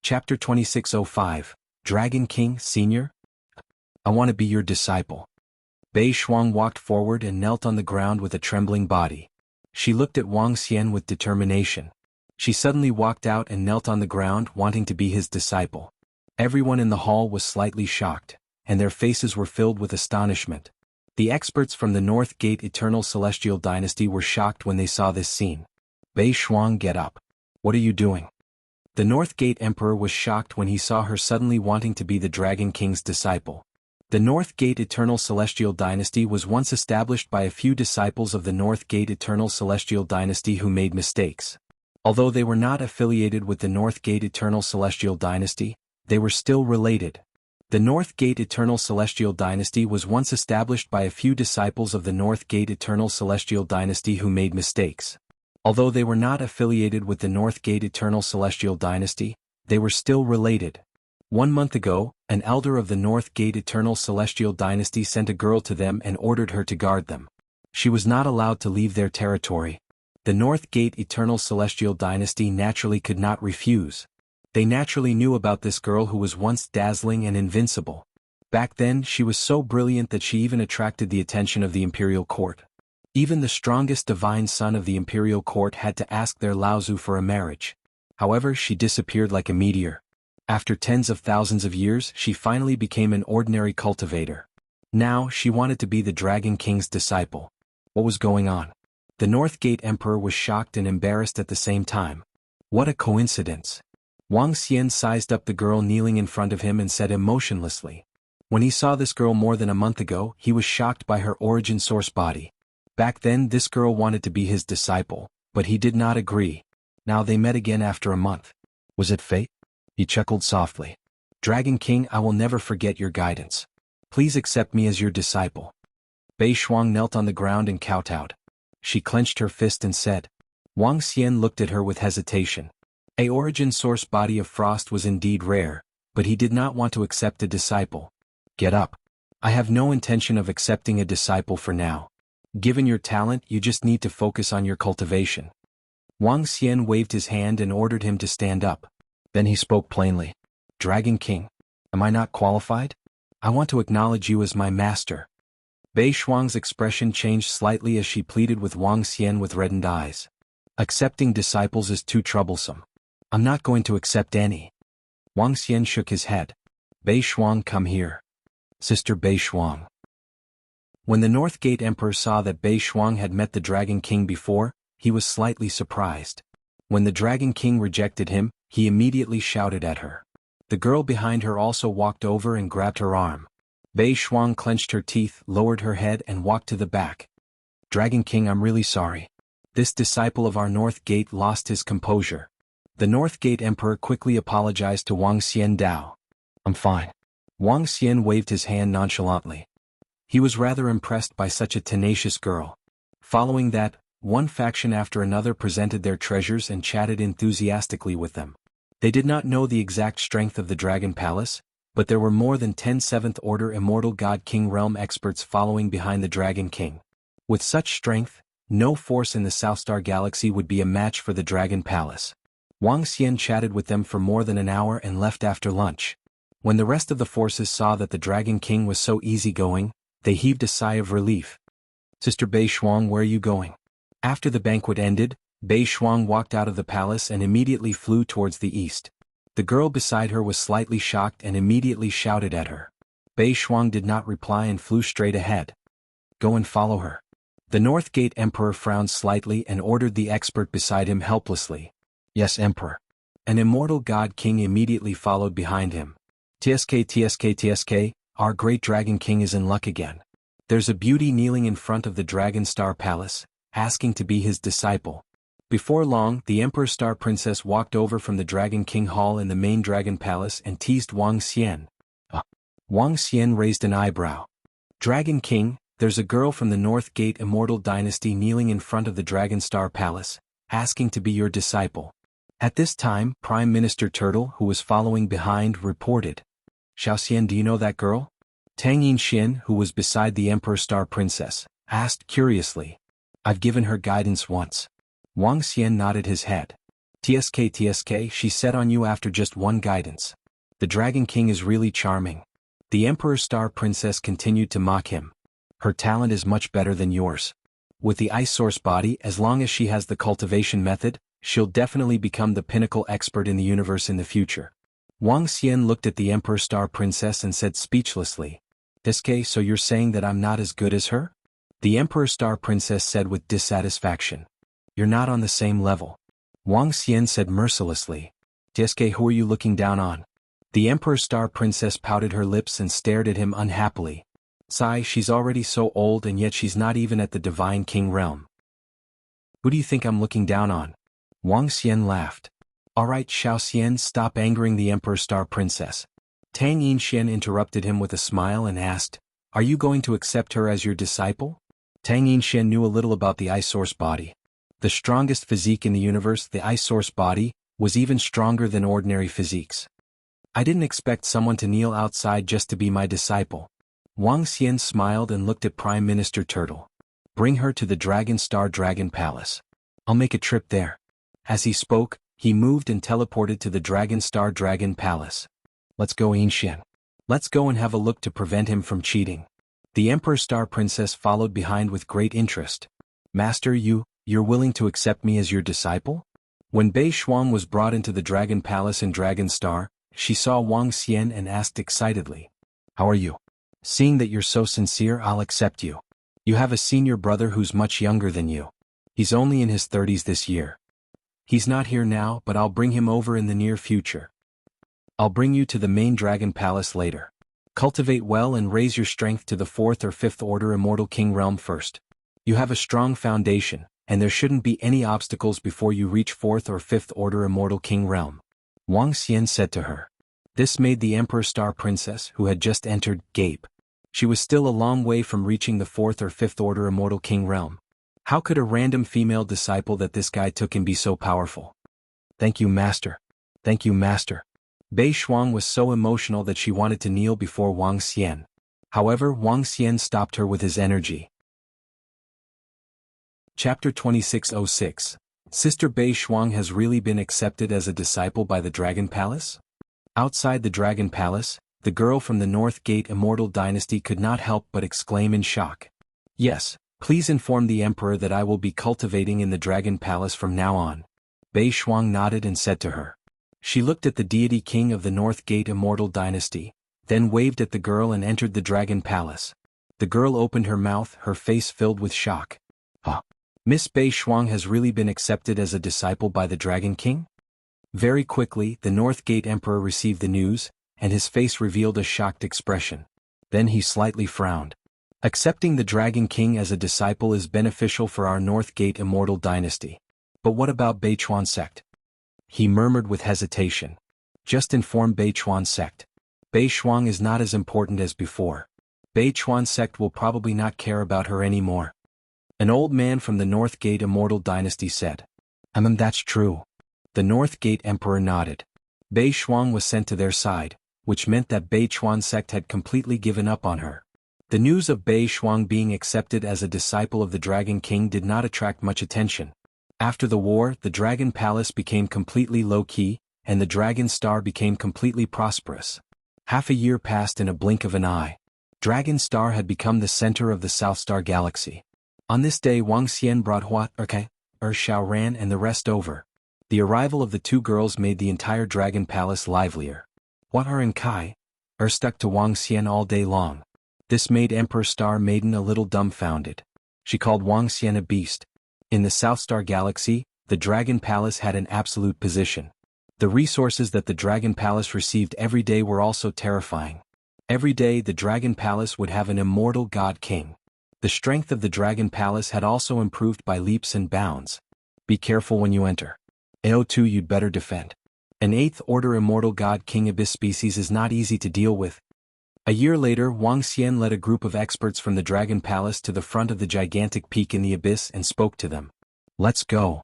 Chapter 2605, Dragon King, Senior? I want to be your disciple. Bei Shuang walked forward and knelt on the ground with a trembling body. She looked at Wang Xian with determination. She suddenly walked out and knelt on the ground, wanting to be his disciple. Everyone in the hall was slightly shocked, and their faces were filled with astonishment. The experts from the North Gate Eternal Celestial Dynasty were shocked when they saw this scene. Bei Shuang, get up. What are you doing? The North Gate Emperor was shocked when he saw her suddenly wanting to be the Dragon King's disciple. The North Gate Eternal Celestial Dynasty was once established by a few disciples of the North Gate Eternal Celestial Dynasty who made mistakes. Although they were not affiliated with the North Gate Eternal Celestial Dynasty, they were still related. The North Gate Eternal Celestial Dynasty was once established by a few disciples of the North Gate Eternal Celestial Dynasty who made mistakes. Although they were not affiliated with the North Gate Eternal Celestial Dynasty, they were still related. 1 month ago, an elder of the North Gate Eternal Celestial Dynasty sent a girl to them and ordered her to guard them. She was not allowed to leave their territory. The North Gate Eternal Celestial Dynasty naturally could not refuse. They naturally knew about this girl who was once dazzling and invincible. Back then she was so brilliant that she even attracted the attention of the imperial court. Even the strongest divine son of the imperial court had to ask their Laozu for a marriage. However, she disappeared like a meteor. After tens of thousands of years, she finally became an ordinary cultivator. Now, she wanted to be the Dragon King's disciple. What was going on? The North Gate Emperor was shocked and embarrassed at the same time. What a coincidence. Wang Xian sized up the girl kneeling in front of him and said emotionlessly. When he saw this girl more than a month ago, he was shocked by her origin source body. Back then this girl wanted to be his disciple, but he did not agree. Now they met again after a month. Was it fate? He chuckled softly. Dragon King, I will never forget your guidance. Please accept me as your disciple. Bei Shuang knelt on the ground and kowtowed. She clenched her fist and said. Wang Xian looked at her with hesitation. A origin source body of frost was indeed rare, but he did not want to accept a disciple. Get up. I have no intention of accepting a disciple for now. Given your talent, you just need to focus on your cultivation. Wang Xian waved his hand and ordered him to stand up. Then he spoke plainly. Dragon King, am I not qualified? I want to acknowledge you as my master. Bei Shuang's expression changed slightly as she pleaded with Wang Xian with reddened eyes. Accepting disciples is too troublesome. I'm not going to accept any. Wang Xian shook his head. Bei Shuang, come here. Sister Bei Shuang. When the North Gate Emperor saw that Bei Shuang had met the Dragon King before, he was slightly surprised. When the Dragon King rejected him, he immediately shouted at her. The girl behind her also walked over and grabbed her arm. Bei Shuang clenched her teeth, lowered her head and walked to the back. Dragon King, I'm really sorry. This disciple of our North Gate lost his composure. The North Gate Emperor quickly apologized to Wang Xian Dao. I'm fine. Wang Xian waved his hand nonchalantly. He was rather impressed by such a tenacious girl. Following that, one faction after another presented their treasures and chatted enthusiastically with them. They did not know the exact strength of the Dragon Palace, but there were more than 10 7th Order Immortal God King realm experts following behind the Dragon King. With such strength, no force in the South Star Galaxy would be a match for the Dragon Palace. Wang Xian chatted with them for more than an hour and left after lunch. When the rest of the forces saw that the Dragon King was so easygoing, they heaved a sigh of relief. Sister Bei Shuang, where are you going? After the banquet ended, Bei Shuang walked out of the palace and immediately flew towards the east. The girl beside her was slightly shocked and immediately shouted at her. Bei Shuang did not reply and flew straight ahead. Go and follow her. The North Gate Emperor frowned slightly and ordered the expert beside him helplessly. Yes, Emperor. An immortal God King immediately followed behind him. TSK, our great Dragon King is in luck again. There's a beauty kneeling in front of the Dragon Star Palace, asking to be his disciple. Before long, the Emperor Star Princess walked over from the Dragon King Hall in the main Dragon Palace and teased Wang Xian. Wang Xian raised an eyebrow. Dragon King, there's a girl from the North Gate Immortal Dynasty kneeling in front of the Dragon Star Palace, asking to be your disciple. At this time, Prime Minister Turtle, who was following behind, reported. Xiaoxian, do you know that girl? Tang Yinxian, who was beside the Emperor Star Princess, asked curiously. I've given her guidance once. Wang Xian nodded his head. TSK, she set on you after just one guidance. The Dragon King is really charming. The Emperor Star Princess continued to mock him. Her talent is much better than yours. With the Ice Source body, as long as she has the cultivation method, she'll definitely become the pinnacle expert in the universe in the future. Wang Xian looked at the Emperor Star Princess and said speechlessly, "TSK, so you're saying that I'm not as good as her?" The Emperor Star Princess said with dissatisfaction, "You're not on the same level." Wang Xian said mercilessly, "TSK, who are you looking down on?" The Emperor Star Princess pouted her lips and stared at him unhappily. Sigh, she's already so old and yet she's not even at the Divine King realm. "Who do you think I'm looking down on?" Wang Xian laughed. "Alright, Xiao Xian, stop angering the Emperor Star Princess." Tang Yinxian interrupted him with a smile and asked, "Are you going to accept her as your disciple?" Tang Yinxian knew a little about the Ice Source body. The strongest physique in the universe, the Ice Source body, was even stronger than ordinary physiques. "I didn't expect someone to kneel outside just to be my disciple." Wang Xian smiled and looked at Prime Minister Turtle. "Bring her to the Dragon Star Dragon Palace. I'll make a trip there." As he spoke, he moved and teleported to the Dragon Star Dragon Palace. "Let's go, Yinxian. Let's go and have a look to prevent him from cheating." The Emperor Star Princess followed behind with great interest. "Master, you're willing to accept me as your disciple?" When Bei Shuang was brought into the Dragon Palace in Dragon Star, she saw Wang Xian and asked excitedly, "How are you? Seeing that you're so sincere, I'll accept you. You have a senior brother who's much younger than you. He's only in his 30s this year. He's not here now, but I'll bring him over in the near future. I'll bring you to the main Dragon Palace later. Cultivate well and raise your strength to the 4th or 5th Order Immortal King realm first. You have a strong foundation, and there shouldn't be any obstacles before you reach 4th or 5th Order Immortal King realm," Wang Xian said to her. This made the Emperor Star Princess, who had just entered, gape. She was still a long way from reaching the 4th or 5th Order Immortal King realm. How could a random female disciple that this guy took be so powerful? "Thank you, Master. Thank you, Master." Bei Shuang was so emotional that she wanted to kneel before Wang Xian. However, Wang Xian stopped her with his energy. Chapter 2606. Sister Bei Shuang has really been accepted as a disciple by the Dragon Palace? Outside the Dragon Palace, the girl from the North Gate Immortal Dynasty could not help but exclaim in shock. "Yes, please inform the Emperor that I will be cultivating in the Dragon Palace from now on." Bei Shuang nodded and said to her. She looked at the deity king of the North Gate Immortal Dynasty, then waved at the girl and entered the Dragon Palace. The girl opened her mouth, her face filled with shock. "Huh? Miss Bei Shuang has really been accepted as a disciple by the Dragon King?" Very quickly, the North Gate Emperor received the news, and his face revealed a shocked expression. Then he slightly frowned. "Accepting the Dragon King as a disciple is beneficial for our North Gate Immortal Dynasty. But what about Beichuan sect?" He murmured with hesitation. "Just inform Beichuan sect. Bei Shuang is not as important as before. Beichuan sect will probably not care about her anymore." An old man from the North Gate Immortal Dynasty said. That's true." The North Gate Emperor nodded. Bei Shuang was sent to their side, which meant that Beichuan sect had completely given up on her. The news of Bei Shuang being accepted as a disciple of the Dragon King did not attract much attention. After the war, the Dragon Palace became completely low-key, and the Dragon Star became completely prosperous. Half a year passed in a blink of an eye. Dragon Star had become the center of the South Star Galaxy. On this day, Wang Xian brought Xiaoran and the rest over. The arrival of the two girls made the entire Dragon Palace livelier. Huar and Kai stuck to Wang Xian all day long. This made Emperor Star Maiden a little dumbfounded. She called Wang Xian a beast. In the South Star Galaxy, the Dragon Palace had an absolute position. The resources that the Dragon Palace received every day were also terrifying. Every day the Dragon Palace would have an immortal god king. The strength of the Dragon Palace had also improved by leaps and bounds. Be careful when you enter. AO2, you'd better defend. An 8th Order Immortal God King Abyss species is not easy to deal with. A year later, Wang Xian led a group of experts from the Dragon Palace to the front of the gigantic peak in the abyss and spoke to them. "Let's go."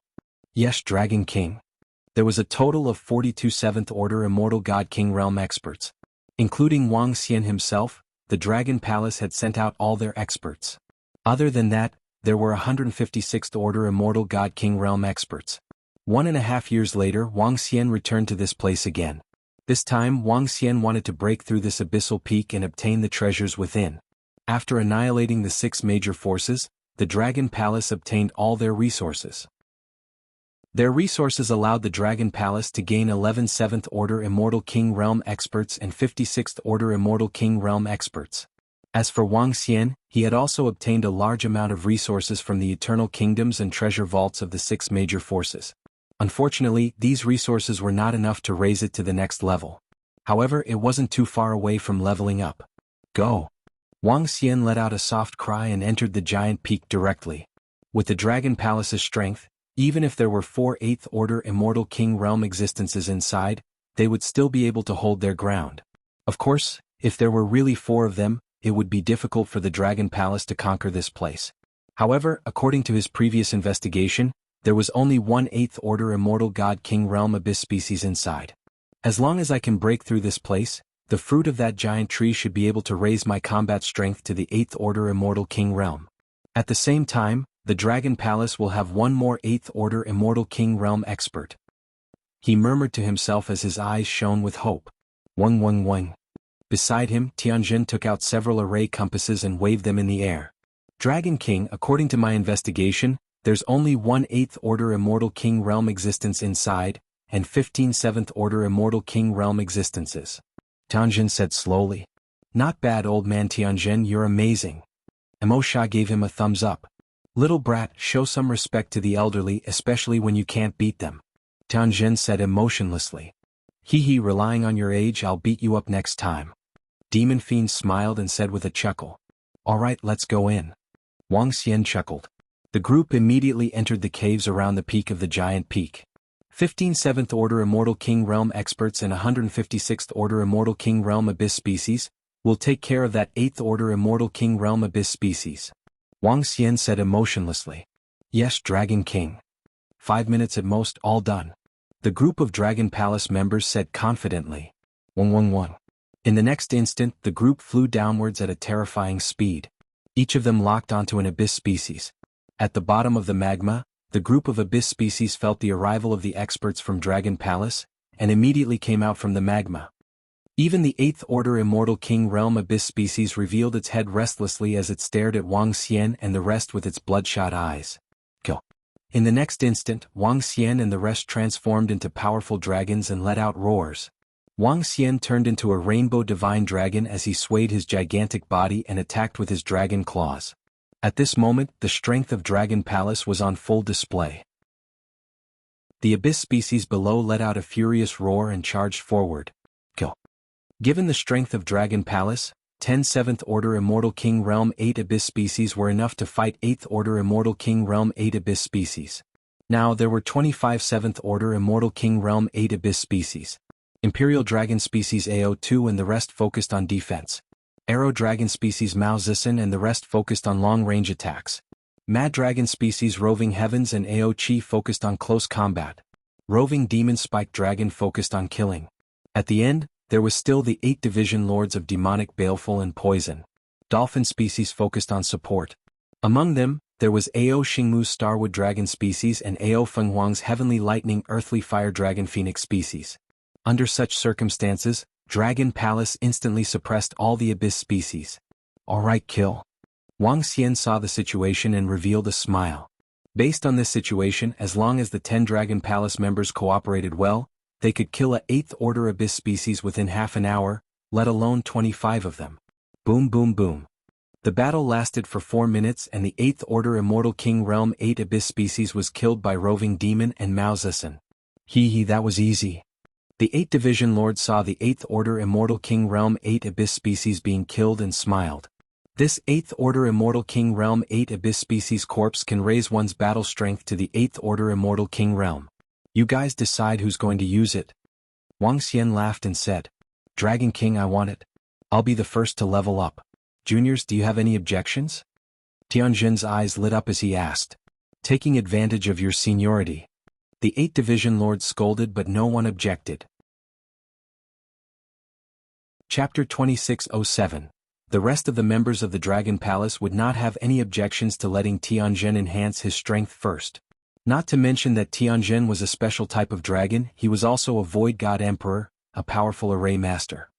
"Yes, Dragon King." There was a total of 42 7th Order Immortal God King realm experts. Including Wang Xian himself, the Dragon Palace had sent out all their experts. Other than that, there were 156th Order Immortal God King realm experts. 1.5 years later, Wang Xian returned to this place again. This time Wang Xian wanted to break through this abyssal peak and obtain the treasures within. After annihilating the 6 major forces, the Dragon Palace obtained all their resources. Their resources allowed the Dragon Palace to gain 11 7th Order Immortal King Realm experts and 56th Order Immortal King Realm experts. As for Wang Xian, he had also obtained a large amount of resources from the Eternal Kingdoms and treasure vaults of the 6 major forces. Unfortunately, these resources were not enough to raise it to the next level. However, it wasn't too far away from leveling up. Go! Wang Xian let out a soft cry and entered the giant peak directly. With the Dragon Palace's strength, even if there were 4 8th Order Immortal King Realm existences inside, they would still be able to hold their ground. Of course, if there were really 4 of them, it would be difficult for the Dragon Palace to conquer this place. However, according to his previous investigation, there was only 1 8th Order Immortal God King Realm Abyss species inside. As long as I can break through this place, the fruit of that giant tree should be able to raise my combat strength to the 8th Order Immortal King Realm. At the same time, the Dragon Palace will have 1 more 8th Order Immortal King Realm expert. He murmured to himself as his eyes shone with hope. Wang wang wang. Beside him, Tianjin took out several array compasses and waved them in the air. Dragon King, according to my investigation, there's only 1 8th Order Immortal King Realm existence inside, and 15 7th Order Immortal King Realm existences. Tianjin said slowly. Not bad, old man Tianjin, you're amazing. Emosha gave him a thumbs up. Little brat, show some respect to the elderly, especially when you can't beat them. Tianjin said emotionlessly. Hee, relying on your age, I'll beat you up next time. Demon Fiend smiled and said with a chuckle. Alright, let's go in. Wang Xian chuckled. The group immediately entered the caves around the peak of the giant peak. 15 7th Order Immortal King Realm experts and 156th Order Immortal King Realm Abyss species will take care of that 8th Order Immortal King Realm Abyss species. Wang Xian said emotionlessly. Yes, Dragon King. 5 minutes at most, all done. The group of Dragon Palace members said confidently. Wang. In the next instant, the group flew downwards at a terrifying speed. Each of them locked onto an abyss species. At the bottom of the magma, the group of abyss species felt the arrival of the experts from Dragon Palace, and immediately came out from the magma. Even the 8th Order Immortal King Realm Abyss species revealed its head restlessly as it stared at Wang Xian and the rest with its bloodshot eyes. Kill. In the next instant, Wang Xian and the rest transformed into powerful dragons and let out roars. Wang Xian turned into a rainbow divine dragon as he swayed his gigantic body and attacked with his dragon claws. At this moment, the strength of Dragon Palace was on full display. The abyss species below let out a furious roar and charged forward. Kill. Given the strength of Dragon Palace, 10 7th Order Immortal King Realm 8 Abyss species were enough to fight 8th Order Immortal King Realm 8 Abyss species. Now there were 25 7th Order Immortal King Realm 8 Abyss species. Imperial Dragon species AO2 and the rest focused on defense. Arrow Dragon species Mao Zisen and the rest focused on long-range attacks. Mad Dragon species Roving Heavens and AO Chi focused on close combat. Roving Demon Spike Dragon focused on killing. At the end, there was still the 8 Division Lords of Demonic Baleful and Poison. Dolphin species focused on support. Among them, there was AO Xingmu's Starwood Dragon species and AO Fenghuang's Heavenly Lightning Earthly Fire Dragon Phoenix species. Under such circumstances, Dragon Palace instantly suppressed all the Abyss species. Alright, kill. Wang Xian saw the situation and revealed a smile. Based on this situation, as long as the 10 Dragon Palace members cooperated well, they could kill a 8th Order Abyss species within half an hour, let alone 25 of them. Boom boom boom. The battle lasted for 4 minutes and the 8th Order Immortal King Realm 8 Abyss species was killed by Roving Demon and Mao Zisen. Hee, that was easy. The 8 Division Lords saw the 8th Order Immortal King Realm 8 Abyss species being killed and smiled. This 8th Order Immortal King Realm 8 Abyss species corpse can raise one's battle strength to the 8th Order Immortal King Realm. You guys decide who's going to use it. Wang Xian laughed and said, Dragon King, I want it. I'll be the first to level up. Juniors, do you have any objections? Tianjin's eyes lit up as he asked. Taking advantage of your seniority. The 8 Division Lords scolded but no one objected. Chapter 2607. The rest of the members of the Dragon Palace would not have any objections to letting Tianjin enhance his strength first. Not to mention that Tianjin was a special type of dragon, he was also a void god emperor, a powerful array master.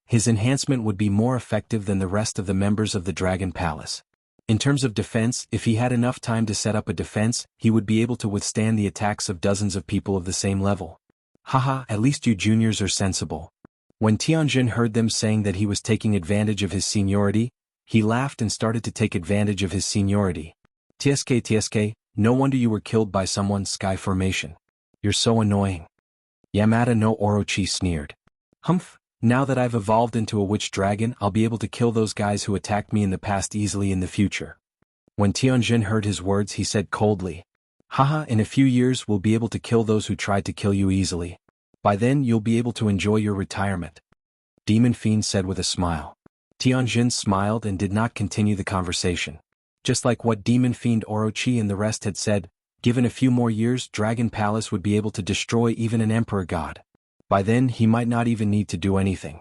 His enhancement would be more effective than the rest of the members of the Dragon Palace. In terms of defense, if he had enough time to set up a defense, he would be able to withstand the attacks of dozens of people of the same level. Haha, at least you juniors are sensible. When Tianjin heard them saying that he was taking advantage of his seniority, he laughed and started to take advantage of his seniority. TSK, no wonder you were killed by someone's sky formation. You're so annoying. Yamada no Orochi sneered. Humph, now that I've evolved into a witch dragon, I'll be able to kill those guys who attacked me in the past easily in the future. When Tianjin heard his words, he said coldly, haha, in a few years we'll be able to kill those who tried to kill you easily. By then you'll be able to enjoy your retirement. Demon Fiend said with a smile. Tianjin smiled and did not continue the conversation. Just like what Demon Fiend Orochi and the rest had said, given a few more years, Dragon Palace would be able to destroy even an emperor god. By then he might not even need to do anything.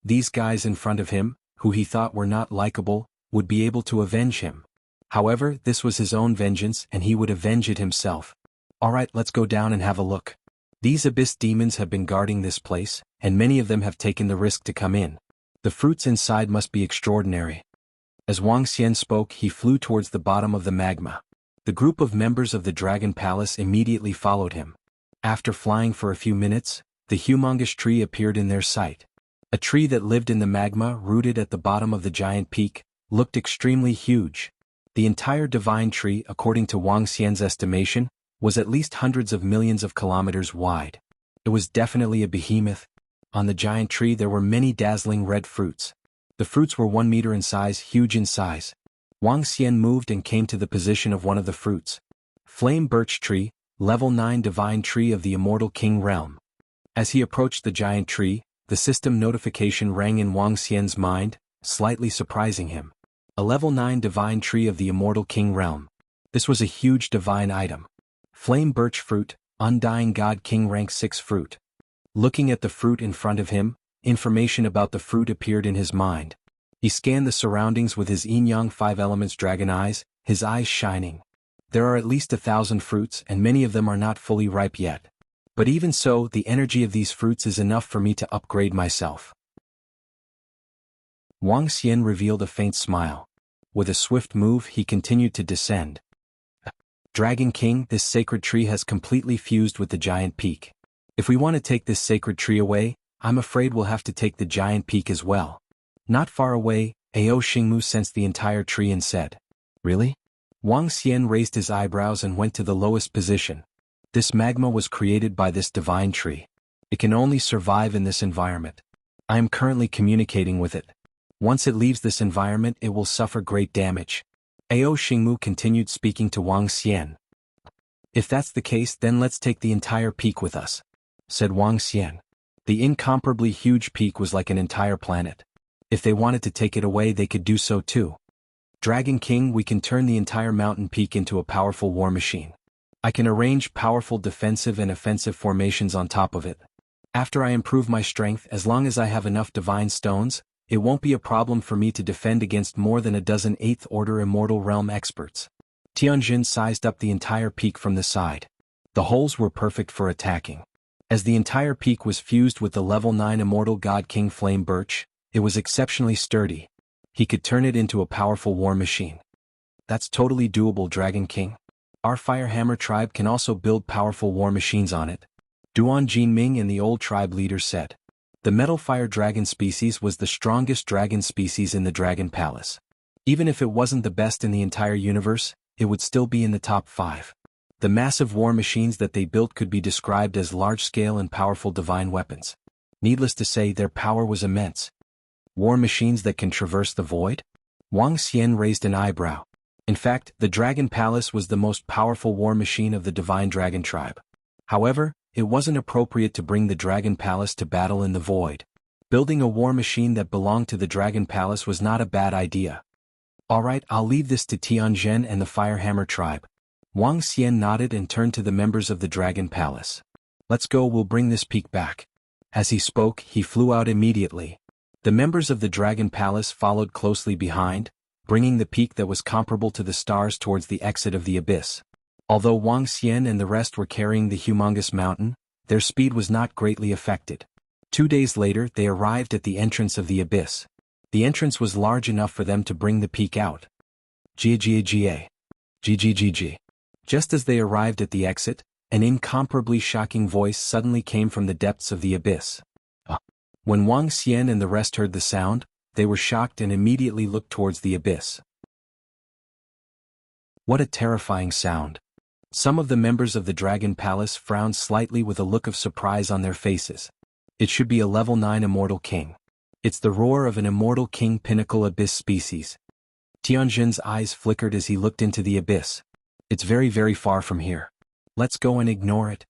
These guys in front of him, who he thought were not likable, would be able to avenge him. However, this was his own vengeance and he would avenge it himself. Alright, let's go down and have a look. These abyss demons have been guarding this place, and many of them have taken the risk to come in. The fruits inside must be extraordinary. As Wang Xian spoke, he flew towards the bottom of the magma. The group of members of the Dragon Palace immediately followed him. After flying for a few minutes, the humongous tree appeared in their sight. A tree that lived in the magma, rooted at the bottom of the giant peak, looked extremely huge. The entire divine tree, according to Wang Xian's estimation, was at least hundreds of millions of kilometers wide. It was definitely a behemoth. On the giant tree there were many dazzling red fruits. The fruits were 1 meter in size, huge in size. Wang Xian moved and came to the position of one of the fruits. Flame Birch Tree, Level 9 Divine Tree of the Immortal King Realm. As he approached the giant tree, the system notification rang in Wang Xian's mind, slightly surprising him. A Level 9 Divine Tree of the Immortal King Realm. This was a huge divine item. Flame Birch Fruit, Undying God King Rank 6 Fruit. Looking at the fruit in front of him, information about the fruit appeared in his mind. He scanned the surroundings with his yin-yang 5 elements dragon eyes, his eyes shining. There are at least 1,000 fruits and many of them are not fully ripe yet. But even so, the energy of these fruits is enough for me to upgrade myself. Wang Xian revealed a faint smile. With a swift move, he continued to descend. Dragon King, this sacred tree has completely fused with the giant peak. If we want to take this sacred tree away, I'm afraid we'll have to take the giant peak as well. Not far away, Ao Xingmu sensed the entire tree and said, really? Wang Xian raised his eyebrows and went to the lowest position. This magma was created by this divine tree. It can only survive in this environment. I am currently communicating with it. Once it leaves this environment, it will suffer great damage. Ao Xingmu continued speaking to Wang Xian. If that's the case, then let's take the entire peak with us, said Wang Xian. The incomparably huge peak was like an entire planet. If they wanted to take it away, they could do so too. Dragon King, we can turn the entire mountain peak into a powerful war machine. I can arrange powerful defensive and offensive formations on top of it. After I improve my strength, as long as I have enough divine stones, it won't be a problem for me to defend against more than a dozen 8th Order Immortal Realm experts. Tianjin sized up the entire peak from the side. The holes were perfect for attacking. As the entire peak was fused with the Level 9 Immortal God King Flame Birch, it was exceptionally sturdy. He could turn it into a powerful war machine. That's totally doable, Dragon King. Our Firehammer tribe can also build powerful war machines on it. Duan Jinming and the old tribe leaders said. The Metal Fire Dragon species was the strongest dragon species in the Dragon Palace. Even if it wasn't the best in the entire universe, it would still be in the top 5. The massive war machines that they built could be described as large-scale and powerful divine weapons. Needless to say, their power was immense. War machines that can traverse the void? Wang Xian raised an eyebrow. In fact, the Dragon Palace was the most powerful war machine of the Divine Dragon tribe. However, it wasn't appropriate to bring the Dragon Palace to battle in the void. Building a war machine that belonged to the Dragon Palace was not a bad idea. Alright, I'll leave this to Tianjin and the Firehammer tribe. Wang Xian nodded and turned to the members of the Dragon Palace. Let's go, we'll bring this peak back. As he spoke, he flew out immediately. The members of the Dragon Palace followed closely behind, bringing the peak that was comparable to the stars towards the exit of the abyss. Although Wang Xian and the rest were carrying the humongous mountain, their speed was not greatly affected. 2 days later they arrived at the entrance of the abyss. The entrance was large enough for them to bring the peak out. G. Just as they arrived at the exit, an incomparably shocking voice suddenly came from the depths of the abyss. When Wang Xian and the rest heard the sound, they were shocked and immediately looked towards the abyss. What a terrifying sound. Some of the members of the Dragon Palace frowned slightly with a look of surprise on their faces. It should be a level 9 immortal king. It's the roar of an immortal king pinnacle abyss species. Tianjin's eyes flickered as he looked into the abyss. It's very, very far from here. Let's go and ignore it.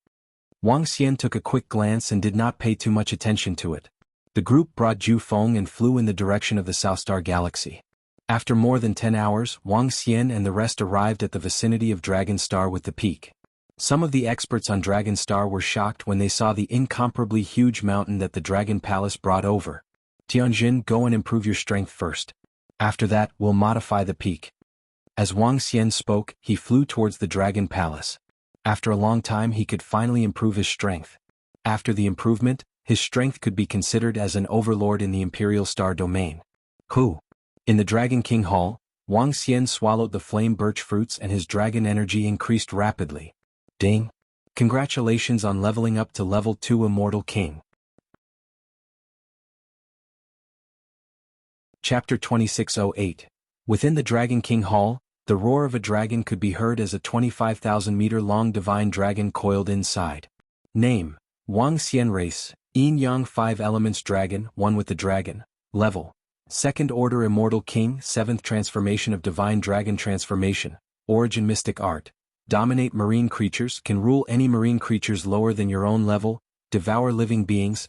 Wang Xian took a quick glance and did not pay too much attention to it. The group brought Ju Feng and flew in the direction of the South Star Galaxy. After more than 10 hours, Wang Xian and the rest arrived at the vicinity of Dragon Star with the peak. Some of the experts on Dragon Star were shocked when they saw the incomparably huge mountain that the Dragon Palace brought over. Tianjin, go and improve your strength first. After that, we'll modify the peak. As Wang Xian spoke, he flew towards the Dragon Palace. After a long time he could finally improve his strength. After the improvement, his strength could be considered as an overlord in the Imperial Star domain. In the Dragon King Hall, Wang Xian swallowed the flame birch fruits and his dragon energy increased rapidly. Ding! Congratulations on leveling up to level 2 Immortal King. Chapter 2608. Within the Dragon King Hall, the roar of a dragon could be heard as a 25,000-meter-long divine dragon coiled inside. Name: Wang Xian. Race: Yin Yang 5 Elements Dragon, one with the dragon. Level: Second Order Immortal King, 7th Transformation of Divine Dragon Transformation. Origin: Mystic Art. Dominate marine creatures, can rule any marine creatures lower than your own level. Devour living beings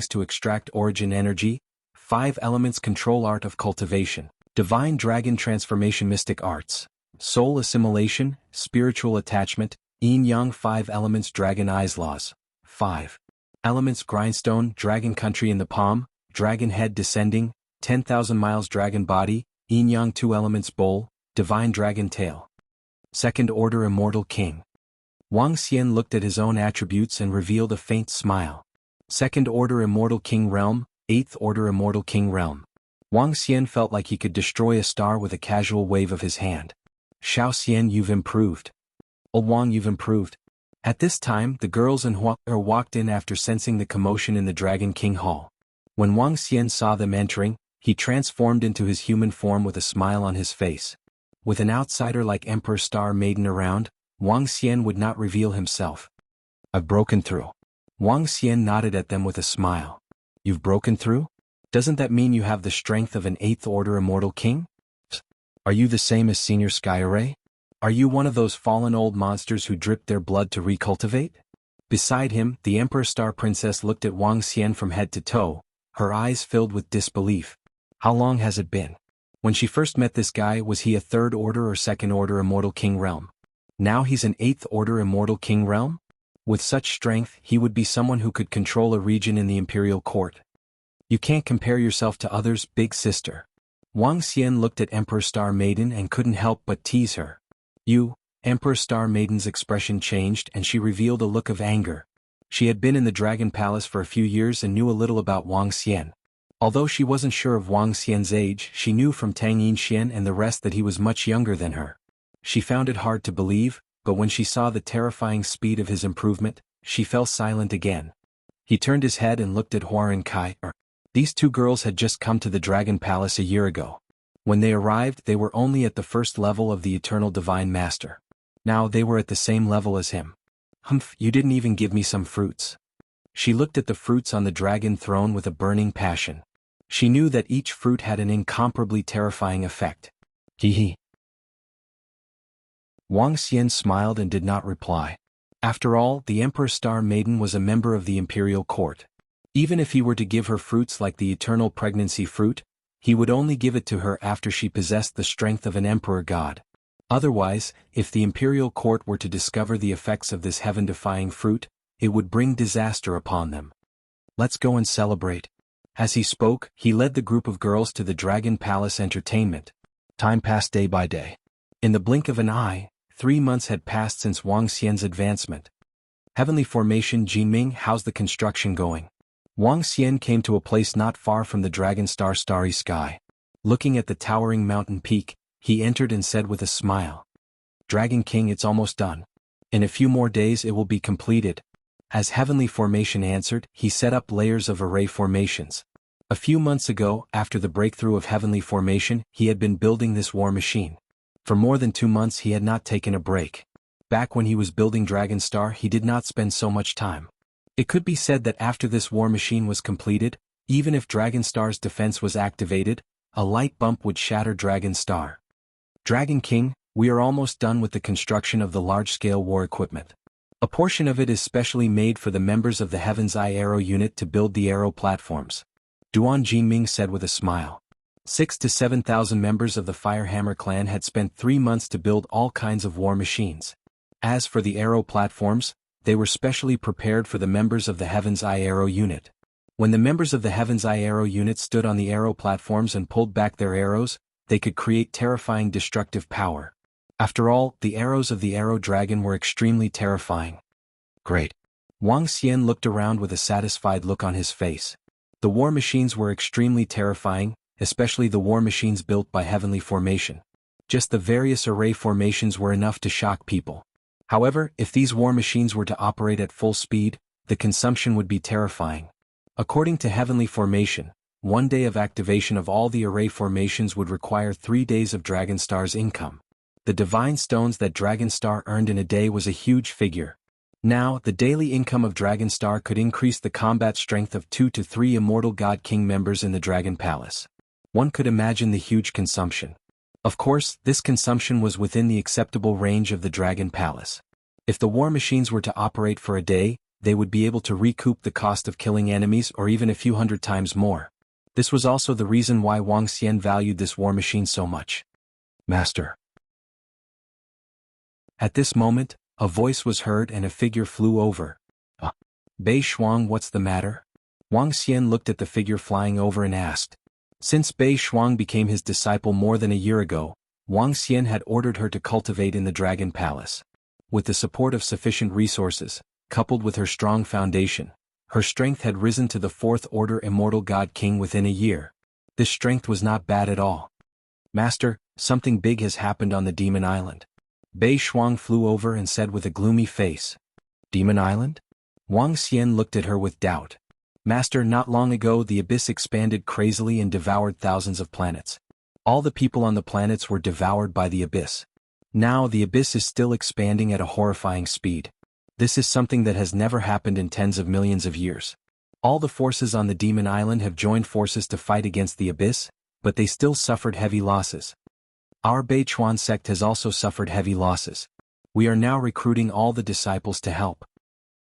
to extract origin energy. 5 Elements Control Art of Cultivation. Divine Dragon Transformation. Mystic Arts. Soul Assimilation, Spiritual Attachment. Yin Yang 5 Elements Dragon Eyes. Laws. 5 Elements Grindstone, Dragon Country in the Palm. Dragon Head Descending, 10,000 Miles Dragon Body. Yin Yang 2 Elements Bowl, Divine Dragon Tail. Second Order Immortal King. Wang Xian looked at his own attributes and revealed a faint smile. Second Order Immortal King Realm, 8th Order Immortal King Realm. Wang Xian felt like he could destroy a star with a casual wave of his hand. Xiao Xian, you've improved. Oh Wang, you've improved. At this time, the girls and Hua walked in after sensing the commotion in the Dragon King Hall. When Wang Xian saw them entering, he transformed into his human form with a smile on his face. With an outsider like Emperor Star Maiden around, Wang Xian would not reveal himself. I've broken through. Wang Xian nodded at them with a smile. You've broken through? Doesn't that mean you have the strength of an 8th Order Immortal King? Are you the same as Senior Sky Array? Are you one of those fallen old monsters who dripped their blood to recultivate? Beside him, the Emperor Star Princess looked at Wang Xian from head to toe, her eyes filled with disbelief. How long has it been? When she first met this guy, was he a 3rd Order or 2nd Order Immortal King Realm? Now he's an 8th Order Immortal King Realm? With such strength, he would be someone who could control a region in the Imperial Court. You can't compare yourself to others, big sister. Wang Xian looked at Emperor Star Maiden and couldn't help but tease her. You, Emperor Star Maiden's expression changed and she revealed a look of anger. She had been in the Dragon Palace for a few years and knew a little about Wang Xian. Although she wasn't sure of Wang Xian's age, she knew from Tang Yinxian and the rest that he was much younger than her. She found it hard to believe, but when she saw the terrifying speed of his improvement, she fell silent again. He turned his head and looked at Huaren Kai. These two girls had just come to the Dragon Palace a year ago. When they arrived, they were only at the first level of the Eternal Divine Master. Now they were at the same level as him. Humph, you didn't even give me some fruits. She looked at the fruits on the dragon throne with a burning passion. She knew that each fruit had an incomparably terrifying effect. Hee. Wang Xian smiled and did not reply. After all, the Emperor Star Maiden was a member of the Imperial Court. Even if he were to give her fruits like the eternal pregnancy fruit, he would only give it to her after she possessed the strength of an emperor god. Otherwise, if the Imperial Court were to discover the effects of this heaven-defying fruit, it would bring disaster upon them. Let's go and celebrate. As he spoke, he led the group of girls to the Dragon Palace entertainment. Time passed day by day. In the blink of an eye, 3 months had passed since Wang Xian's advancement. Heavenly Formation Jiming, how's the construction going? Wang Xian came to a place not far from the Dragon Star starry sky. Looking at the towering mountain peak, he entered and said with a smile. Dragon King, it's almost done. In a few more days it will be completed. As Heavenly Formation answered, he set up layers of array formations. A few months ago, after the breakthrough of Heavenly Formation, he had been building this war machine. For more than 2 months he had not taken a break. Back when he was building Dragon Star, he did not spend so much time. It could be said that after this war machine was completed, even if Dragon Star's defense was activated, a light bump would shatter Dragon Star. Dragon King, we are almost done with the construction of the large-scale war equipment. A portion of it is specially made for the members of the Heaven's Eye Arrow unit to build the arrow platforms. Duan Jiming said with a smile. 6,000 to 7,000 members of the Firehammer clan had spent 3 months to build all kinds of war machines. As for the arrow platforms, they were specially prepared for the members of the Heaven's Eye Arrow unit. When the members of the Heaven's Eye Arrow unit stood on the arrow platforms and pulled back their arrows, they could create terrifying destructive power. After all, the arrows of the Arrow Dragon were extremely terrifying. Great. Wang Xian looked around with a satisfied look on his face. The war machines were extremely terrifying, especially the war machines built by Heavenly Formation. Just the various array formations were enough to shock people. However, if these war machines were to operate at full speed, the consumption would be terrifying. According to Heavenly Formation, 1 day of activation of all the array formations would require 3 days of Dragon Star's income. The divine stones that Dragon Star earned in a day was a huge figure. Now, the daily income of Dragon Star could increase the combat strength of 2 to 3 Immortal God King members in the Dragon Palace. One could imagine the huge consumption. Of course, this consumption was within the acceptable range of the Dragon Palace. If the war machines were to operate for a day, they would be able to recoup the cost of killing enemies or even a few hundred times more. This was also the reason why Wang Xian valued this war machine so much. Master. At this moment, a voice was heard and a figure flew over. Bei Shuang, what's the matter? Wang Xian looked at the figure flying over and asked. Since Bei Shuang became his disciple more than a year ago, Wang Xian had ordered her to cultivate in the Dragon Palace. With the support of sufficient resources, coupled with her strong foundation, her strength had risen to the 4th Order Immortal God King within a year. This strength was not bad at all. Master, something big has happened on the Demon Island. Bei Shuang flew over and said with a gloomy face. Demon Island? Wang Xian looked at her with doubt. Master, not long ago the abyss expanded crazily and devoured thousands of planets. All the people on the planets were devoured by the abyss. Now the abyss is still expanding at a horrifying speed. This is something that has never happened in tens of millions of years. All the forces on the Demon Island have joined forces to fight against the abyss, but they still suffered heavy losses. Our Beichuan sect has also suffered heavy losses. We are now recruiting all the disciples to help.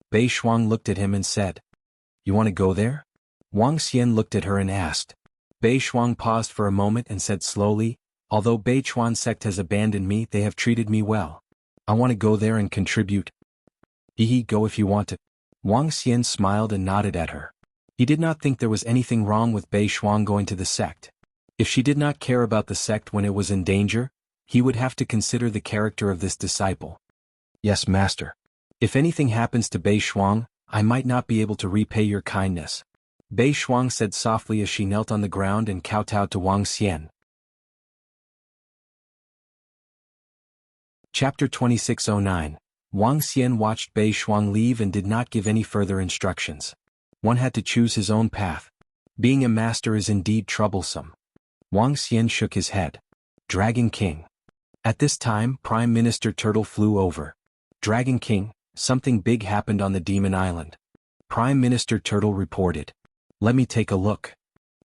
Bei Shuang looked at him and said. You want to go there? Wang Xian looked at her and asked. Bei Shuang paused for a moment and said slowly, although Beichuan sect has abandoned me, they have treated me well. I want to go there and contribute. Go if you want to. Wang Xian smiled and nodded at her. He did not think there was anything wrong with Bei Shuang going to the sect. If she did not care about the sect when it was in danger, he would have to consider the character of this disciple. Yes, master. If anything happens to Bei Shuang, I might not be able to repay your kindness. Bei Shuang said softly as she knelt on the ground and kowtowed to Wang Xian. Chapter 2609. Wang Xian watched Bei Shuang leave and did not give any further instructions. One had to choose his own path. Being a master is indeed troublesome. Wang Xian shook his head. Dragon King. At this time, Prime Minister Turtle flew over. Dragon King, something big happened on the Demon Island. Prime Minister Turtle reported. Let me take a look.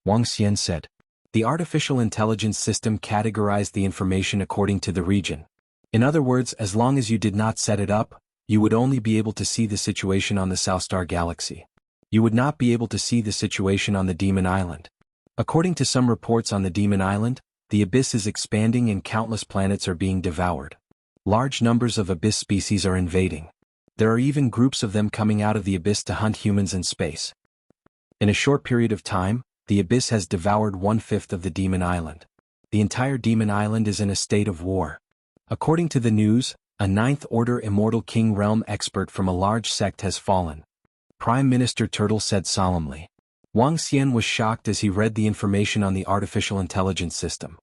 Wang Xian said. The artificial intelligence system categorized the information according to the region. In other words, as long as you did not set it up, you would only be able to see the situation on the South Star Galaxy. You would not be able to see the situation on the Demon Island. According to some reports on the Demon Island, the abyss is expanding and countless planets are being devoured. Large numbers of abyss species are invading. There are even groups of them coming out of the abyss to hunt humans in space. In a short period of time, the abyss has devoured 1/5 of the Demon Island. The entire Demon Island is in a state of war. According to the news, A Ninth Order Immortal King Realm expert from a large sect has fallen. Prime Minister Turtle said solemnly. Wang Xian was shocked as he read the information on the artificial intelligence system.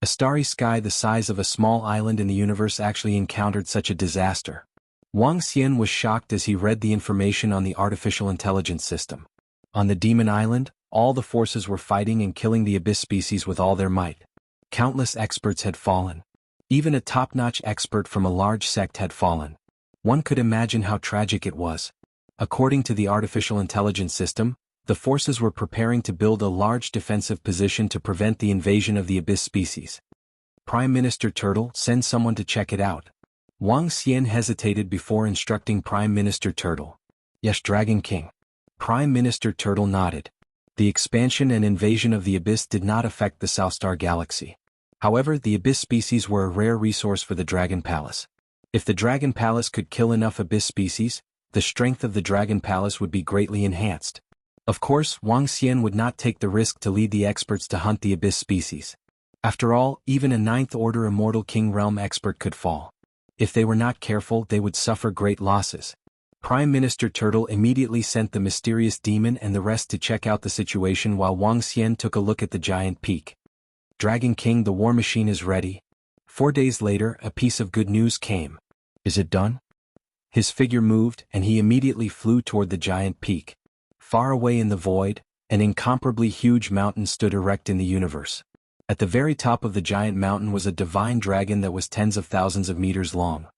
A starry sky the size of a small island in the universe actually encountered such a disaster. Wang Xian was shocked as he read the information on the artificial intelligence system. On the Demon Island, all the forces were fighting and killing the abyss species with all their might. Countless experts had fallen. Even a top-notch expert from a large sect had fallen. One could imagine how tragic it was. According to the artificial intelligence system, the forces were preparing to build a large defensive position to prevent the invasion of the abyss species. Prime Minister Turtle, send someone to check it out. Wang Xian hesitated before instructing Prime Minister Turtle. Yes, Dragon King. Prime Minister Turtle nodded. The expansion and invasion of the abyss did not affect the South Star Galaxy. However, the abyss species were a rare resource for the Dragon Palace. If the Dragon Palace could kill enough abyss species, the strength of the Dragon Palace would be greatly enhanced. Of course, Wang Xian would not take the risk to lead the experts to hunt the abyss species. After all, even a Ninth Order Immortal King Realm expert could fall. If they were not careful, they would suffer great losses. Prime Minister Turtle immediately sent the mysterious demon and the rest to check out the situation while Wang Xian took a look at the giant peak. Dragon King, the war machine is ready. 4 days later, a piece of good news came. Is it done? His figure moved, and he immediately flew toward the giant peak. Far away in the void, an incomparably huge mountain stood erect in the universe. At the very top of the giant mountain was a divine dragon that was tens of thousands of meters long.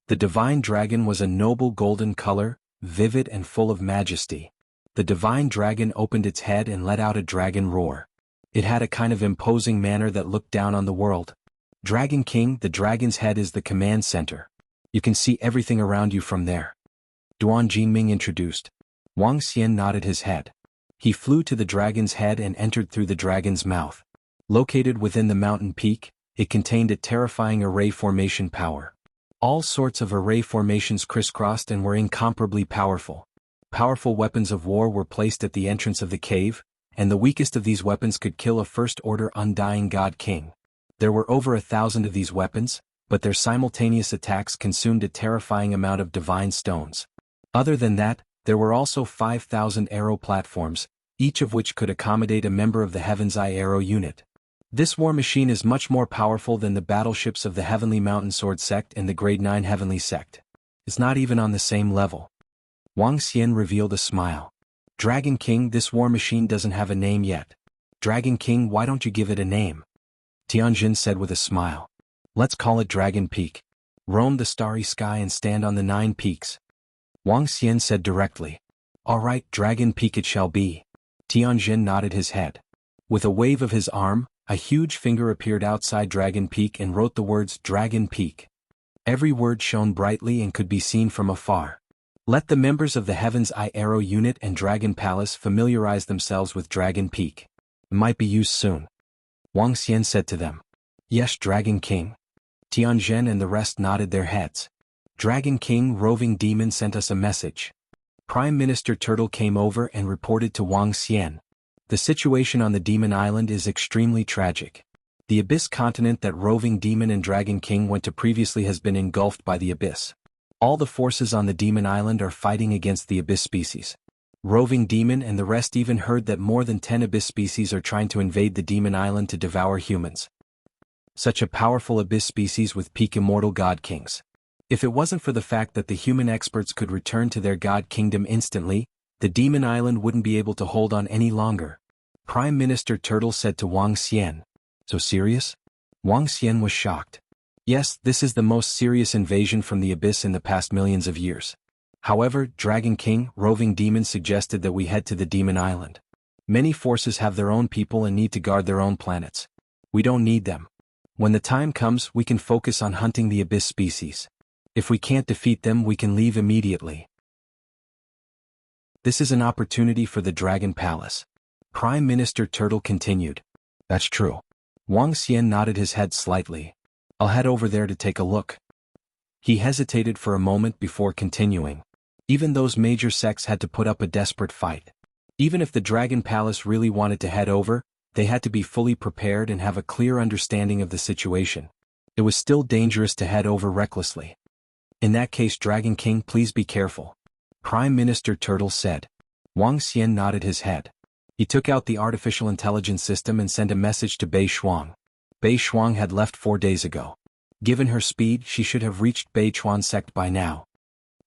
The divine dragon was a noble golden color, vivid and full of majesty. The divine dragon opened its head and let out a dragon roar. It had a kind of imposing manner that looked down on the world. Dragon King, the dragon's head is the command center. You can see everything around you from there. Duan Jingming introduced. Wang Xian nodded his head. He flew to the dragon's head and entered through the dragon's mouth. Located within the mountain peak, it contained a terrifying array formation power. All sorts of array formations crisscrossed and were incomparably powerful. Powerful weapons of war were placed at the entrance of the cave, and the weakest of these weapons could kill a first-order undying god king. There were over 1,000 of these weapons, but their simultaneous attacks consumed a terrifying amount of divine stones. Other than that, there were also 5,000 arrow platforms, each of which could accommodate a member of the Heaven's Eye Arrow unit. This war machine is much more powerful than the battleships of the Heavenly Mountain Sword sect and the Grade 9 Heavenly sect. It's not even on the same level. Wang Xian revealed a smile. Dragon King, this war machine doesn't have a name yet. Dragon King, why don't you give it a name? Tianjin said with a smile. Let's call it Dragon Peak. Roam the starry sky and stand on the 9 peaks. Wang Xian said directly. All right, Dragon Peak it shall be. Tianjin nodded his head. With a wave of his arm, a huge finger appeared outside Dragon Peak and wrote the words Dragon Peak. Every word shone brightly and could be seen from afar. Let the members of the Heaven's Eye Arrow unit and Dragon Palace familiarize themselves with Dragon Peak. It might be used soon. Wang Xian said to them. Yes, Dragon King. Tianjin and the rest nodded their heads. Dragon King, roving demon, sent us a message. Prime Minister Turtle came over and reported to Wang Xian. The situation on the Demon Island is extremely tragic. The Abyss continent that roving demon and Dragon King went to previously has been engulfed by the Abyss. All the forces on the Demon Island are fighting against the Abyss species. Roving demon and the rest even heard that more than 10 Abyss species are trying to invade the Demon Island to devour humans. Such a powerful Abyss species with peak immortal god kings. If it wasn't for the fact that the human experts could return to their god kingdom instantly, the Demon Island wouldn't be able to hold on any longer. Prime Minister Turtle said to Wang Xian. So serious? Wang Xian was shocked. Yes, this is the most serious invasion from the Abyss in the past millions of years. However, Dragon King, roving demon, suggested that we head to the Demon Island. Many forces have their own people and need to guard their own planets. We don't need them. When the time comes, we can focus on hunting the Abyss species. If we can't defeat them, we can leave immediately. This is an opportunity for the Dragon Palace. Prime Minister Turtle continued. That's true. Wang Xian nodded his head slightly. I'll head over there to take a look. He hesitated for a moment before continuing. Even those major sects had to put up a desperate fight. Even if the Dragon Palace really wanted to head over, they had to be fully prepared and have a clear understanding of the situation. It was still dangerous to head over recklessly. In that case, Dragon King, please be careful, Prime Minister Turtle said. Wang Xian nodded his head. He took out the artificial intelligence system and sent a message to Bei Shuang. Bei Shuang had left 4 days ago. Given her speed, she should have reached Bei Chuan sect by now.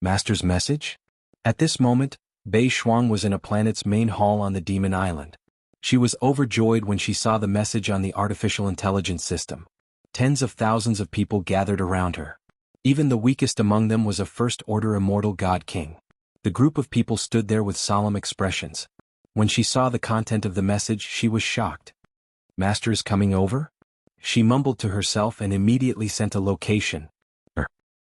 Master's message? At this moment, Bei Shuang was in a planet's main hall on the Demon Island. She was overjoyed when she saw the message on the artificial intelligence system. Tens of thousands of people gathered around her. Even the weakest among them was a first-order immortal god king. The group of people stood there with solemn expressions. When she saw the content of the message, she was shocked. Master is coming over? She mumbled to herself and immediately sent a location.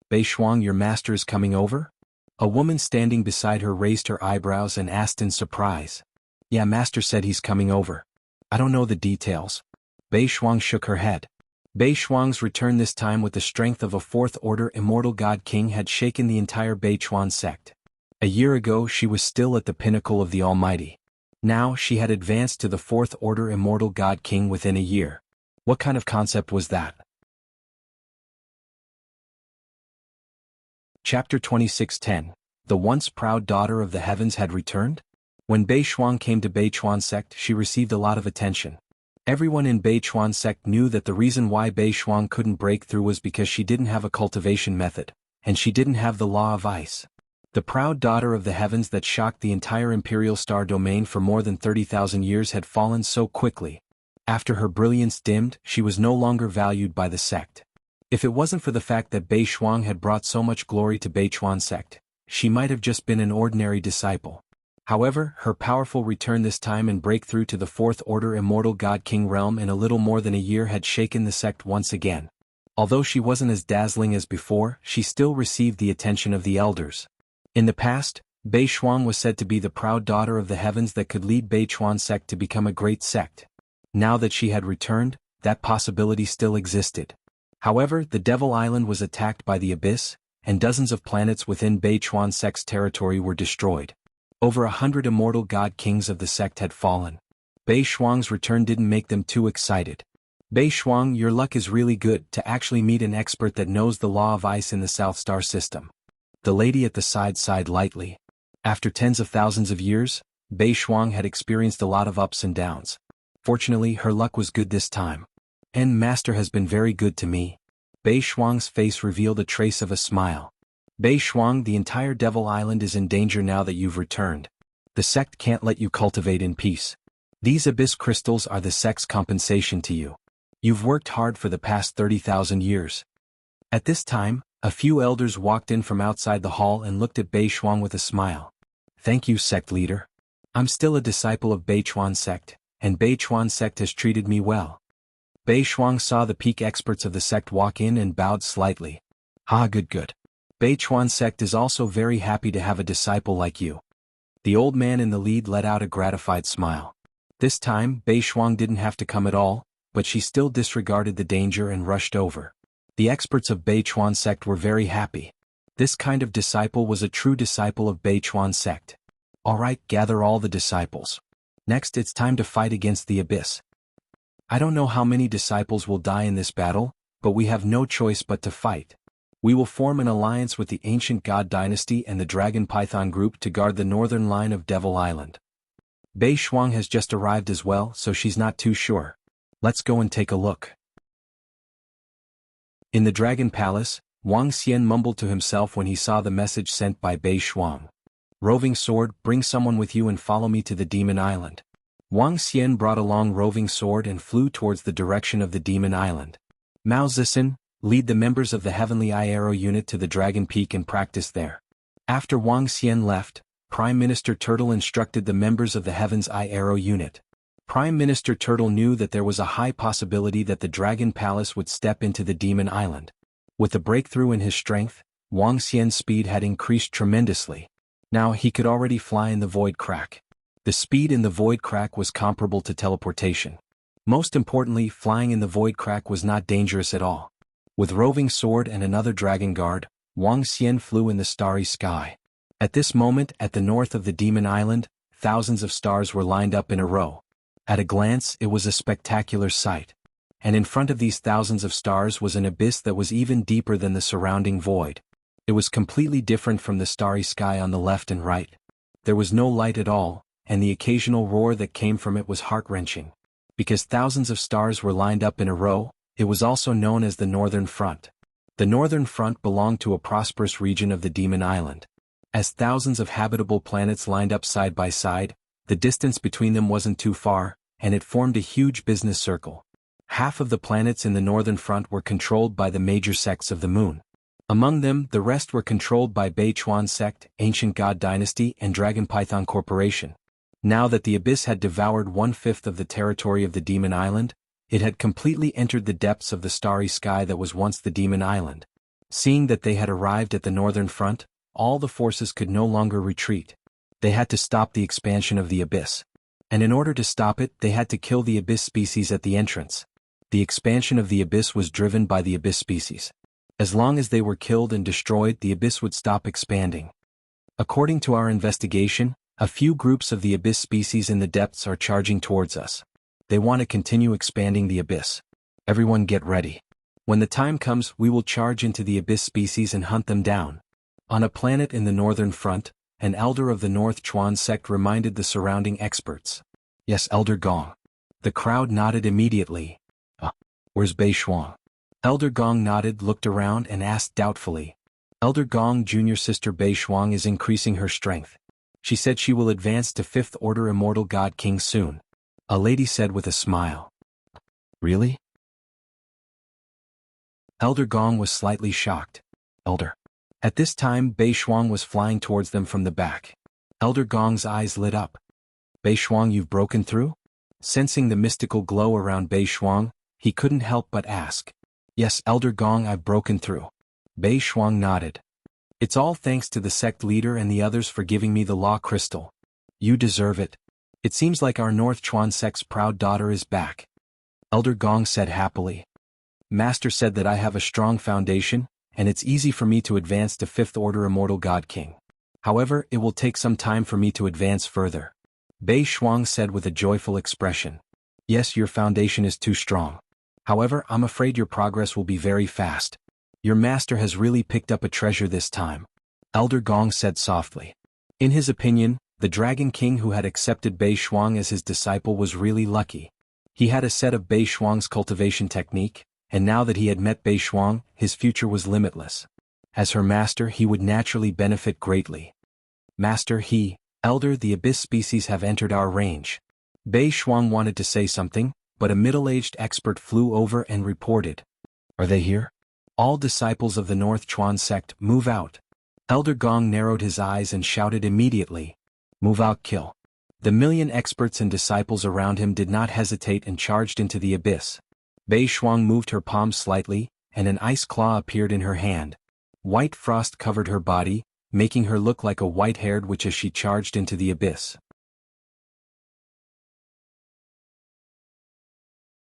Bei Shuang, your master is coming over? A woman standing beside her raised her eyebrows and asked in surprise. Yeah, master said he's coming over. I don't know the details. Bei Shuang shook her head. Bei Shuang's return, this time with the strength of a fourth-order immortal god king, had shaken the entire Bei Chuan sect. A year ago she was still at the pinnacle of the Almighty. Now she had advanced to the fourth-order immortal god king within a year. What kind of concept was that? Chapter 26:10. The once proud daughter of the heavens had returned? When Bei Shuang came to Bei Chuan sect, she received a lot of attention. Everyone in Bei Chuan sect knew that the reason why Bei Shuang couldn't break through was because she didn't have a cultivation method, and she didn't have the law of ice. The proud daughter of the heavens that shocked the entire imperial star domain for more than 30,000 years had fallen so quickly. After her brilliance dimmed, she was no longer valued by the sect. If it wasn't for the fact that Bei Shuang had brought so much glory to Bei Chuan sect, she might have just been an ordinary disciple. However, her powerful return this time and breakthrough to the fourth-order immortal god king realm in a little more than a year had shaken the sect once again. Although she wasn't as dazzling as before, she still received the attention of the elders. In the past, Bei Shuang was said to be the proud daughter of the heavens that could lead Bei Chuan sect to become a great sect. Now that she had returned, that possibility still existed. However, the Devil Island was attacked by the Abyss, and dozens of planets within Bei Chuan sect's territory were destroyed. Over 100 immortal god kings of the sect had fallen. Bei Shuang's return didn't make them too excited. Bei Shuang, your luck is really good to actually meet an expert that knows the law of ice in the South Star system. The lady at the side sighed lightly. After tens of thousands of years, Bei Shuang had experienced a lot of ups and downs. Fortunately, her luck was good this time. And master has been very good to me. Bei Shuang's face revealed a trace of a smile. Bei Shuang, the entire Devil Island is in danger now that you've returned. The sect can't let you cultivate in peace. These abyss crystals are the sect's compensation to you. You've worked hard for the past 30,000 years. At this time, a few elders walked in from outside the hall and looked at Bei Shuang with a smile. Thank you, sect leader. I'm still a disciple of Bei Chuan sect, and Bei Chuan sect has treated me well. Bei Shuang saw the peak experts of the sect walk in and bowed slightly. Good. Bei Chuan sect is also very happy to have a disciple like you. The old man in the lead let out a gratified smile. This time, Bei Shuang didn't have to come at all, but she still disregarded the danger and rushed over. The experts of Bei Chuan sect were very happy. This kind of disciple was a true disciple of Bei Chuan sect. Alright, gather all the disciples. Next, it's time to fight against the Abyss. I don't know how many disciples will die in this battle, but we have no choice but to fight. We will form an alliance with the Ancient God Dynasty and the Dragon Python Group to guard the northern line of Devil Island. Bei Shuang has just arrived as well, so she's not too sure. Let's go and take a look. In the Dragon Palace, Wang Xian mumbled to himself when he saw the message sent by Bei Shuang. Roving Sword, bring someone with you and follow me to the Demon Island. Wang Xian brought along Roving Sword and flew towards the direction of the Demon Island. Mao Zixin, lead the members of the Heavenly Eye Arrow unit to the Dragon Peak and practice there. After Wang Xian left, Prime Minister Turtle instructed the members of the Heaven's Eye Arrow unit. Prime Minister Turtle knew that there was a high possibility that the Dragon Palace would step into the Demon Island. With the breakthrough in his strength, Wang Xian's speed had increased tremendously. Now he could already fly in the Void Crack. The speed in the Void Crack was comparable to teleportation. Most importantly, flying in the Void Crack was not dangerous at all. With Roving Sword and another Dragon Guard, Wang Xian flew in the starry sky. At this moment, at the north of the Demon Island, thousands of stars were lined up in a row. At a glance, it was a spectacular sight. and in front of these thousands of stars was an abyss that was even deeper than the surrounding void. It was completely different from the starry sky on the left and right. There was no light at all, and the occasional roar that came from it was heart-wrenching. Because thousands of stars were lined up in a row, it was also known as the Northern Front. The Northern Front belonged to a prosperous region of the Demon Island. As thousands of habitable planets lined up side by side, the distance between them wasn't too far, and it formed a huge business circle. Half of the planets in the Northern Front were controlled by the major sects of the Moon. Among them, the rest were controlled by Beichuan Sect, Ancient God Dynasty, and Dragon Python Corporation. Now that the abyss had devoured 1/5 of the territory of the Demon Island, it had completely entered the depths of the starry sky that was once the Demon Island. Seeing that they had arrived at the Northern Front, all the forces could no longer retreat. They had to stop the expansion of the abyss. And in order to stop it, they had to kill the abyss species at the entrance. The expansion of the abyss was driven by the abyss species. As long as they were killed and destroyed, the abyss would stop expanding. According to our investigation, a few groups of the abyss species in the depths are charging towards us. They want to continue expanding the abyss. Everyone get ready. When the time comes, we will charge into the abyss species and hunt them down. On a planet in the Northern Front, an elder of the North Chuan sect reminded the surrounding experts. Yes, Elder Gong. The crowd nodded immediately. Where's Bei Shuang? Elder Gong nodded, looked around, and asked doubtfully. Elder Gong junior sister Bei Shuang is increasing her strength. She said she will advance to 5th Order Immortal God King soon. A lady said with a smile. Really? Elder Gong was slightly shocked. Elder. At this time, Bei Shuang was flying towards them from the back. Elder Gong's eyes lit up. Bei Shuang, you've broken through? Sensing the mystical glow around Bei Shuang, he couldn't help but ask. Yes, Elder Gong, I've broken through. Bei Shuang nodded. It's all thanks to the sect leader and the others for giving me the law crystal. You deserve it. It seems like our North Chuan sect's proud daughter is back. Elder Gong said happily. Master said that I have a strong foundation, and it's easy for me to advance to 5th Order Immortal God King. However, it will take some time for me to advance further. Bei Shuang said with a joyful expression. Yes, your foundation is too strong. However, I'm afraid your progress will be very fast. Your master has really picked up a treasure this time. Elder Gong said softly. In his opinion, the Dragon King who had accepted Bei Shuang as his disciple was really lucky. He had a set of Bei Shuang's cultivation technique, and now that he had met Bei Shuang, his future was limitless. As her master, he would naturally benefit greatly. Master, Elder, the abyss species have entered our range. Bei Shuang wanted to say something, but a middle-aged expert flew over and reported. Are they here? All disciples of the North Chuan sect, move out. Elder Gong narrowed his eyes and shouted immediately. Move out, kill. The million experts and disciples around him did not hesitate and charged into the abyss. Bei Shuang moved her palm slightly, and an ice claw appeared in her hand. White frost covered her body, making her look like a white-haired witch as she charged into the abyss.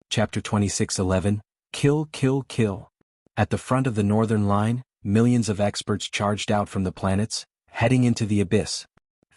Chapter 26:11, Kill, Kill, Kill. At the front of the northern line, millions of experts charged out from the planets, heading into the abyss.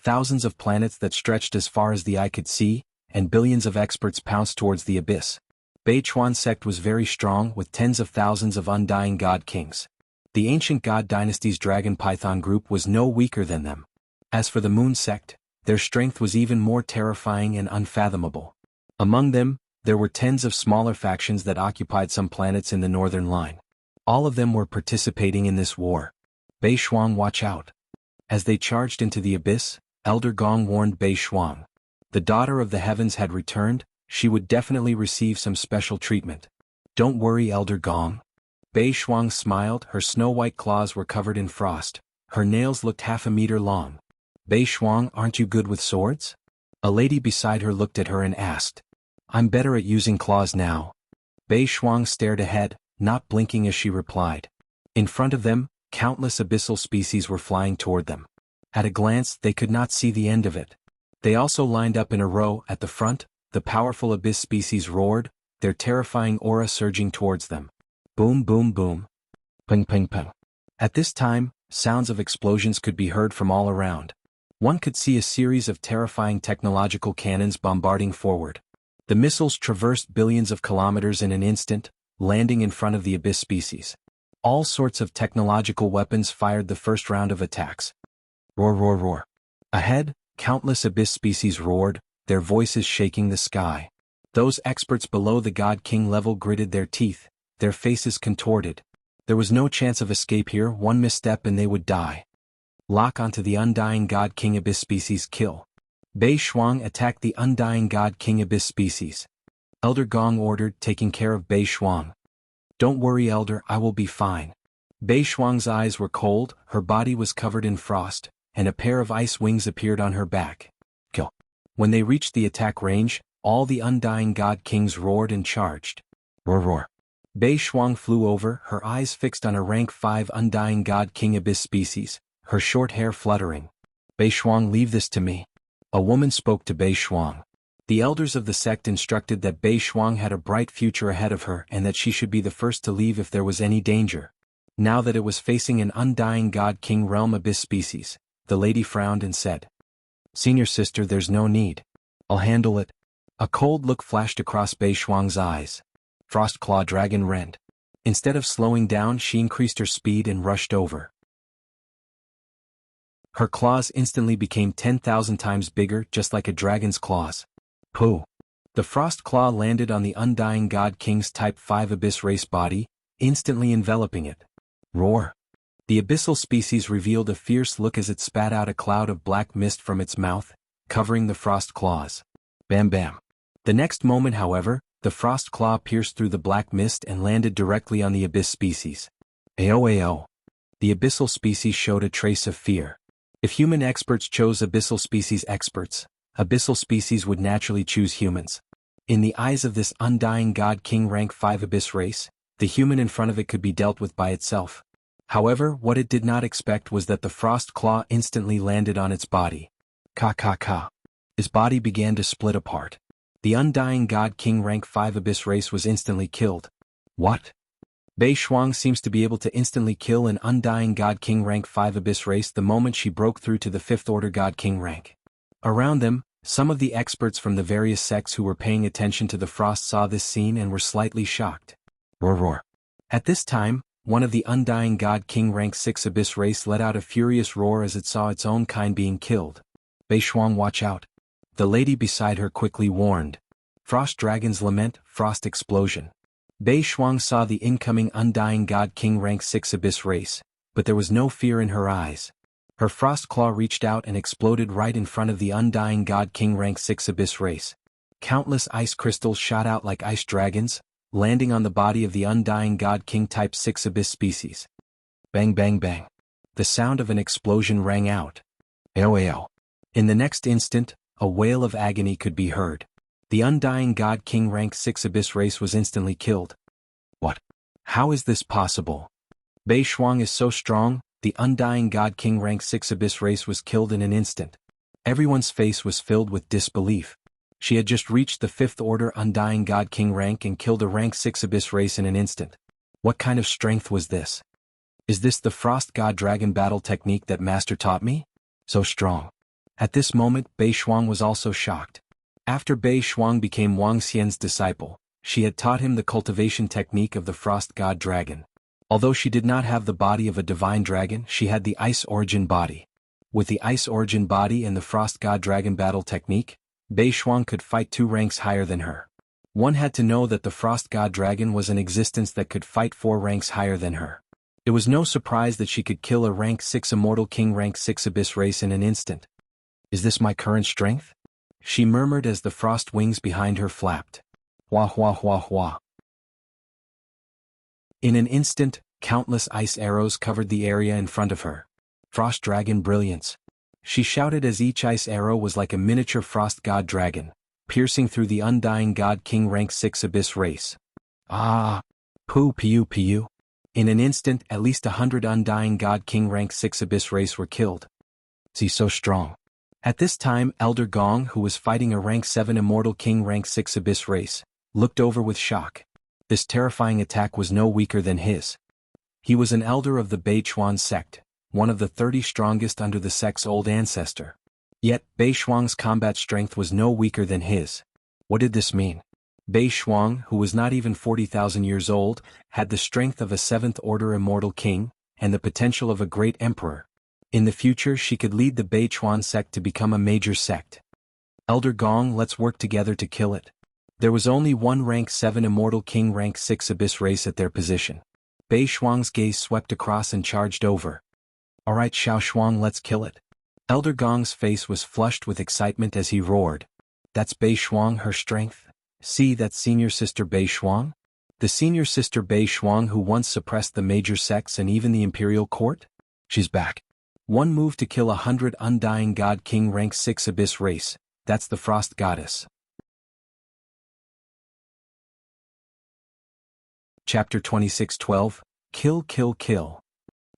Thousands of planets that stretched as far as the eye could see, and billions of experts pounced towards the abyss. Beichuan sect was very strong with tens of thousands of undying god kings. The ancient god dynasty's dragon python group was no weaker than them. As for the moon sect, their strength was even more terrifying and unfathomable. Among them, there were tens of smaller factions that occupied some planets in the northern line. All of them were participating in this war. Bei Shuang, watch out. As they charged into the abyss, Elder Gong warned Bei Shuang. The daughter of the heavens had returned, she would definitely receive some special treatment. Don't worry, Elder Gong. Bei Shuang smiled, her snow-white claws were covered in frost. Her nails looked half a meter long. Bei Shuang, aren't you good with swords? A lady beside her looked at her and asked. I'm better at using claws now. Bei Shuang stared ahead, not blinking as she replied. In front of them, countless abyssal species were flying toward them. At a glance, they could not see the end of it. They also lined up in a row at the front. The powerful abyss species roared, their terrifying aura surging towards them. Boom, boom, boom. Ping, ping, ping. At this time, sounds of explosions could be heard from all around. One could see a series of terrifying technological cannons bombarding forward. The missiles traversed billions of kilometers in an instant, landing in front of the Abyss species. All sorts of technological weapons fired the first round of attacks. Roar, roar, roar. Ahead, countless Abyss species roared, their voices shaking the sky. Those experts below the God King level gritted their teeth, their faces contorted. There was no chance of escape here, one misstep and they would die. Lock onto the Undying God King Abyss species, kill. Bei Shuang attacked the Undying God King Abyss species. Elder Gong ordered, taking care of Bei Shuang. Don't worry, Elder, I will be fine. Bei Shuang's eyes were cold, her body was covered in frost, and a pair of ice wings appeared on her back. Kill. When they reached the attack range, all the Undying God Kings roared and charged. Roar, roar. Bei Shuang flew over, her eyes fixed on a rank 5 Undying God King Abyss species, her short hair fluttering. Bei Shuang, leave this to me. A woman spoke to Bei Shuang. The elders of the sect instructed that Bei Shuang had a bright future ahead of her and that she should be the first to leave if there was any danger. Now that it was facing an Undying God King realm Abyss species, the lady frowned and said, Senior sister, there's no need. I'll handle it. A cold look flashed across Bei Shuang's eyes. Frost Claw Dragon rend. Instead of slowing down, she increased her speed and rushed over. Her claws instantly became 10,000 times bigger, just like a dragon's claws. Pooh! The Frost Claw landed on the Undying God King's Type 5 Abyss race body, instantly enveloping it. Roar! The abyssal species revealed a fierce look as it spat out a cloud of black mist from its mouth, covering the Frost Claws. Bam bam! The next moment, however, the Frost Claw pierced through the black mist and landed directly on the Abyss species. Ao. The abyssal species showed a trace of fear. If human experts chose abyssal species experts, abyssal species would naturally choose humans. In the eyes of this Undying God King rank 5 Abyss race, the human in front of it could be dealt with by itself. However, what it did not expect was that the Frost Claw instantly landed on its body. Ka. His body began to split apart. The Undying God King rank 5 Abyss race was instantly killed. What? Bei Shuang seems to be able to instantly kill an Undying God King rank 5 Abyss race the moment she broke through to the 5th Order God King rank. Around them, some of the experts from the various sects who were paying attention to the Frost saw this scene and were slightly shocked. Roar, roar. At this time, one of the Undying God King rank 6 Abyss race let out a furious roar as it saw its own kind being killed. Bei Shuang, watch out. The lady beside her quickly warned. Frost Dragon's Lament, Frost Explosion. Bei Shuang saw the incoming Undying God King rank 6 Abyss race, but there was no fear in her eyes. Her Frost Claw reached out and exploded right in front of the Undying God King rank 6 Abyss race. Countless ice crystals shot out like ice dragons, landing on the body of the Undying God King Type 6 Abyss species. Bang bang bang. The sound of an explosion rang out. Ao. In the next instant, a wail of agony could be heard. The Undying God King rank 6 Abyss race was instantly killed. What? How is this possible? Bei Shuang is so strong, the Undying God King rank 6 Abyss race was killed in an instant. Everyone's face was filled with disbelief. She had just reached the 5th Order Undying God King rank and killed a rank 6 Abyss race in an instant. What kind of strength was this? Is this the Frost God Dragon battle technique that Master taught me? So strong. At this moment, Bei Shuang was also shocked. After Bei Shuang became Wang Xian's disciple, she had taught him the cultivation technique of the Frost God Dragon. Although she did not have the body of a divine dragon, she had the Ice Origin body. With the Ice Origin body and the Frost God Dragon battle technique, Bei Shuang could fight 2 ranks higher than her. One had to know that the Frost God Dragon was an existence that could fight 4 ranks higher than her. It was no surprise that she could kill a rank 6 Immortal King rank 6 Abyss race in an instant. Is this my current strength? She murmured as the frost wings behind her flapped. Hua hua hua hua. In an instant, countless ice arrows covered the area in front of her. Frost Dragon Brilliance. She shouted as each ice arrow was like a miniature Frost God Dragon, piercing through the Undying God King rank 6 Abyss race. Ah! Poo piu. In an instant, at least 100 Undying God King rank 6 Abyss race were killed. She's so strong. At this time, Elder Gong, who was fighting a rank 7 Immortal King rank 6 Abyss race, looked over with shock. This terrifying attack was no weaker than his. He was an elder of the Beichuan sect, one of the 30 strongest under the sect's old ancestor. Yet, Bei Shuang's combat strength was no weaker than his. What did this mean? Bei Shuang, who was not even 40,000 years old, had the strength of a 7th-order immortal king, and the potential of a great emperor. In the future she could lead the Beichuan sect to become a major sect. Elder Gong, let's work together to kill it. There was only one rank 7 immortal king rank 6 abyss race at their position. Bei Shuang's gaze swept across and charged over. Alright Xiao Shuang, let's kill it. Elder Gong's face was flushed with excitement as he roared. That's Bei Shuang, her strength? See that senior sister Bei Shuang? The senior sister Bei Shuang who once suppressed the major sects and even the imperial court? She's back. One move to kill 100 Undying God King rank 6 abyss race, that's the Frost Goddess. Chapter 26:12, Kill Kill Kill.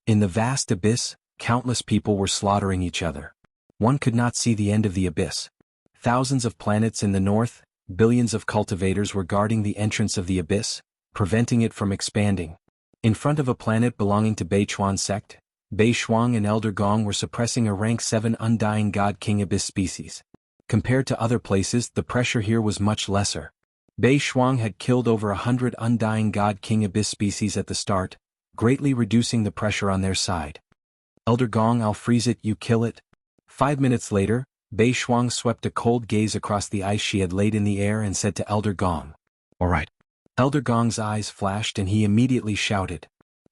In the vast abyss, countless people were slaughtering each other. One could not see the end of the abyss. Thousands of planets in the north, billions of cultivators were guarding the entrance of the abyss, preventing it from expanding. In front of a planet belonging to Beichuan sect, Bei Shuang and Elder Gong were suppressing a rank 7 Undying God King abyss species. Compared to other places, the pressure here was much lesser. Bei Shuang had killed over 100 Undying God King abyss species at the start, greatly reducing the pressure on their side. Elder Gong, I'll freeze it, you kill it. 5 minutes later, Bei Shuang swept a cold gaze across the ice she had laid in the air and said to Elder Gong. Alright. Elder Gong's eyes flashed and he immediately shouted.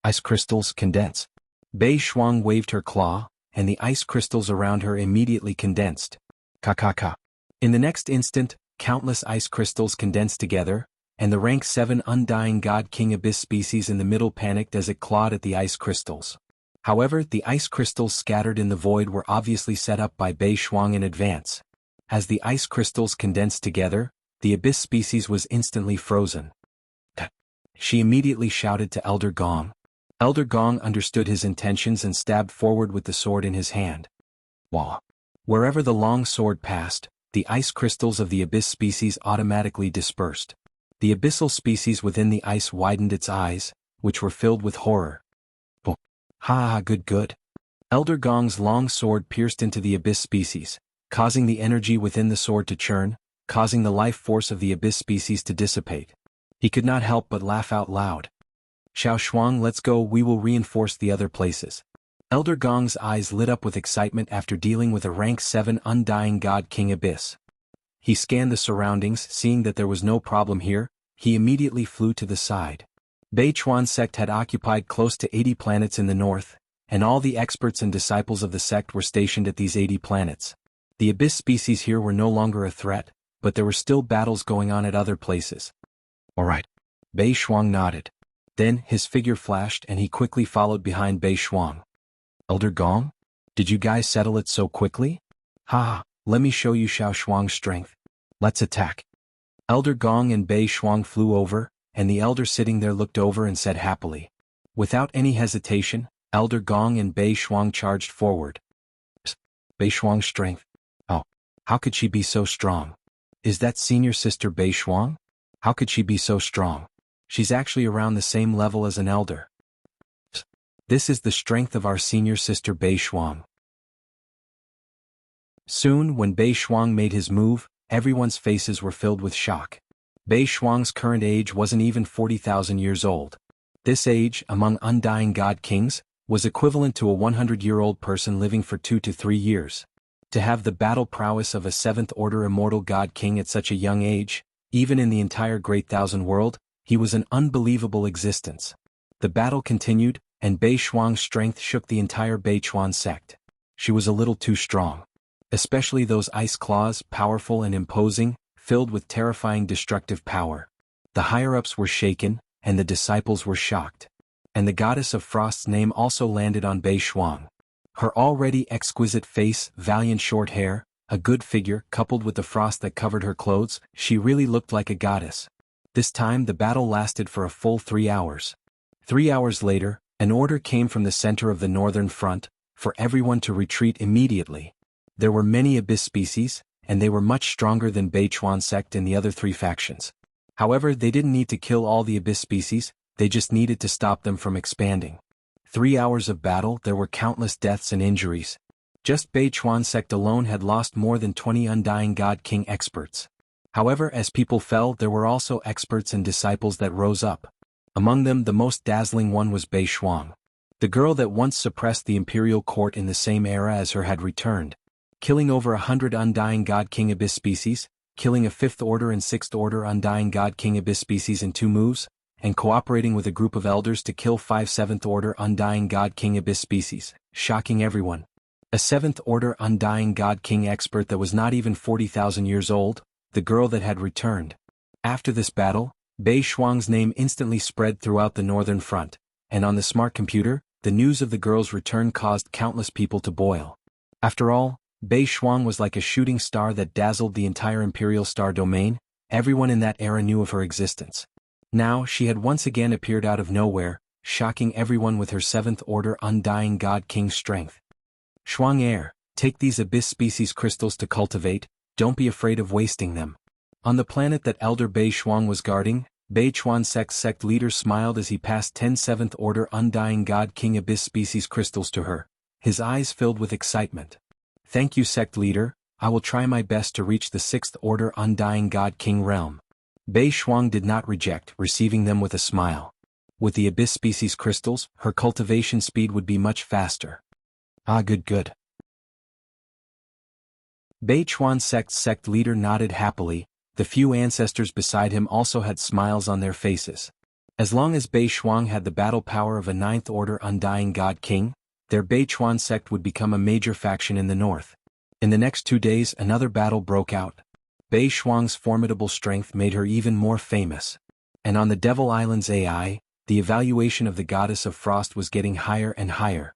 Ice crystals, condense. Bei Shuang waved her claw, and the ice crystals around her immediately condensed. Ka. In the next instant, countless ice crystals condensed together, and the rank 7 Undying God King abyss species in the middle panicked as it clawed at the ice crystals. However, the ice crystals scattered in the void were obviously set up by Bei Shuang in advance. As the ice crystals condensed together, the abyss species was instantly frozen. She immediately shouted to Elder Gong. Elder Gong understood his intentions and stabbed forward with the sword in his hand. Wah! Wherever the long sword passed, the ice crystals of the abyss species automatically dispersed. The abyssal species within the ice widened its eyes, which were filled with horror. Ha, good. Elder Gong's long sword pierced into the abyss species, causing the energy within the sword to churn, causing the life force of the abyss species to dissipate. He could not help but laugh out loud. Xiao Shuang, let's go, we will reinforce the other places. Elder Gong's eyes lit up with excitement after dealing with a rank 7 Undying God King abyss. He scanned the surroundings, seeing that there was no problem here, he immediately flew to the side. Beichuan sect had occupied close to 80 planets in the north, and all the experts and disciples of the sect were stationed at these 80 planets. The abyss species here were no longer a threat, but there were still battles going on at other places. Alright. Bei Shuang nodded. Then, his figure flashed and he quickly followed behind Bei Shuang. Elder Gong? Did you guys settle it so quickly? Ha, let me show you Xiao Shuang's strength. Let's attack. Elder Gong and Bei Shuang flew over, and the elder sitting there looked over and said happily. Without any hesitation, Elder Gong and Bei Shuang charged forward. Psst, Bei Shuang's strength. Oh, how could she be so strong? Is that senior sister Bei Shuang? How could she be so strong? She's actually around the same level as an elder. Psst, this is the strength of our senior sister Bei Shuang. Soon, when Bei Shuang made his move, everyone's faces were filled with shock. Bei Shuang's current age wasn't even 40,000 years old. This age, among Undying God Kings, was equivalent to a 100-year-old person living for 2 to 3 years. To have the battle prowess of a 7th-order immortal God King at such a young age, even in the entire Great Thousand World, he was an unbelievable existence. The battle continued, and Bei Shuang's strength shook the entire Beichuan sect. She was a little too strong. Especially those ice claws, powerful and imposing, filled with terrifying destructive power. The higher-ups were shaken, and the disciples were shocked. And the goddess of Frost's name also landed on Bei Shuang. Her already exquisite face, valiant short hair, a good figure, coupled with the frost that covered her clothes, she really looked like a goddess. This time the battle lasted for a full 3 hours. 3 hours later, an order came from the center of the northern front, for everyone to retreat immediately. There were many abyss species, and they were much stronger than Beichuan sect and the other 3 factions. However, they didn't need to kill all the abyss species, they just needed to stop them from expanding. 3 hours of battle, there were countless deaths and injuries. Just Beichuan sect alone had lost more than 20 Undying God King experts. However, as people fell, there were also experts and disciples that rose up. Among them, the most dazzling one was Bei Shuang. The girl that once suppressed the imperial court in the same era as her had returned, killing over 100 Undying God King Abyss species, killing a 5th Order and 6th Order Undying God King Abyss species in 2 moves, and cooperating with a group of elders to kill 5 7th Order Undying God King Abyss species, shocking everyone. A 7th Order Undying God King expert that was not even 40,000 years old, the girl that had returned. After this battle, Bei Shuang's name instantly spread throughout the northern front, and on the smart computer, the news of the girl's return caused countless people to boil. After all, Bei Shuang was like a shooting star that dazzled the entire Imperial Star domain. Everyone in that era knew of her existence. Now she had once again appeared out of nowhere, shocking everyone with her 7th Order Undying God King strength. Shuang Heir, take these Abyss species crystals to cultivate, don't be afraid of wasting them. On the planet that Elder Bei Shuang was guarding, Bei Chuan sect leader smiled as he passed 10 7th Order Undying God King Abyss species crystals to her, his eyes filled with excitement. Thank you, sect leader, I will try my best to reach the 6th Order Undying God King realm. Bei Shuang did not reject, receiving them with a smile. With the Abyss species crystals, her cultivation speed would be much faster. Ah, good. Bei Chuan sect leader nodded happily. The few ancestors beside him also had smiles on their faces. As long as Bei Shuang had the battle power of a 9th Order Undying God King, their Bei Chuan sect would become a major faction in the north. In the next 2 days, another battle broke out. Bei Shuang's formidable strength made her even more famous. And on the Devil Island's AI, the evaluation of the Goddess of Frost was getting higher and higher.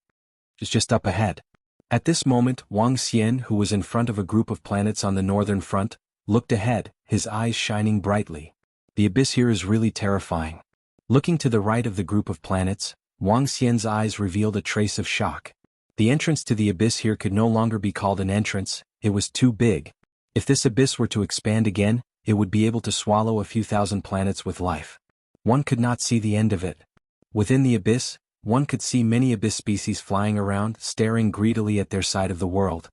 It's just up ahead. At this moment, Wang Xian, who was in front of a group of planets on the northern front, looked ahead, his eyes shining brightly. The abyss here is really terrifying. Looking to the right of the group of planets, Wang Xian's eyes revealed a trace of shock. The entrance to the abyss here could no longer be called an entrance, it was too big. If this abyss were to expand again, it would be able to swallow a few thousand planets with life. One could not see the end of it. Within the abyss, one could see many abyss species flying around, staring greedily at their side of the world.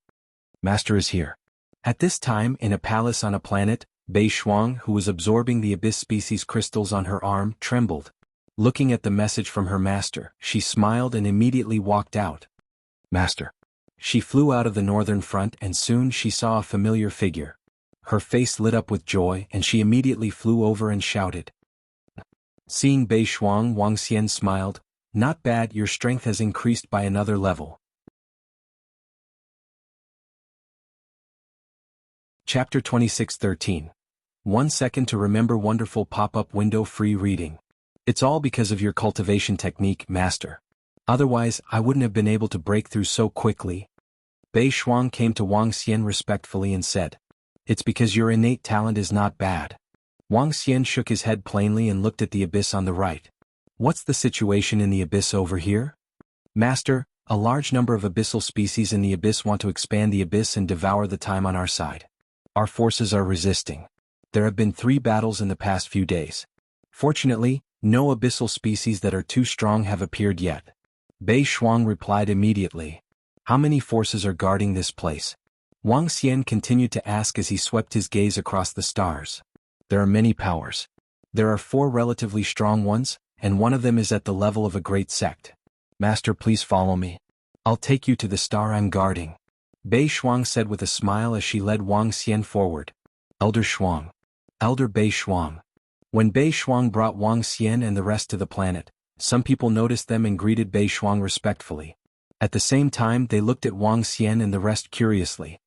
Master is here. At this time, in a palace on a planet, Bei Shuang, who was absorbing the abyss species crystals on her arm, trembled. Looking at the message from her master, she smiled and immediately walked out. Master. She flew out of the northern front and soon she saw a familiar figure. Her face lit up with joy and she immediately flew over and shouted. Seeing Bei Shuang, Wang Xian smiled. Not bad, your strength has increased by another level. Chapter 26:13. 1 second to remember wonderful pop-up window free reading. It's all because of your cultivation technique, Master. Otherwise, I wouldn't have been able to break through so quickly. Bei Shuang came to Wang Xian respectfully and said, It's because your innate talent is not bad. Wang Xian shook his head plainly and looked at the abyss on the right. What's the situation in the abyss over here? Master, a large number of abyssal species in the abyss want to expand the abyss and devour the time on our side. Our forces are resisting. There have been 3 battles in the past few days. Fortunately, no abyssal species that are too strong have appeared yet. Bei Shuang replied immediately. How many forces are guarding this place? Wang Xian continued to ask as he swept his gaze across the stars. There are many powers. There are 4 relatively strong ones, and one of them is at the level of a great sect. Master, please follow me. I'll take you to the star I'm guarding. Bei Shuang said with a smile as she led Wang Xian forward. Elder Shuang. Elder Bei Shuang. When Bei Shuang brought Wang Xian and the rest to the planet, some people noticed them and greeted Bei Shuang respectfully. At the same time, they looked at Wang Xian and the rest curiously.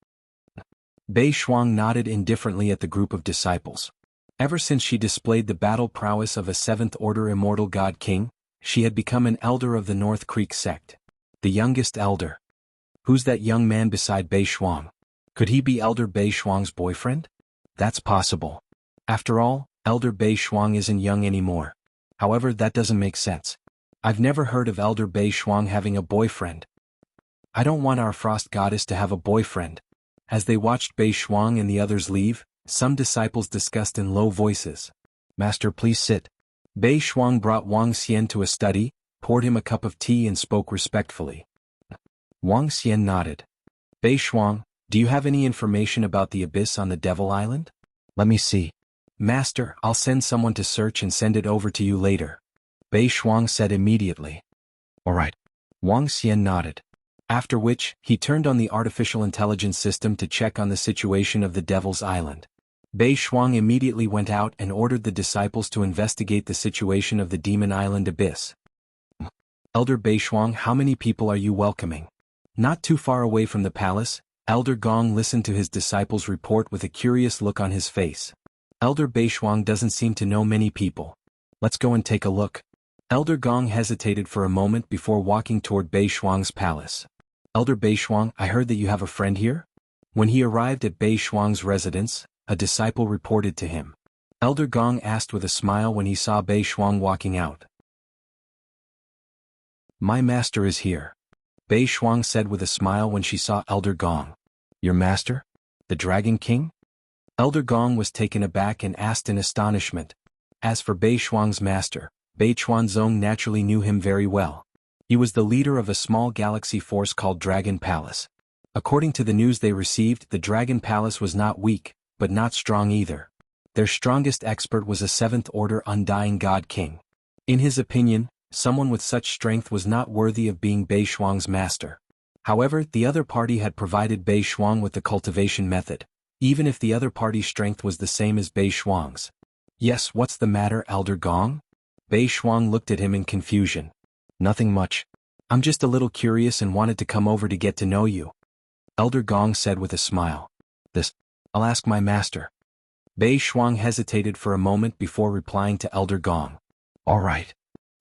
Bei Shuang nodded indifferently at the group of disciples. Ever since she displayed the battle prowess of a 7th Order Immortal God King, she had become an elder of the North Creek sect. The youngest elder. Who's that young man beside Bei Shuang? Could he be Elder Bei Shuang's boyfriend? That's possible. After all, Elder Bei Shuang isn't young anymore. However, that doesn't make sense. I've never heard of Elder Bei Shuang having a boyfriend. I don't want our frost goddess to have a boyfriend. As they watched Bei Shuang and the others leave, some disciples discussed in low voices. Master, please sit. Bei Shuang brought Wang Xian to a study, poured him a cup of tea and spoke respectfully. Wang Xian nodded. Bei Shuang, do you have any information about the abyss on the Devil Island? Let me see. Master, I'll send someone to search and send it over to you later. Bei Shuang said immediately. All right. Wang Xian nodded. After which, he turned on the artificial intelligence system to check on the situation of the Devil's Island. Bei Shuang immediately went out and ordered the disciples to investigate the situation of the Demon Island abyss. Elder Bei Shuang, how many people are you welcoming? Not too far away from the palace, Elder Gong listened to his disciples' report with a curious look on his face. Elder Bei Shuang doesn't seem to know many people. Let's go and take a look. Elder Gong hesitated for a moment before walking toward Bei Shuang's palace. Elder Bei Shuang, I heard that you have a friend here? When he arrived at Bei Shuang's residence, a disciple reported to him. Elder Gong asked with a smile when he saw Bei Shuang walking out. My master is here. Bei Shuang said with a smile when she saw Elder Gong. Your master? The Dragon King? Elder Gong was taken aback and asked in astonishment. As for Bei Shuang's master, Bei Chuanzong naturally knew him very well. He was the leader of a small galaxy force called Dragon Palace. According to the news they received, the Dragon Palace was not weak, but not strong either. Their strongest expert was a 7th Order Undying God King. In his opinion, someone with such strength was not worthy of being Bei Shuang's master. However, the other party had provided Bei Shuang with the cultivation method, even if the other party's strength was the same as Bei Shuang's. Yes, what's the matter, Elder Gong? Bei Shuang looked at him in confusion. Nothing much. I'm just a little curious and wanted to come over to get to know you. Elder Gong said with a smile. I'll ask my master. Bei Shuang hesitated for a moment before replying to Elder Gong. All right.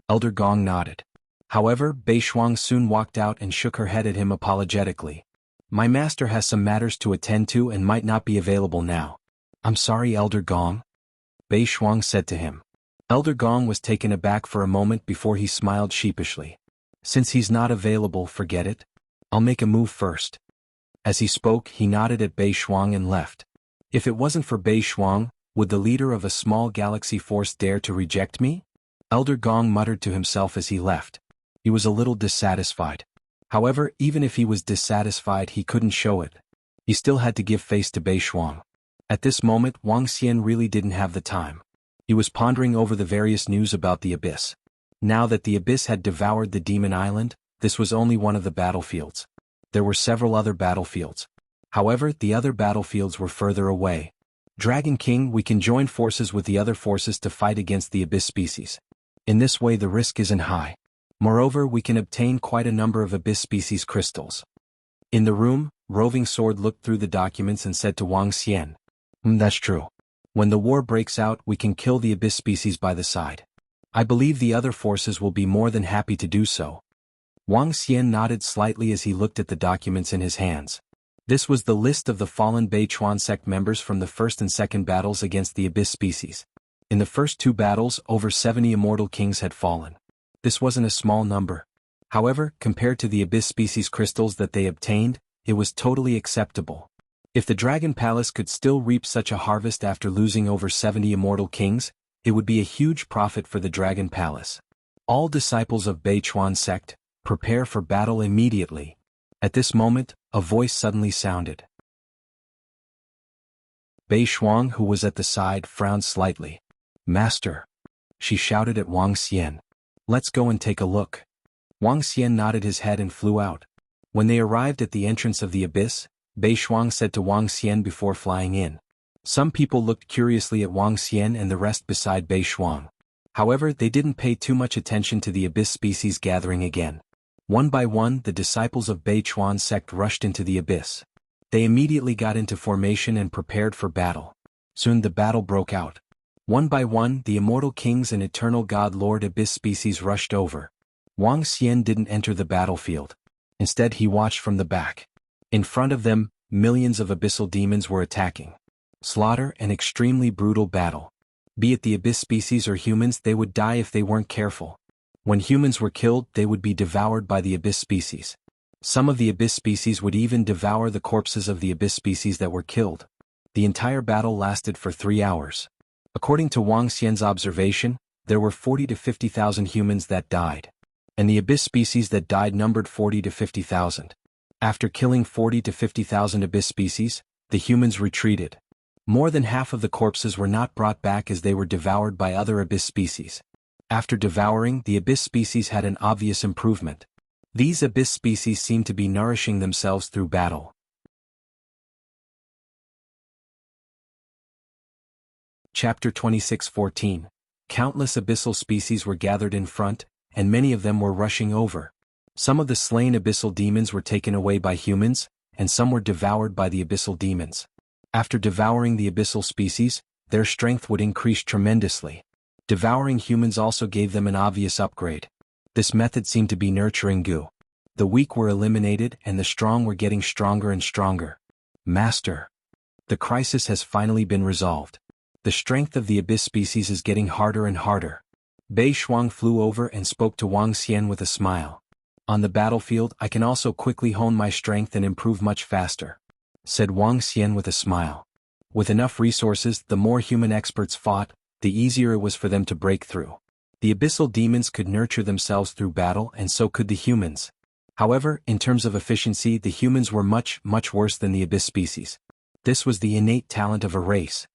Elder Gong nodded. However, Bei Shuang soon walked out and shook her head at him apologetically. My master has some matters to attend to and might not be available now. I'm sorry, Elder Gong. Bei Shuang said to him. Elder Gong was taken aback for a moment before he smiled sheepishly. Since he's not available, forget it. I'll make a move first. As he spoke, he nodded at Bei Shuang and left. If it wasn't for Bei Shuang, would the leader of a small galaxy force dare to reject me? Elder Gong muttered to himself as he left. He was a little dissatisfied. However, even if he was dissatisfied, he couldn't show it. He still had to give face to Bei Shuang. At this moment, Wang Xian really didn't have the time. He was pondering over the various news about the abyss. Now that the abyss had devoured the Demon Island, this was only one of the battlefields. There were several other battlefields. However, the other battlefields were further away. Dragon King, we can join forces with the other forces to fight against the abyss species. In this way the risk isn't high. Moreover, we can obtain quite a number of abyss species crystals. In the room, Roving Sword looked through the documents and said to Wang Xian. That's true. When the war breaks out, we can kill the abyss species by the side. I believe the other forces will be more than happy to do so. Wang Xian nodded slightly as he looked at the documents in his hands. This was the list of the fallen Bei Chuan sect members from the first and second battles against the abyss species. In the first 2 battles, over 70 immortal kings had fallen. This wasn't a small number. However, compared to the abyss species crystals that they obtained, it was totally acceptable. If the Dragon Palace could still reap such a harvest after losing over 70 immortal kings, it would be a huge profit for the Dragon Palace. All disciples of Bei Chuan sect, prepare for battle immediately. At this moment, a voice suddenly sounded. Bei Shuang, who was at the side, frowned slightly. Master. She shouted at Wang Xian. Let's go and take a look. Wang Xian nodded his head and flew out. When they arrived at the entrance of the abyss, Bei Shuang said to Wang Xian before flying in. Some people looked curiously at Wang Xian and the rest beside Bei Shuang. However, they didn't pay too much attention to the abyss species gathering again. One by one, the disciples of Bei Chuan sect rushed into the abyss. They immediately got into formation and prepared for battle. Soon the battle broke out. One by one, the immortal kings and eternal god lord abyss species rushed over. Wang Xian didn't enter the battlefield. Instead, he watched from the back. In front of them, millions of abyssal demons were attacking. Slaughter and extremely brutal battle. Be it the abyss species or humans, they would die if they weren't careful. When humans were killed, they would be devoured by the abyss species. Some of the abyss species would even devour the corpses of the abyss species that were killed. The entire battle lasted for 3 hours. According to Wang Xian's observation, there were 40 to 50,000 humans that died. And the abyss species that died numbered 40 to 50,000. After killing 40 to 50,000 abyss species, the humans retreated. More than half of the corpses were not brought back as they were devoured by other abyss species. After devouring, the abyss species had an obvious improvement. These abyss species seemed to be nourishing themselves through battle. Chapter 26:14. Countless abyssal species were gathered in front, and many of them were rushing over. Some of the slain abyssal demons were taken away by humans, and some were devoured by the abyssal demons. After devouring the abyssal species, their strength would increase tremendously. Devouring humans also gave them an obvious upgrade. This method seemed to be nurturing goo. The weak were eliminated and the strong were getting stronger and stronger. Master. The crisis has finally been resolved. The strength of the abyss species is getting harder and harder. Bei Shuang flew over and spoke to Wang Xian with a smile. On the battlefield I can also quickly hone my strength and improve much faster, said Wang Xian with a smile. With enough resources, the more human experts fought, the easier it was for them to break through. The abyssal demons could nurture themselves through battle and so could the humans. However, in terms of efficiency, the humans were much worse than the abyss species. This was the innate talent of a race.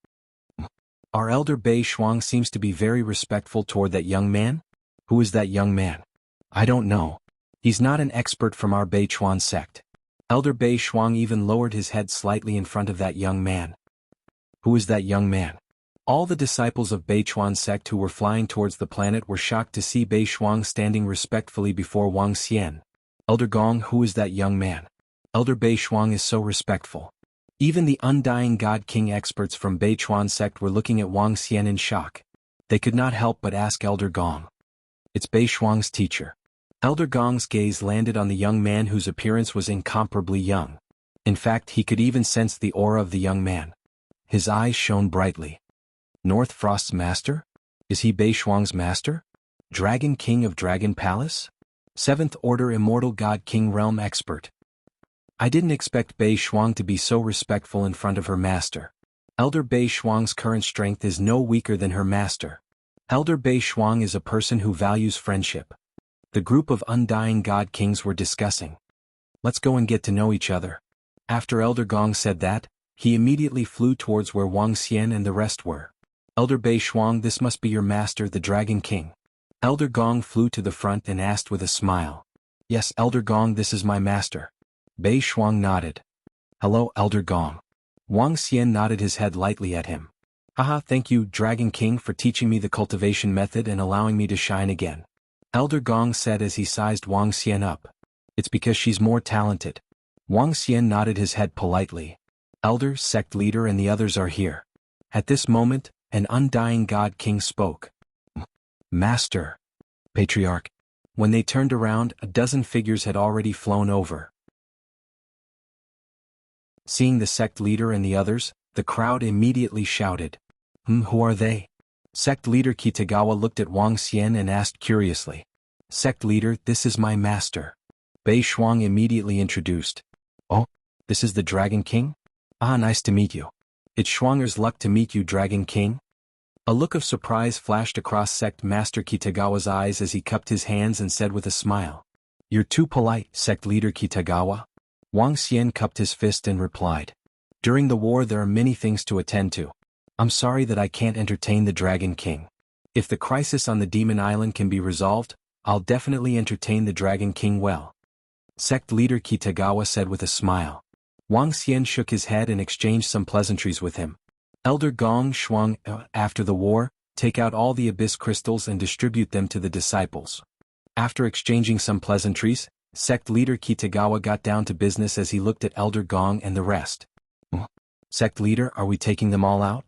Our elder Bei Shuang seems to be very respectful toward that young man? Who is that young man? I don't know. He's not an expert from our Beichuan sect. Elder Bei Shuang even lowered his head slightly in front of that young man. Who is that young man? All the disciples of Beichuan sect who were flying towards the planet were shocked to see Bei Shuang standing respectfully before Wang Xian. Elder Gong, who is that young man? Elder Bei Shuang is so respectful. Even the Undying God King experts from Beichuan sect were looking at Wang Xian in shock. They could not help but ask Elder Gong. It's Bei Shuang's teacher. Elder Gong's gaze landed on the young man whose appearance was incomparably young. In fact, he could even sense the aura of the young man. His eyes shone brightly. North Frost's master? Is he Bei Shuang's master? Dragon King of Dragon Palace? 7th Order Immortal God King Realm expert. I didn't expect Bei Shuang to be so respectful in front of her master. Elder Bei Shuang's current strength is no weaker than her master. Elder Bei Shuang is a person who values friendship. The group of Undying God Kings were discussing. Let's go and get to know each other. After Elder Gong said that, he immediately flew towards where Wang Xian and the rest were. Elder Bei Shuang, this must be your master, the Dragon King. Elder Gong flew to the front and asked with a smile. Yes, Elder Gong, this is my master. Bei Shuang nodded. Hello, Elder Gong. Wang Xian nodded his head lightly at him. Haha, thank you, Dragon King, for teaching me the cultivation method and allowing me to shine again. Elder Gong said as he sized Wang Xian up. It's because she's more talented. Wang Xian nodded his head politely. Elder, sect leader and the others are here. At this moment, an Undying God King spoke. Master. Patriarch. When they turned around, a dozen figures had already flown over. Seeing the sect leader and the others, the crowd immediately shouted. Who are they? Sect leader Kitagawa looked at Wang Xian and asked curiously. Sect leader, this is my master. Bei Shuang immediately introduced. Oh, this is the Dragon King? Ah, nice to meet you. It's Shuanger's luck to meet you, Dragon King. A look of surprise flashed across Sect Master Kitagawa's eyes as he cupped his hands and said with a smile. You're too polite, Sect leader Kitagawa. Wang Xian cupped his fist and replied. During the war there are many things to attend to. I'm sorry that I can't entertain the Dragon King. If the crisis on the Demon Island can be resolved, I'll definitely entertain the Dragon King well. Sect leader Kitagawa said with a smile. Wang Xian shook his head and exchanged some pleasantries with him. Elder Gong Shuang, after the war, take out all the abyss crystals and distribute them to the disciples. After exchanging some pleasantries, Sect leader Kitagawa got down to business as he looked at Elder Gong and the rest. Sect leader, are we taking them all out?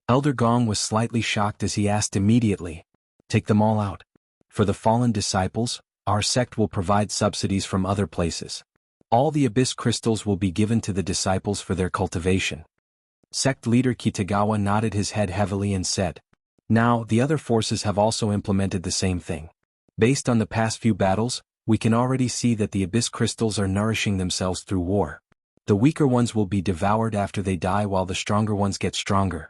Elder Gong was slightly shocked as he asked immediately. Take them all out. For the fallen disciples, our sect will provide subsidies from other places. All the abyss crystals will be given to the disciples for their cultivation. Sect leader Kitagawa nodded his head heavily and said. Now, the other forces have also implemented the same thing. Based on the past few battles, we can already see that the abyss crystals are nourishing themselves through war. The weaker ones will be devoured after they die while the stronger ones get stronger.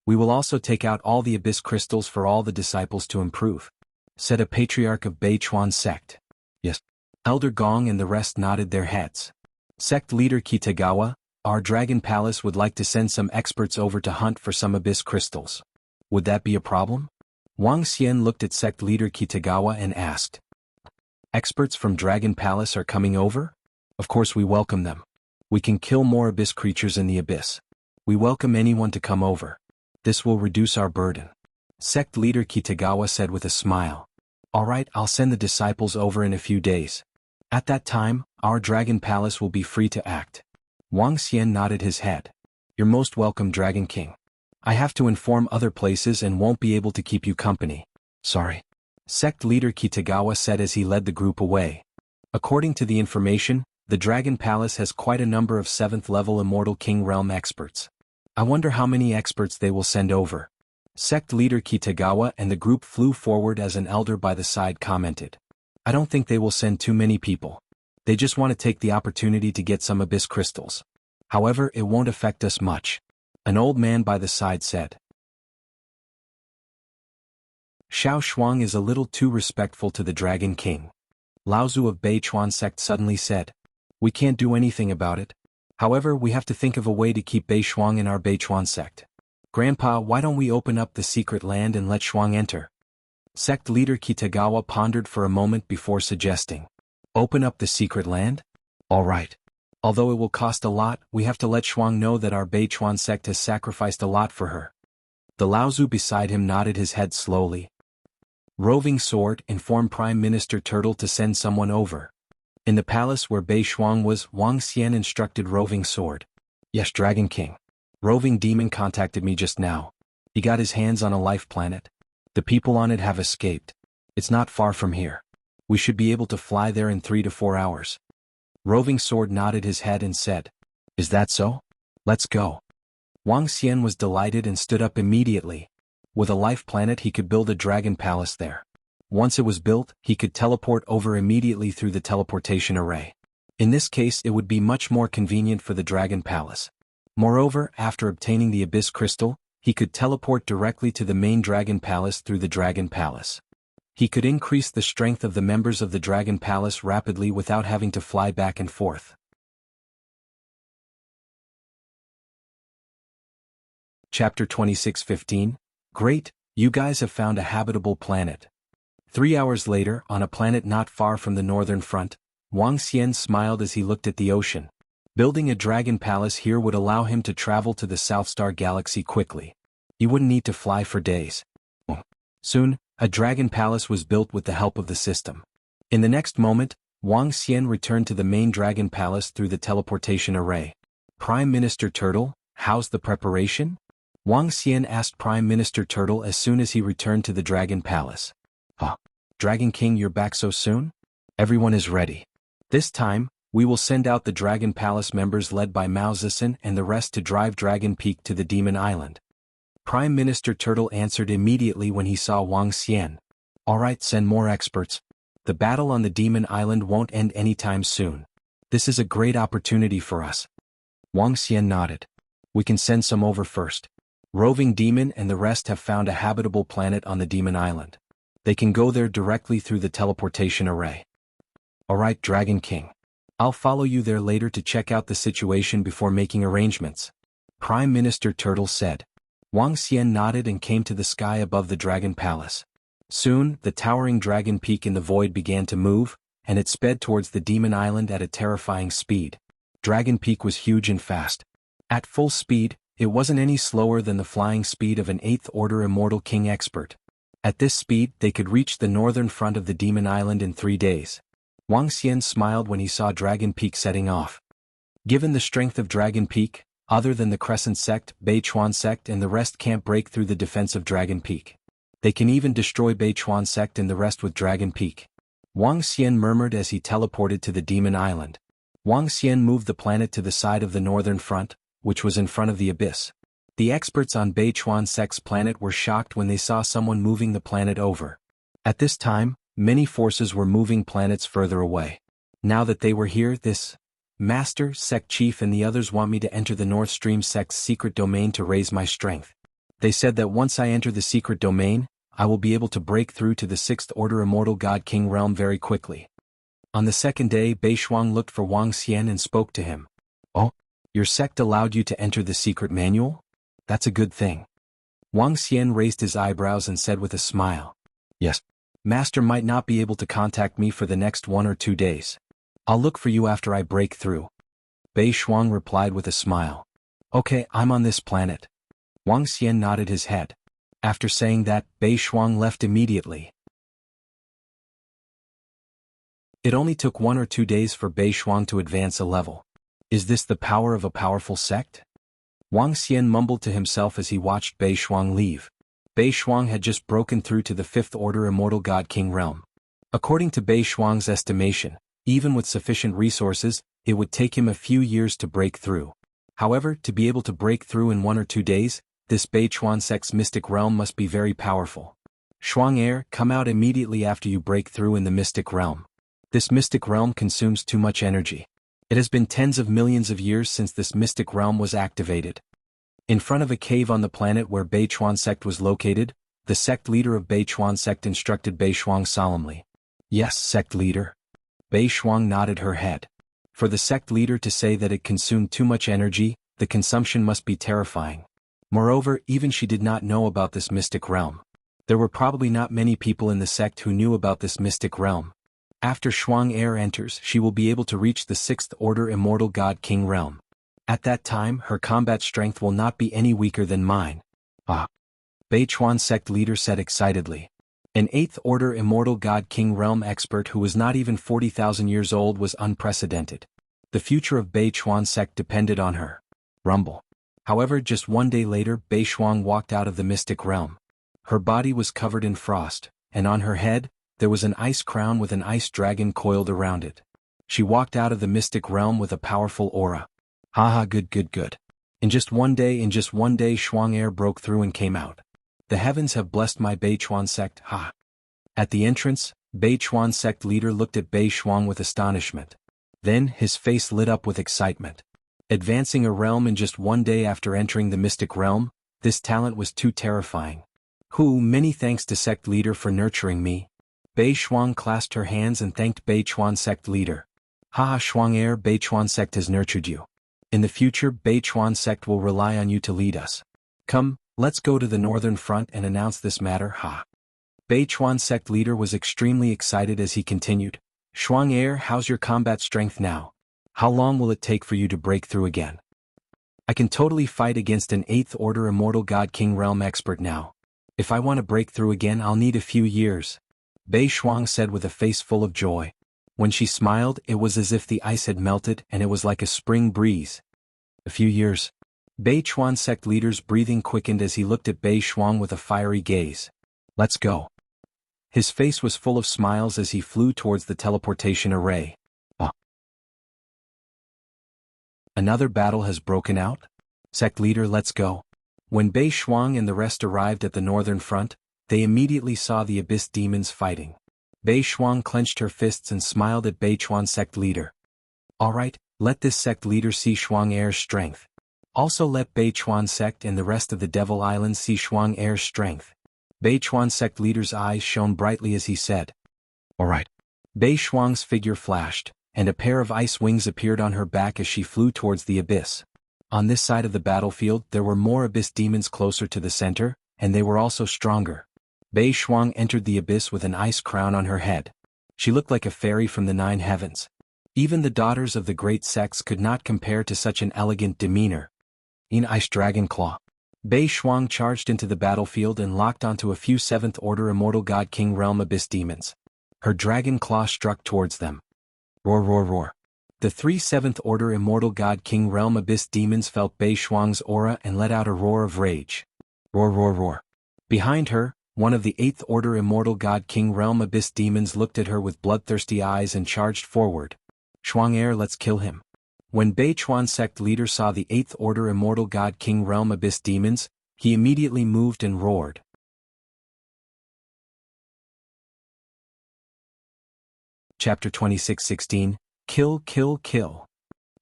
We will also take out all the abyss crystals for all the disciples to improve, said a patriarch of Beichuan sect. Yes. Elder Gong and the rest nodded their heads. Sect leader Kitagawa, Our Dragon Palace would like to send some experts over to hunt for some abyss crystals. Would that be a problem? Wang Xian looked at sect leader Kitagawa and asked. Experts from Dragon Palace are coming over? Of course we welcome them. We can kill more abyss creatures in the abyss. We welcome anyone to come over. This will reduce our burden. Sect leader Kitagawa said with a smile. Alright, I'll send the disciples over in a few days. At that time, our Dragon Palace will be free to act. Wang Xian nodded his head. You're most welcome, Dragon King. I have to inform other places and won't be able to keep you company. Sorry. Sect leader Kitagawa said as he led the group away. According to the information, the Dragon Palace has quite a number of 7th level Immortal King Realm experts. I wonder how many experts they will send over. Sect leader Kitagawa and the group flew forward as an elder by the side commented. I don't think they will send too many people. They just want to take the opportunity to get some abyss crystals. However, it won't affect us much. An old man by the side said. Xiao Shuang is a little too respectful to the Dragon King. Laozu of Beichuan sect suddenly said. We can't do anything about it. However, we have to think of a way to keep Beishuang in our Beichuan sect. Grandpa, why don't we open up the secret land and let Shuang enter? Sect leader Kitagawa pondered for a moment before suggesting. Open up the secret land? All right. Although it will cost a lot, we have to let Shuang know that our Beichuan sect has sacrificed a lot for her. The Laozu beside him nodded his head slowly. Roving Sword informed Prime Minister Turtle to send someone over. In the palace where Beishuang was, Wang Xian instructed Roving Sword. Yes, Dragon King. Roving Demon contacted me just now. He got his hands on a life planet. The people on it have escaped. It's not far from here. We should be able to fly there in 3 to 4 hours. Roving Sword nodded his head and said. Is that so? Let's go. Wang Xian was delighted and stood up immediately. With a life planet he could build a dragon palace there. Once it was built, he could teleport over immediately through the teleportation array. In this case it would be much more convenient for the dragon palace. Moreover, after obtaining the abyss crystal, he could teleport directly to the main dragon palace through the dragon palace. He could increase the strength of the members of the dragon palace rapidly without having to fly back and forth. Chapter 26:15. Great, you guys have found a habitable planet. 3 hours later, on a planet not far from the northern front, Wang Xian smiled as he looked at the ocean. Building a dragon palace here would allow him to travel to the South Star Galaxy quickly. He wouldn't need to fly for days. Soon, a dragon palace was built with the help of the system. In the next moment, Wang Xian returned to the main dragon palace through the teleportation array. Prime Minister Turtle, how's the preparation? Wang Xian asked Prime Minister Turtle as soon as he returned to the dragon palace. Dragon King, you're back so soon? Everyone is ready. This time, we will send out the Dragon Palace members led by Mao Zedong and the rest to drive Dragon Peak to the Demon Island. Prime Minister Turtle answered immediately when he saw Wang Xian. Alright, send more experts. The battle on the Demon Island won't end anytime soon. This is a great opportunity for us. Wang Xian nodded. We can send some over first. Roving Demon and the rest have found a habitable planet on the Demon Island. They can go there directly through the teleportation array. Alright, Dragon King. I'll follow you there later to check out the situation before making arrangements. Prime Minister Turtle said. Wang Xian nodded and came to the sky above the Dragon Palace. Soon, the towering Dragon Peak in the void began to move, and it sped towards the Demon Island at a terrifying speed. Dragon Peak was huge and fast. At full speed, it wasn't any slower than the flying speed of an 8th Order Immortal King expert. At this speed, they could reach the northern front of the Demon Island in 3 days. Wang Xian smiled when he saw Dragon Peak setting off. Given the strength of Dragon Peak, other than the Crescent Sect, Beichuan Sect and the rest can't break through the defense of Dragon Peak. They can even destroy Beichuan Sect and the rest with Dragon Peak. Wang Xian murmured as he teleported to the Demon Island. Wang Xian moved the planet to the side of the northern front, which was in front of the abyss. The experts on Beichuan Sect's planet were shocked when they saw someone moving the planet over. At this time, many forces were moving planets further away. Now that they were here, this Master, Sect Chief and the others want me to enter the North Stream Sect's secret domain to raise my strength. They said that once I enter the secret domain, I will be able to break through to the 6th Order Immortal God King realm very quickly. On the second day, Beishuang looked for Wang Xian and spoke to him. Oh, Your sect allowed you to enter the secret manual? That's a good thing. Wang Xian raised his eyebrows and said with a smile. Yes. Master might not be able to contact me for the next 1 or 2 days. I'll look for you after I break through. Bei Shuang replied with a smile. Okay, I'm on this planet. Wang Xian nodded his head. After saying that, Bei Shuang left immediately. It only took 1 or 2 days for Bei Shuang to advance a level. Is this the power of a powerful sect? Wang Xian mumbled to himself as he watched Bei Shuang leave. Bei Shuang had just broken through to the 5th Order Immortal God King realm. According to Bei Shuang's estimation, even with sufficient resources, it would take him a few years to break through. However, to be able to break through in 1 or 2 days, this Bei Chuan sect's mystic realm must be very powerful. Shuang heir, come out immediately after you break through in the mystic realm. This mystic realm consumes too much energy. It has been tens of millions of years since this mystic realm was activated. In front of a cave on the planet where Bei Chuan sect was located, the sect leader of Bei Chuan sect instructed Bei Shuang solemnly. Yes, sect leader. Bei Shuang nodded her head. For the sect leader to say that it consumed too much energy, the consumption must be terrifying. Moreover, even she did not know about this mystic realm. There were probably not many people in the sect who knew about this mystic realm. After Shuang heir enters, she will be able to reach the 6th Order Immortal God King realm. At that time, her combat strength will not be any weaker than mine. Ah! Bei Chuan sect leader said excitedly. An 8th Order Immortal God King realm expert who was not even 40,000 years old was unprecedented. The future of Bei Chuan sect depended on her. Rumble. However, just 1 day later, Bei Shuang walked out of the mystic realm. Her body was covered in frost, and on her head, there was an ice crown with an ice dragon coiled around it. She walked out of the mystic realm with a powerful aura. Haha, good. In just one day, Shuang heir broke through and came out. The heavens have blessed my Bei Chuan sect, ha. At the entrance, Bei Chuan sect leader looked at Bei Shuang with astonishment. Then, his face lit up with excitement. Advancing a realm in just 1 day after entering the mystic realm, this talent was too terrifying. Many thanks to sect leader for nurturing me. Bei Shuang clasped her hands and thanked Bei Chuan sect leader. Haha, Shuang heir, Bei Chuan sect has nurtured you. In the future, Bei Chuan sect will rely on you to lead us. Come, let's go to the northern front and announce this matter, ha. Bei Chuan sect leader was extremely excited as he continued. Shuang heir, how's your combat strength now? How long will it take for you to break through again? I can totally fight against an 8th Order Immortal God King realm expert now. If I want to break through again, I'll need a few years. Bei Shuang said with a face full of joy. When she smiled, it was as if the ice had melted and it was like a spring breeze. A few years. Bei Chuan sect leader's breathing quickened as he looked at Bei Shuang with a fiery gaze. Let's go. His face was full of smiles as he flew towards the teleportation array. Another battle has broken out? Sect leader, let's go. When Bei Shuang and the rest arrived at the northern front, they immediately saw the abyss demons fighting. Bei Shuang clenched her fists and smiled at Bei Chuan sect leader. Alright, let this sect leader see Shuang heir's strength. Also let Bei Chuan sect and the rest of the Devil Islands see Shuang heir's strength. Bei Chuan sect leader's eyes shone brightly as he said. Alright. Bei Shuang's figure flashed, and a pair of ice wings appeared on her back as she flew towards the abyss. On this side of the battlefield there were more abyss demons closer to the center, and they were also stronger. Bei Shuang entered the abyss with an ice crown on her head. She looked like a fairy from the 9 heavens. Even the daughters of the great sects could not compare to such an elegant demeanor. In Ice Dragon Claw. Bei Shuang charged into the battlefield and locked onto a few 7th Order Immortal God King realm abyss demons. Her dragon claw struck towards them. Roar. The 3 7th Order Immortal God King realm abyss demons felt Bei Shuang's aura and let out a roar of rage. Roar. Behind her, one of the 8th Order Immortal God King realm abyss demons looked at her with bloodthirsty eyes and charged forward. Shuang heir, let's kill him. When Bei Chuan sect leader saw the 8th Order Immortal God King realm abyss demons, he immediately moved and roared. Chapter 26:16, Kill.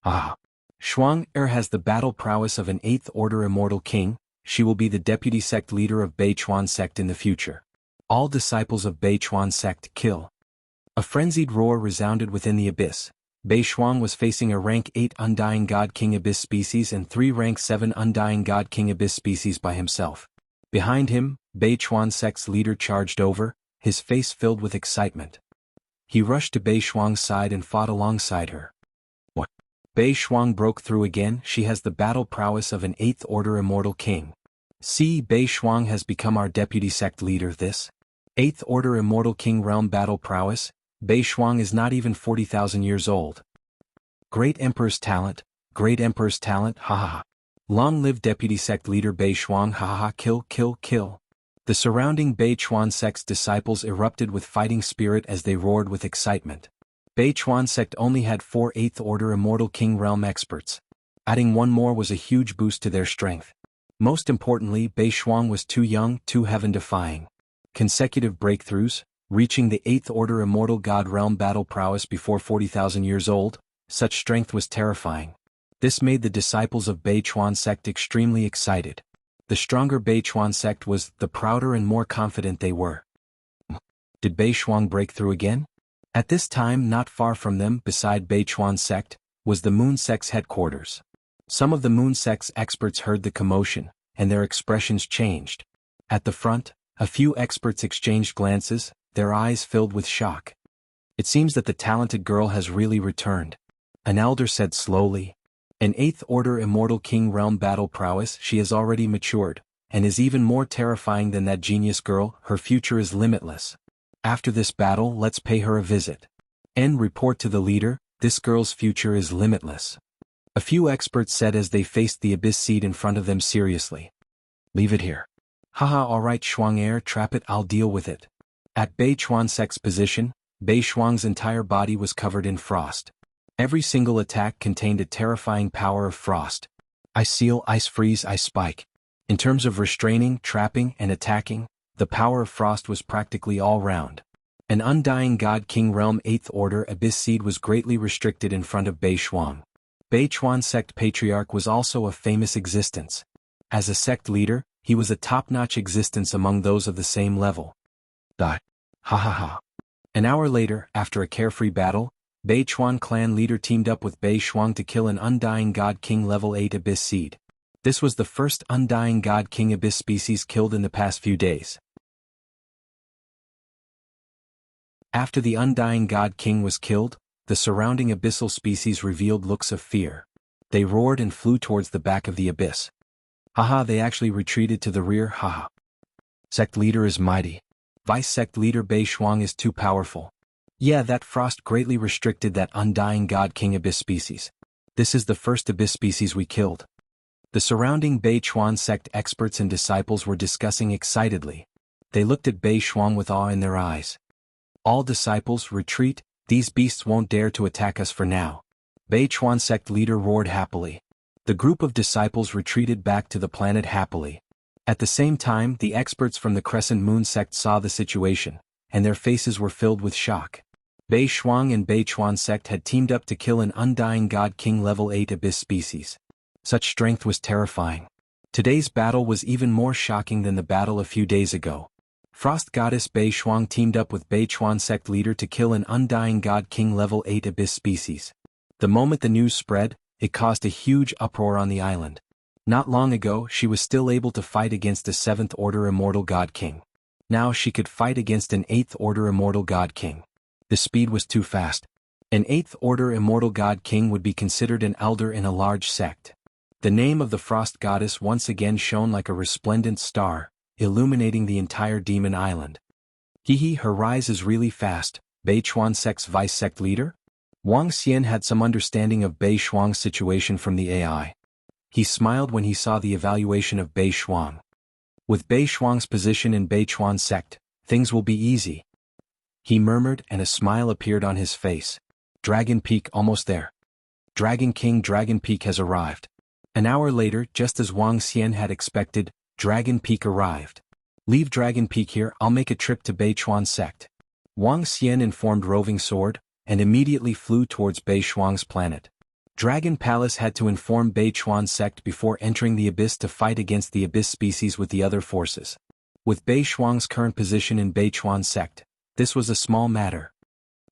Ah! Shuang heir has the battle prowess of an 8th Order Immortal King. She will be the deputy sect leader of Bei Chuan sect in the future. All disciples of Bei Chuan sect, kill. A frenzied roar resounded within the abyss. Bei Shuang was facing a rank 8 Undying God King Abyss species and 3 rank 7 Undying God King Abyss species by himself. Behind him, Bei Chuan's sect's leader charged over, his face filled with excitement. He rushed to Bei Shuang's side and fought alongside her. What? Bei Shuang broke through again. She has the battle prowess of an 8th Order Immortal King. See, Bei Shuang has become our deputy sect leader. This 8th Order Immortal King realm battle prowess. Bei Shuang is not even 40,000 years old. Great Emperor's talent, great Emperor's talent, ha ha ha. Long live deputy sect leader Bei Shuang, ha ha ha, kill, kill, kill. The surrounding Bei Chuan sect's disciples erupted with fighting spirit as they roared with excitement. Bei Chuan sect only had 4 8th Order Immortal King realm experts. Adding one more was a huge boost to their strength. Most importantly, Bei Shuang was too young, too heaven-defying. Consecutive breakthroughs, reaching the 8th Order Immortal God realm battle prowess before 40,000 years old, such strength was terrifying. This made the disciples of Bei Chuan sect extremely excited. The stronger Bei Chuan sect was, the prouder and more confident they were. Did Bei Shuang break through again? At this time, not far from them, beside Bei Chuan sect, was the Moon sect's headquarters. Some of the Moon sect's experts heard the commotion, and their expressions changed. At the front, a few experts exchanged glances, their eyes filled with shock. It seems that the talented girl has really returned. An elder said slowly. An 8th Order Immortal King realm battle prowess, she has already matured, and is even more terrifying than that genius girl. Her future is limitless. After this battle, let's pay her a visit. Report to the leader, this girl's future is limitless. A few experts said as they faced the abyss seed in front of them seriously. Leave it here. Haha, alright Shuang Air, trap it, I'll deal with it. At Bei Chuan sect's position, Bei Shuang's entire body was covered in frost. Every single attack contained a terrifying power of frost. Ice seal, ice freeze, ice spike. In terms of restraining, trapping, and attacking, the power of frost was practically all round. An Undying God King Realm 8th Order Abyss Seed was greatly restricted in front of Bei Shuang. Bei Chuan sect patriarch was also a famous existence. As a sect leader, he was a top-notch existence among those of the same level. Ha ha ha. An hour later, after a carefree battle, Bei Chuan clan leader teamed up with Bei Shuang to kill an Undying God King Level 8 Abyss Seed. This was the first Undying God King Abyss species killed in the past few days. After the Undying God King was killed, the surrounding abyssal species revealed looks of fear. They roared and flew towards the back of the abyss. Haha, they actually retreated to the rear, haha. Sect leader is mighty. Vice sect leader Bei Shuang is too powerful. Yeah, that frost greatly restricted that Undying God King Abyss species. This is the first Abyss species we killed. The surrounding Bei Chuan sect experts and disciples were discussing excitedly. They looked at Bei Shuang with awe in their eyes. All disciples, retreat, these beasts won't dare to attack us for now. Bei Chuan sect leader roared happily. The group of disciples retreated back to the planet happily. At the same time, the experts from the Crescent Moon sect saw the situation, and their faces were filled with shock. Bei Shuang and Bei Chuan sect had teamed up to kill an Undying God King Level 8 Abyss species. Such strength was terrifying. Today's battle was even more shocking than the battle a few days ago. Frost Goddess Bei Shuang teamed up with Bei Chuan sect leader to kill an Undying God King Level 8 Abyss species. The moment the news spread, it caused a huge uproar on the island. Not long ago, she was still able to fight against a 7th Order Immortal God King. Now she could fight against an 8th Order Immortal God King. The speed was too fast. An 8th Order Immortal God King would be considered an elder in a large sect. The name of the Frost Goddess once again shone like a resplendent star, illuminating the entire demon island. Hehe, her rise is really fast. Bei Chuan sect's vice sect leader? Wang Xian had some understanding of Bei Shuang's situation from the AI. He smiled when he saw the evaluation of Bei Shuang. With Bei Shuang's position in Bei Chuan sect, things will be easy. He murmured and a smile appeared on his face. Dragon Peak almost there. Dragon King Dragon Peak has arrived. An hour later, just as Wang Xian had expected, Dragon Peak arrived. Leave Dragon Peak here, I'll make a trip to Bei Chuan sect. Wang Xian informed Roving Sword, and immediately flew towards Bei Shuang's planet. Dragon Palace had to inform Bei Chuan sect before entering the abyss to fight against the abyss species with the other forces. With Bei Shuang's current position in Bei Chuan sect, this was a small matter.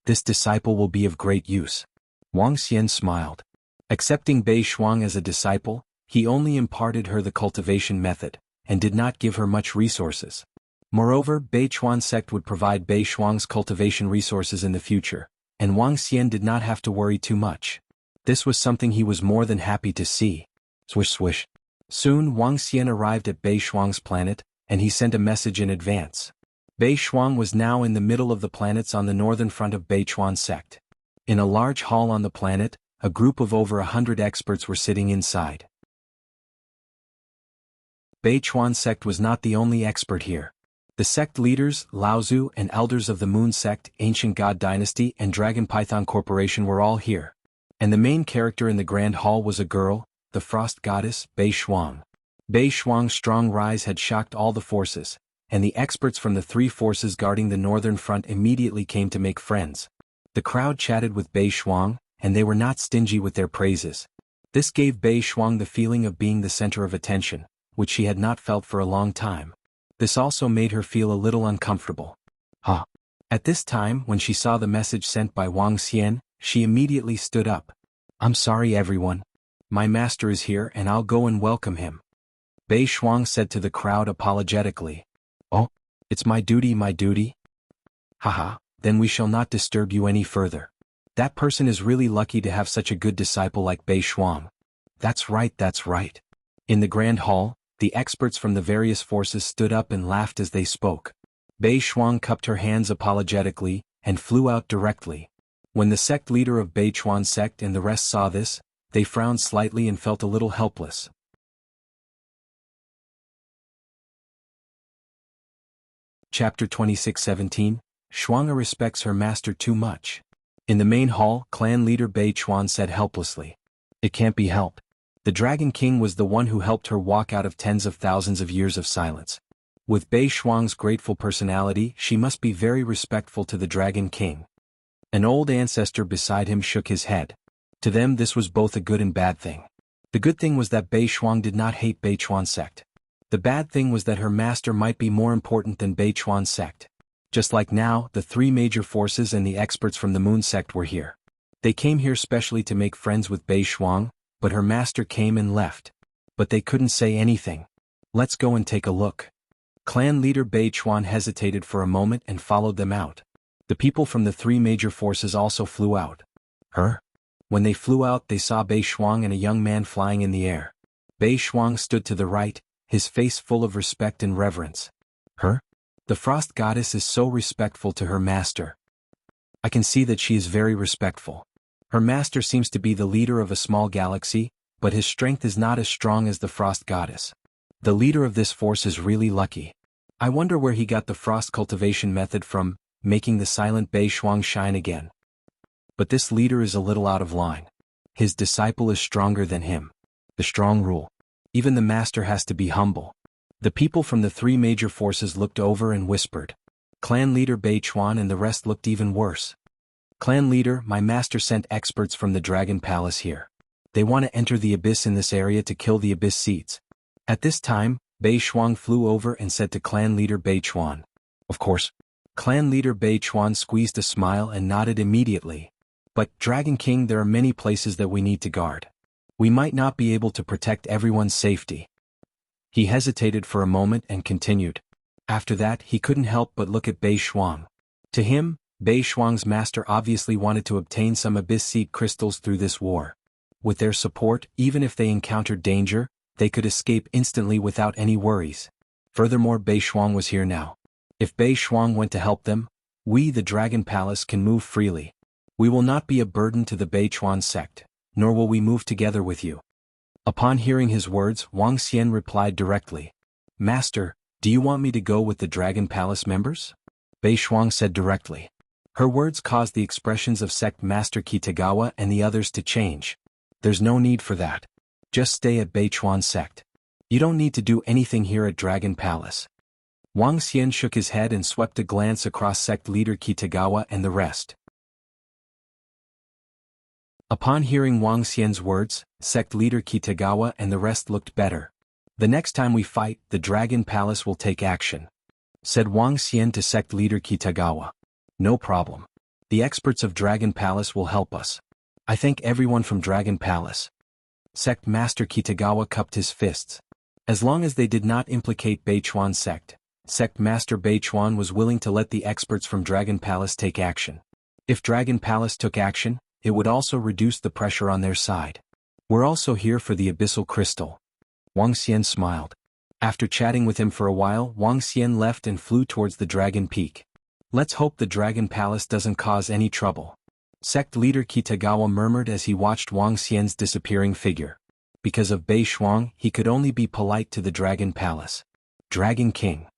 This disciple will be of great use. Wang Xian smiled. Accepting Bei Shuang as a disciple, he only imparted her the cultivation method, and did not give her much resources. Moreover, Bei Chuan sect would provide Bei Shuang's cultivation resources in the future, and Wang Xian did not have to worry too much. This was something he was more than happy to see. Swish swish. Soon Wang Xian arrived at Bei Shuang's planet, and he sent a message in advance. Bei Shuang was now in the middle of the planets on the northern front of Bei Chuan sect. In a large hall on the planet, a group of over 100 experts were sitting inside. Bei Chuan sect was not the only expert here. The sect leaders, Laozu and elders of the Moon sect, Ancient God Dynasty and Dragon Python Corporation were all here. And the main character in the Grand Hall was a girl, the Frost Goddess, Bei Shuang. Bei Shuang's strong rise had shocked all the forces, and the experts from the three forces guarding the northern front immediately came to make friends. The crowd chatted with Bei Shuang, and they were not stingy with their praises. This gave Bei Shuang the feeling of being the center of attention, which she had not felt for a long time. This also made her feel a little uncomfortable. At this time, when she saw the message sent by Wang Xian, she immediately stood up. "I'm sorry everyone. My master is here and I'll go and welcome him." Bei Shuang said to the crowd apologetically. "Oh, it's my duty, my duty? Haha, then we shall not disturb you any further. That person is really lucky to have such a good disciple like Bei Shuang." That's right, that's right. In the Grand Hall, the experts from the various forces stood up and laughed as they spoke. Bei Shuang cupped her hands apologetically, and flew out directly. When the sect leader of Bei Chuan sect and the rest saw this, they frowned slightly and felt a little helpless. Chapter 26:17, Shuanga respects her master too much. In the main hall, clan leader Bei Chuan said helplessly. "It can't be helped. The Dragon King was the one who helped her walk out of tens of thousands of years of silence. With Bei Shuang's grateful personality, she must be very respectful to the Dragon King." An old ancestor beside him shook his head. To them this was both a good and bad thing. The good thing was that Bei Shuang did not hate Bei Chuan sect. The bad thing was that her master might be more important than Bei Chuan sect. Just like now, the three major forces and the experts from the Moon sect were here. They came here specially to make friends with Bei Shuang, but her master came and left. But they couldn't say anything. "Let's go and take a look." Clan leader Bei Chuan hesitated for a moment and followed them out. The people from the three major forces also flew out. When they flew out, they saw Bei Shuang and a young man flying in the air. Bei Shuang stood to the right, his face full of respect and reverence. The Frost Goddess is so respectful to her master. I can see that she is very respectful. Her master seems to be the leader of a small galaxy, but his strength is not as strong as the Frost Goddess. The leader of this force is really lucky. I wonder where he got the frost cultivation method from, making the silent Bei Shuang shine again. But this leader is a little out of line. His disciple is stronger than him. The strong rule. Even the master has to be humble. The people from the three major forces looked over and whispered. Clan leader Bei Chuan and the rest looked even worse. "Clan leader, my master sent experts from the Dragon Palace here. They want to enter the abyss in this area to kill the abyss seeds." At this time, Bei Shuang flew over and said to clan leader Bei Chuan. "Of course." Clan leader Bei Chuan squeezed a smile and nodded immediately. "But, Dragon King, there are many places that we need to guard. We might not be able to protect everyone's safety." He hesitated for a moment and continued. After that, he couldn't help but look at Bei Shuang. To him, Bei Shuang's master obviously wanted to obtain some abyss seed crystals through this war. With their support, even if they encountered danger, they could escape instantly without any worries. Furthermore, Bei Shuang was here now. If Bei Shuang went to help them, we, the Dragon Palace, can move freely. We will not be a burden to the Bei Chuan sect, nor will we move together with you. Upon hearing his words, Wang Xian replied directly. "Master, do you want me to go with the Dragon Palace members?" Bei Shuang said directly. Her words caused the expressions of sect master Kitagawa and the others to change. "There's no need for that. Just stay at Bei Chuan sect. You don't need to do anything here at Dragon Palace." Wang Xian shook his head and swept a glance across sect leader Kitagawa and the rest. Upon hearing Wang Xian's words, sect leader Kitagawa and the rest looked better. "The next time we fight, the Dragon Palace will take action," said Wang Xian to sect leader Kitagawa. "No problem. The experts of Dragon Palace will help us. I thank everyone from Dragon Palace. Sect Master Kitagawa cupped his fists. As long as they did not implicate Beichuan's sect, Sect Master Beichuan was willing to let the experts from Dragon Palace take action. If Dragon Palace took action, it would also reduce the pressure on their side. We're also here for the Abyssal Crystal. Wang Xian smiled. After chatting with him for a while, Wang Xian left and flew towards the Dragon Peak. Let's hope the Dragon Palace doesn't cause any trouble. Sect leader Kitagawa murmured as he watched Wang Xian's disappearing figure. Because of Bei Shuang, he could only be polite to the Dragon Palace. Dragon King.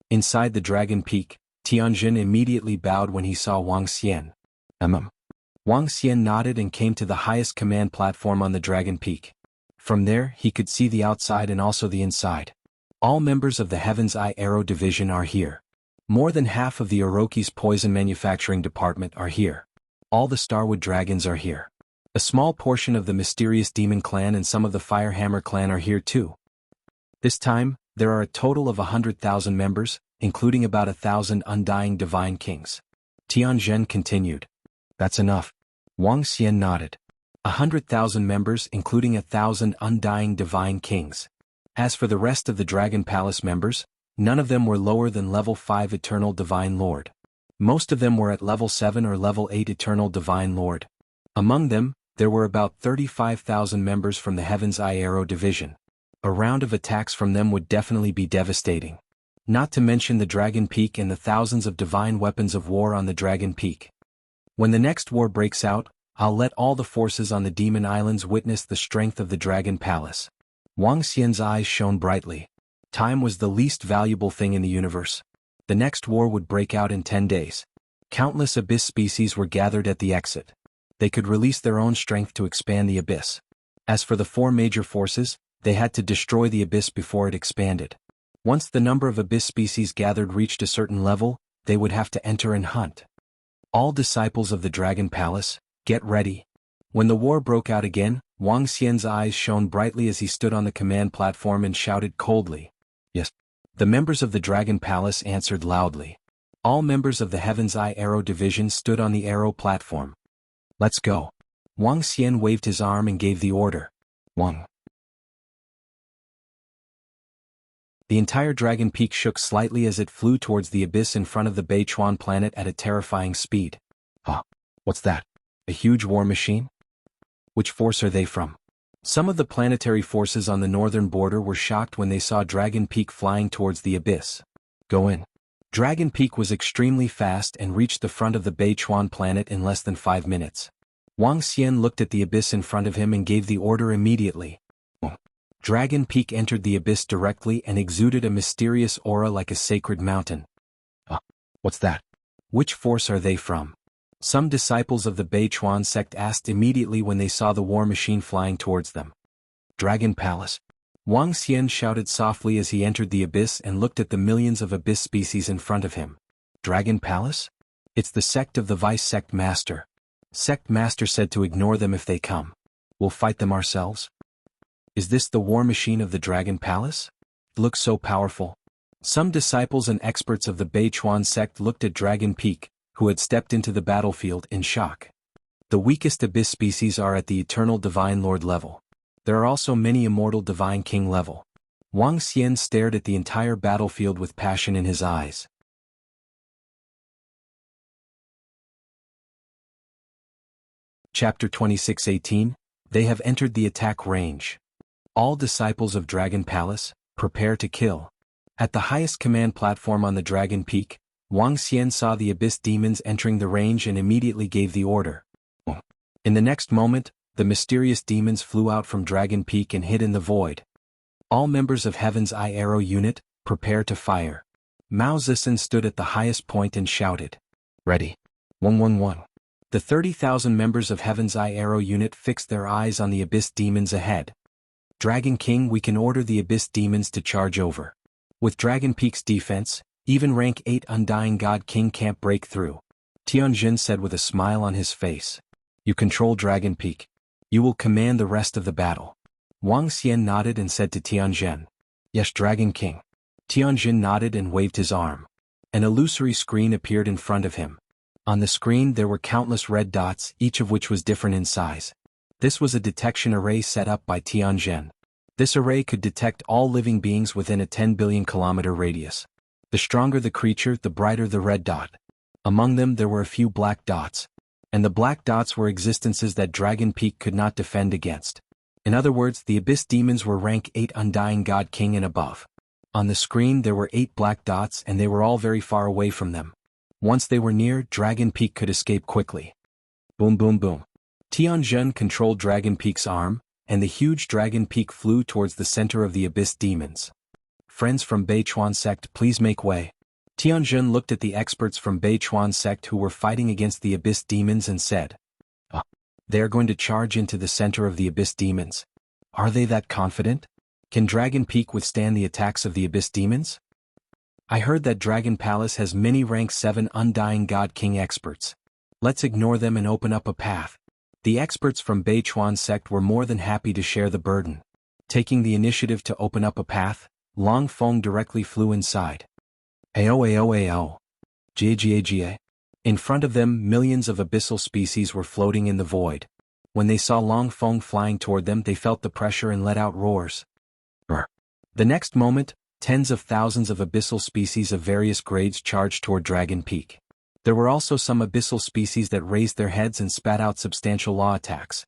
Inside the Dragon Peak, Tianjin immediately bowed when he saw Wang Xian. Wang Xian nodded and came to the highest command platform on the Dragon Peak. From there, he could see the outside and also the inside. All members of the Heaven's Eye Arrow Division are here. More than half of the Orochi's poison manufacturing department are here. All the Starwood Dragons are here. A small portion of the Mysterious Demon Clan and some of the Firehammer Clan are here too. This time, there are a total of 100,000 members, including about 1,000 Undying Divine Kings. Tianjin continued. That's enough. Wang Xian nodded. 100,000 members including 1,000 Undying Divine Kings. As for the rest of the Dragon Palace members, none of them were lower than level 5 Eternal Divine Lord. Most of them were at level 7 or level 8 Eternal Divine Lord. Among them, there were about 35,000 members from the Heaven's Eye Arrow Division. A round of attacks from them would definitely be devastating. Not to mention the Dragon Peak and the thousands of divine weapons of war on the Dragon Peak. When the next war breaks out, I'll let all the forces on the Demon Islands witness the strength of the Dragon Palace. Wang Xian's eyes shone brightly. Time was the least valuable thing in the universe. The next war would break out in 10 days. Countless abyss species were gathered at the exit. They could release their own strength to expand the abyss. As for the 4 major forces, they had to destroy the abyss before it expanded. Once the number of abyss species gathered reached a certain level, they would have to enter and hunt. All disciples of the Dragon Palace, get ready. When the war broke out again, Wang Xian's eyes shone brightly as he stood on the command platform and shouted coldly. Yes. The members of the Dragon Palace answered loudly. All members of the Heaven's Eye Arrow Division stood on the arrow platform. Let's go. Wang Xian waved his arm and gave the order. Wang. The entire Dragon Peak shook slightly as it flew towards the abyss in front of the Beichuan planet at a terrifying speed. What's that? A huge war machine? Which force are they from? Some of the planetary forces on the northern border were shocked when they saw Dragon Peak flying towards the abyss. Go in. Dragon Peak was extremely fast and reached the front of the Beichuan planet in less than 5 minutes. Wang Xian looked at the abyss in front of him and gave the order immediately. Dragon Peak entered the abyss directly and exuded a mysterious aura like a sacred mountain. What's that? Which force are they from? Some disciples of the Beichuan sect asked immediately when they saw the war machine flying towards them. Dragon Palace. Wang Xian shouted softly as he entered the abyss and looked at the millions of abyss species in front of him. Dragon Palace? It's the sect of the Vice Sect Master. Sect Master said to ignore them if they come. We'll fight them ourselves. Is this the war machine of the Dragon Palace? It looks so powerful. Some disciples and experts of the Beichuan sect looked at Dragon Peak, who had stepped into the battlefield, in shock. The weakest abyss species are at the Eternal Divine Lord level. There are also many Immortal Divine King level. Wang Xian stared at the entire battlefield with passion in his eyes. Chapter 26:18. They have entered the attack range. All disciples of Dragon Palace, prepare to kill. At the highest command platform on the Dragon Peak, Wang Xian saw the abyss demons entering the range and immediately gave the order. In the next moment, the mysterious demons flew out from Dragon Peak and hid in the void. All members of Heaven's Eye Arrow Unit, prepare to fire. Mao Zisen stood at the highest point and shouted. Ready. 111. The 30,000 members of Heaven's Eye Arrow Unit fixed their eyes on the abyss demons ahead. Dragon King, we can order the abyss demons to charge over. With Dragon Peak's defense, even rank 8 Undying God King can't break through. Tianjin said with a smile on his face. You control Dragon Peak. You will command the rest of the battle. Wang Xian nodded and said to Tianjin. Yes, Dragon King. Tianjin nodded and waved his arm. An illusory screen appeared in front of him. On the screen there were countless red dots, each of which was different in size. This was a detection array set up by Tianzhen. This array could detect all living beings within a 10 billion kilometer radius. The stronger the creature, the brighter the red dot. Among them there were a few black dots. And the black dots were existences that Dragon Peak could not defend against. In other words, the Abyss Demons were rank 8 Undying God King and above. On the screen there were 8 black dots and they were all very far away from them. Once they were near, Dragon Peak could escape quickly. Boom boom boom. Tianzhen controlled Dragon Peak's arm, and the huge Dragon Peak flew towards the center of the Abyss Demons. Friends from Beichuan sect, please make way. Tianzhen looked at the experts from Beichuan sect who were fighting against the Abyss Demons and said, they are going to charge into the center of the Abyss Demons. Are they that confident? Can Dragon Peak withstand the attacks of the Abyss Demons? I heard that Dragon Palace has many rank 7 Undying God King experts. Let's ignore them and open up a path. The experts from Beichuan sect were more than happy to share the burden. Taking the initiative to open up a path, Long Feng directly flew inside. Ao. Ga. In front of them, millions of abyssal species were floating in the void. When they saw Long Feng flying toward them, they felt the pressure and let out roars. The next moment, tens of thousands of abyssal species of various grades charged toward Dragon Peak. There were also some abyssal species that raised their heads and spat out substantial law attacks.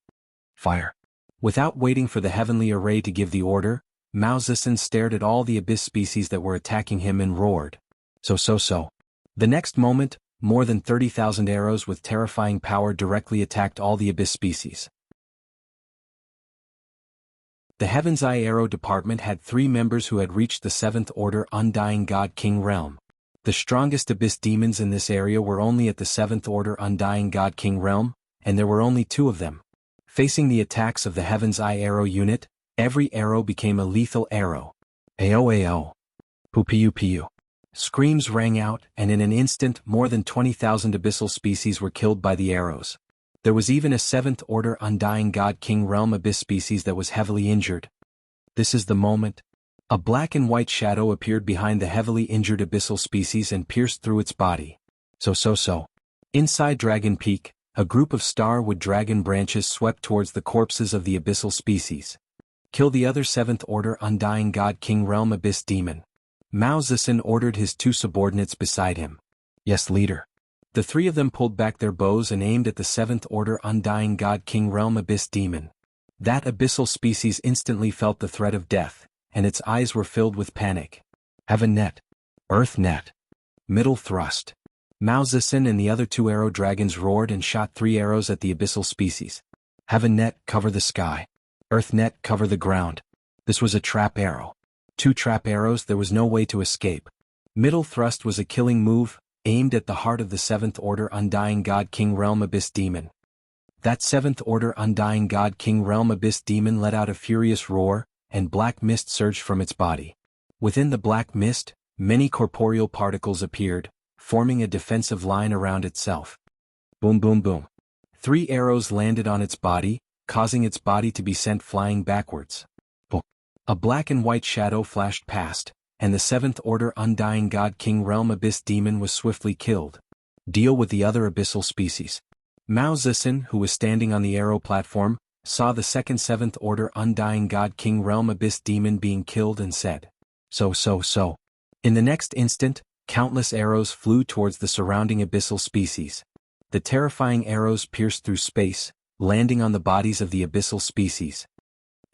Fire. Without waiting for the heavenly array to give the order, Mao Zedong stared at all the abyss species that were attacking him and roared. So. The next moment, more than 30,000 arrows with terrifying power directly attacked all the abyss species. The Heaven's Eye Arrow Department had 3 members who had reached the 7th Order Undying God King realm. The strongest abyss demons in this area were only at the 7th Order Undying God King realm, and there were only 2 of them. Facing the attacks of the Heaven's Eye Arrow unit, every arrow became a lethal arrow. Ao. Pu. Screams rang out, and in an instant more than 20,000 abyssal species were killed by the arrows. There was even a 7th Order Undying God King realm abyss species that was heavily injured. This is the moment. A black and white shadow appeared behind the heavily injured abyssal species and pierced through its body. So. Inside Dragon Peak, a group of starwood dragon branches swept towards the corpses of the abyssal species. Kill the other 7th Order Undying God King realm abyss demon. Mao Zedong ordered his 2 subordinates beside him. Yes, leader. The 3 of them pulled back their bows and aimed at the 7th Order Undying God King realm abyss demon. That abyssal species instantly felt the threat of death, and its eyes were filled with panic. Heaven net. Earth net. Middle thrust. Mao Zedong and the other 2 arrow dragons roared and shot 3 arrows at the abyssal species. Heaven net, cover the sky. Earth net, cover the ground. This was a trap arrow. 2 trap arrows, there was no way to escape. Middle thrust was a killing move, aimed at the heart of the 7th Order Undying God King realm abyss demon. That 7th Order Undying God King realm abyss demon let out a furious roar, and black mist surged from its body. Within the black mist, many corporeal particles appeared, forming a defensive line around itself. Boom. 3 arrows landed on its body, causing its body to be sent flying backwards. A black and white shadow flashed past, and the 7th Order Undying God King realm abyss demon was swiftly killed. Deal with the other abyssal species. Mao Zedong, who was standing on the arrow platform, saw the second 7th Order Undying God King realm abyss demon being killed and said, So. In the next instant, countless arrows flew towards the surrounding abyssal species. The terrifying arrows pierced through space, landing on the bodies of the abyssal species.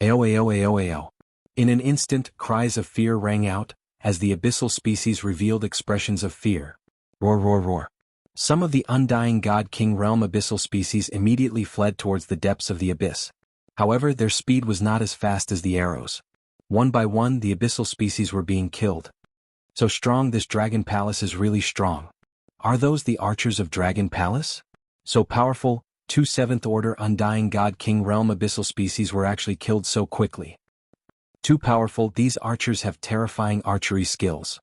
Ao. In an instant, cries of fear rang out, as the abyssal species revealed expressions of fear. Roar. Some of the Undying God King realm abyssal species immediately fled towards the depths of the abyss. However, their speed was not as fast as the arrows. One by one, the abyssal species were being killed. So strong, this Dragon Palace is really strong. Are those the archers of Dragon Palace? So powerful, 2 7th Order Undying God King realm abyssal species were actually killed so quickly. Too powerful, these archers have terrifying archery skills.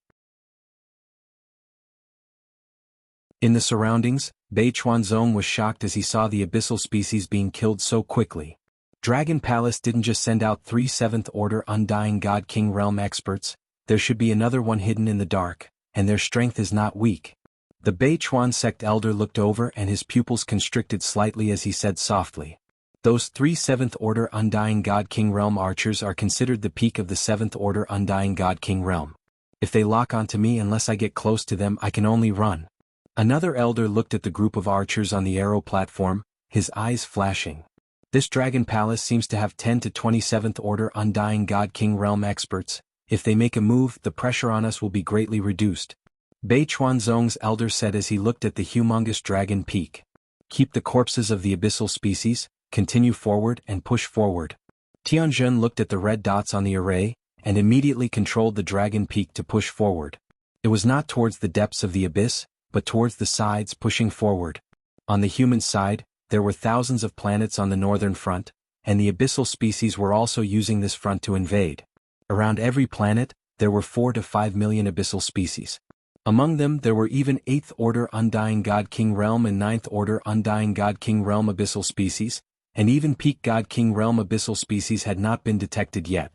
In the surroundings, Beichuanzong was shocked as he saw the abyssal species being killed so quickly. Dragon Palace didn't just send out 3 7th Order Undying God King realm experts, there should be another one hidden in the dark, and their strength is not weak. The Beichuan sect elder looked over and his pupils constricted slightly as he said softly. Those 3 7th Order Undying God King Realm archers are considered the peak of the 7th Order Undying God King Realm. If they lock onto me unless I get close to them I can only run. Another elder looked at the group of archers on the arrow platform, his eyes flashing. This Dragon Palace seems to have 10 to 27th Order Undying God King Realm experts. If they make a move, the pressure on us will be greatly reduced. Bei Chuanzong's elder said as he looked at the humongous dragon peak. Keep the corpses of the abyssal species, continue forward and push forward. Tianjun looked at the red dots on the array, and immediately controlled the dragon peak to push forward. It was not towards the depths of the abyss, but towards the sides pushing forward. On the human side, there were thousands of planets on the northern front, and the abyssal species were also using this front to invade. Around every planet, there were 4 to 5 million abyssal species. Among them there were even 8th Order Undying God King Realm and 9th Order Undying God King Realm abyssal species, and even Peak God King Realm abyssal species had not been detected yet.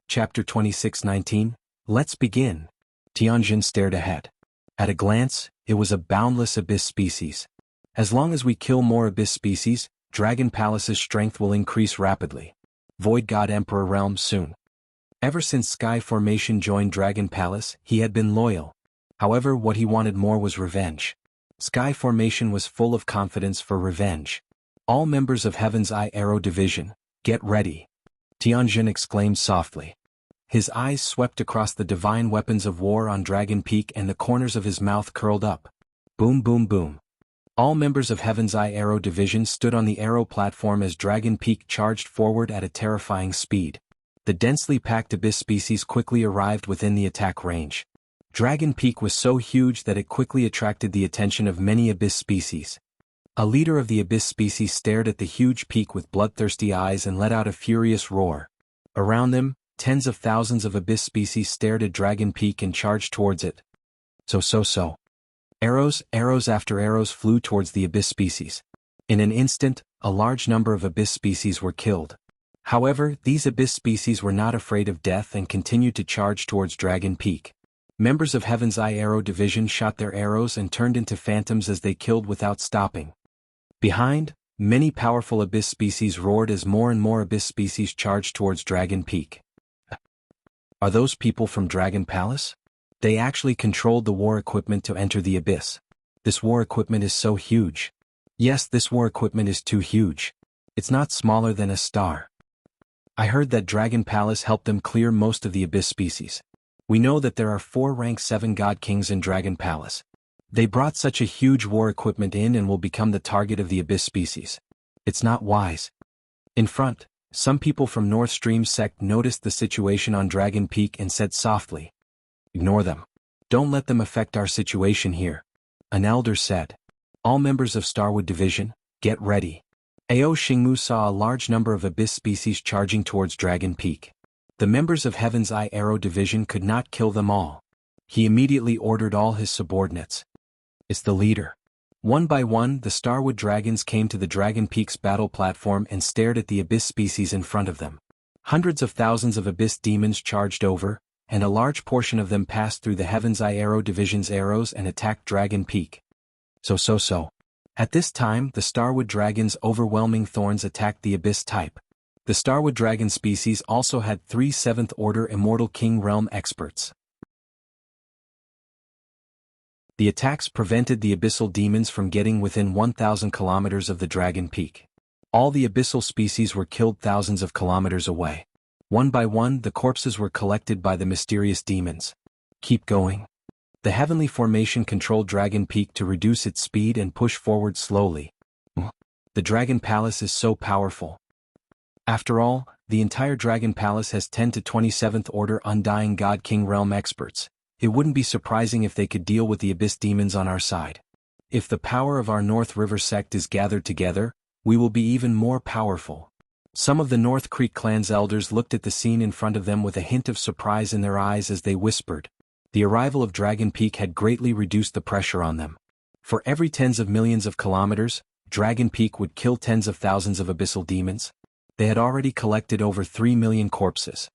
Chapter 26:19, Let's begin. Tianjin stared ahead. At a glance, it was a boundless abyss species. As long as we kill more abyss species, Dragon Palace's strength will increase rapidly. Void God Emperor Realm soon. Ever since Sky Formation joined Dragon Palace, he had been loyal. However, what he wanted more was revenge. Sky Formation was full of confidence for revenge. All members of Heaven's Eye Arrow Division, get ready. Tianjin exclaimed softly. His eyes swept across the divine weapons of war on Dragon Peak and the corners of his mouth curled up. Boom boom boom. All members of Heaven's Eye Arrow Division stood on the arrow platform as Dragon Peak charged forward at a terrifying speed. The densely packed abyss species quickly arrived within the attack range. Dragon Peak was so huge that it quickly attracted the attention of many abyss species. A leader of the abyss species stared at the huge peak with bloodthirsty eyes and let out a furious roar. Around them, tens of thousands of abyss species stared at Dragon Peak and charged towards it. So. Arrows after arrows flew towards the abyss species. In an instant, a large number of abyss species were killed. However, these abyss species were not afraid of death and continued to charge towards Dragon Peak. Members of Heaven's Eye Arrow Division shot their arrows and turned into phantoms as they killed without stopping. Behind, many powerful abyss species roared as more and more abyss species charged towards Dragon Peak. Are those people from Dragon Palace? They actually controlled the war equipment to enter the abyss. This war equipment is so huge. Yes, this war equipment is too huge. It's not smaller than a star. I heard that Dragon Palace helped them clear most of the abyss species. We know that there are 4 rank 7 God Kings in Dragon Palace. They brought such a huge war equipment in and will become the target of the abyss species. It's not wise. In front, some people from North Stream sect noticed the situation on Dragon Peak and said softly, "Ignore them. Don't let them affect our situation here." An elder said. All members of Starwood Division, get ready. Ao Xingmu saw a large number of abyss species charging towards Dragon Peak. The members of Heaven's Eye Arrow Division could not kill them all. He immediately ordered all his subordinates. It's the leader. One by one, the Starwood Dragons came to the Dragon Peak's battle platform and stared at the abyss species in front of them. Hundreds of thousands of abyss demons charged over, and a large portion of them passed through the Heaven's Eye Arrow Division's arrows and attacked Dragon Peak. So. At this time, the Starwood Dragon's overwhelming thorns attacked the abyss type. The Starwood Dragon species also had 3 7th Order Immortal King Realm experts. The attacks prevented the abyssal demons from getting within 1,000 kilometers of the Dragon Peak. All the abyssal species were killed thousands of kilometers away. One by one, the corpses were collected by the mysterious demons. Keep going. The heavenly formation controlled Dragon Peak to reduce its speed and push forward slowly. The Dragon Palace is so powerful. After all, the entire Dragon Palace has 10 to 27th Order Undying God King Realm experts. It wouldn't be surprising if they could deal with the abyss demons on our side. If the power of our North River sect is gathered together, we will be even more powerful. Some of the North Creek clan's elders looked at the scene in front of them with a hint of surprise in their eyes as they whispered. The arrival of Dragon Peak had greatly reduced the pressure on them. For every tens of millions of kilometers, Dragon Peak would kill tens of thousands of abyssal demons. They had already collected over 3 million corpses.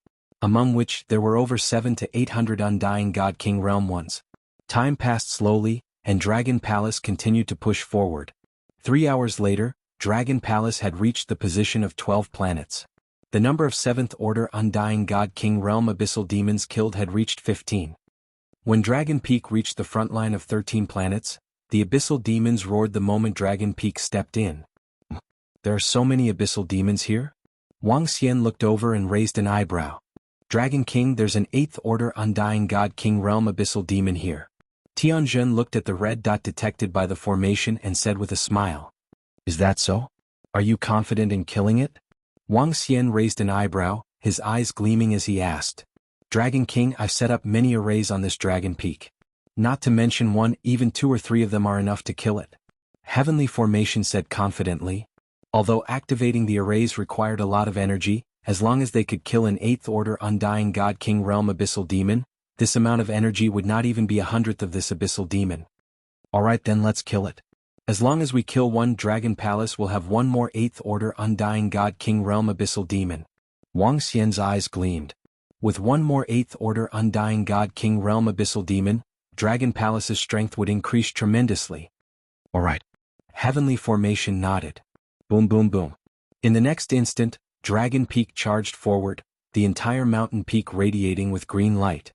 among which there were over 700 to 800 Undying God King Realm ones. Time passed slowly, and Dragon Palace continued to push forward. 3 hours later, Dragon Palace had reached the position of 12 planets. The number of 7th Order Undying God King Realm Abyssal Demons killed had reached 15. When Dragon Peak reached the front line of 13 planets, the Abyssal Demons roared the moment Dragon Peak stepped in. There are so many Abyssal Demons here? Wuxia looked over and raised an eyebrow. Dragon King, there's an 8th Order Undying God King Realm Abyssal Demon here. Tianjin looked at the red dot detected by the formation and said with a smile. Is that so? Are you confident in killing it? Wuxia raised an eyebrow, his eyes gleaming as he asked. Dragon King, I've set up many arrays on this Dragon Peak. Not to mention one, even 2 or 3 of them are enough to kill it. Heavenly Formation said confidently. Although activating the arrays required a lot of energy, as long as they could kill an 8th Order Undying God King Realm Abyssal Demon, this amount of energy would not even be 1/100th of this Abyssal Demon. Alright then, let's kill it. As long as we kill one Dragon Palace, we'll have one more 8th Order Undying God King Realm Abyssal Demon. Wuxia's eyes gleamed. With one more 8th Order Undying God King Realm Abyssal Demon, Dragon Palace's strength would increase tremendously. Alright. Heavenly Formation nodded. Boom boom boom. In the next instant, Dragon Peak charged forward, the entire mountain peak radiating with green light.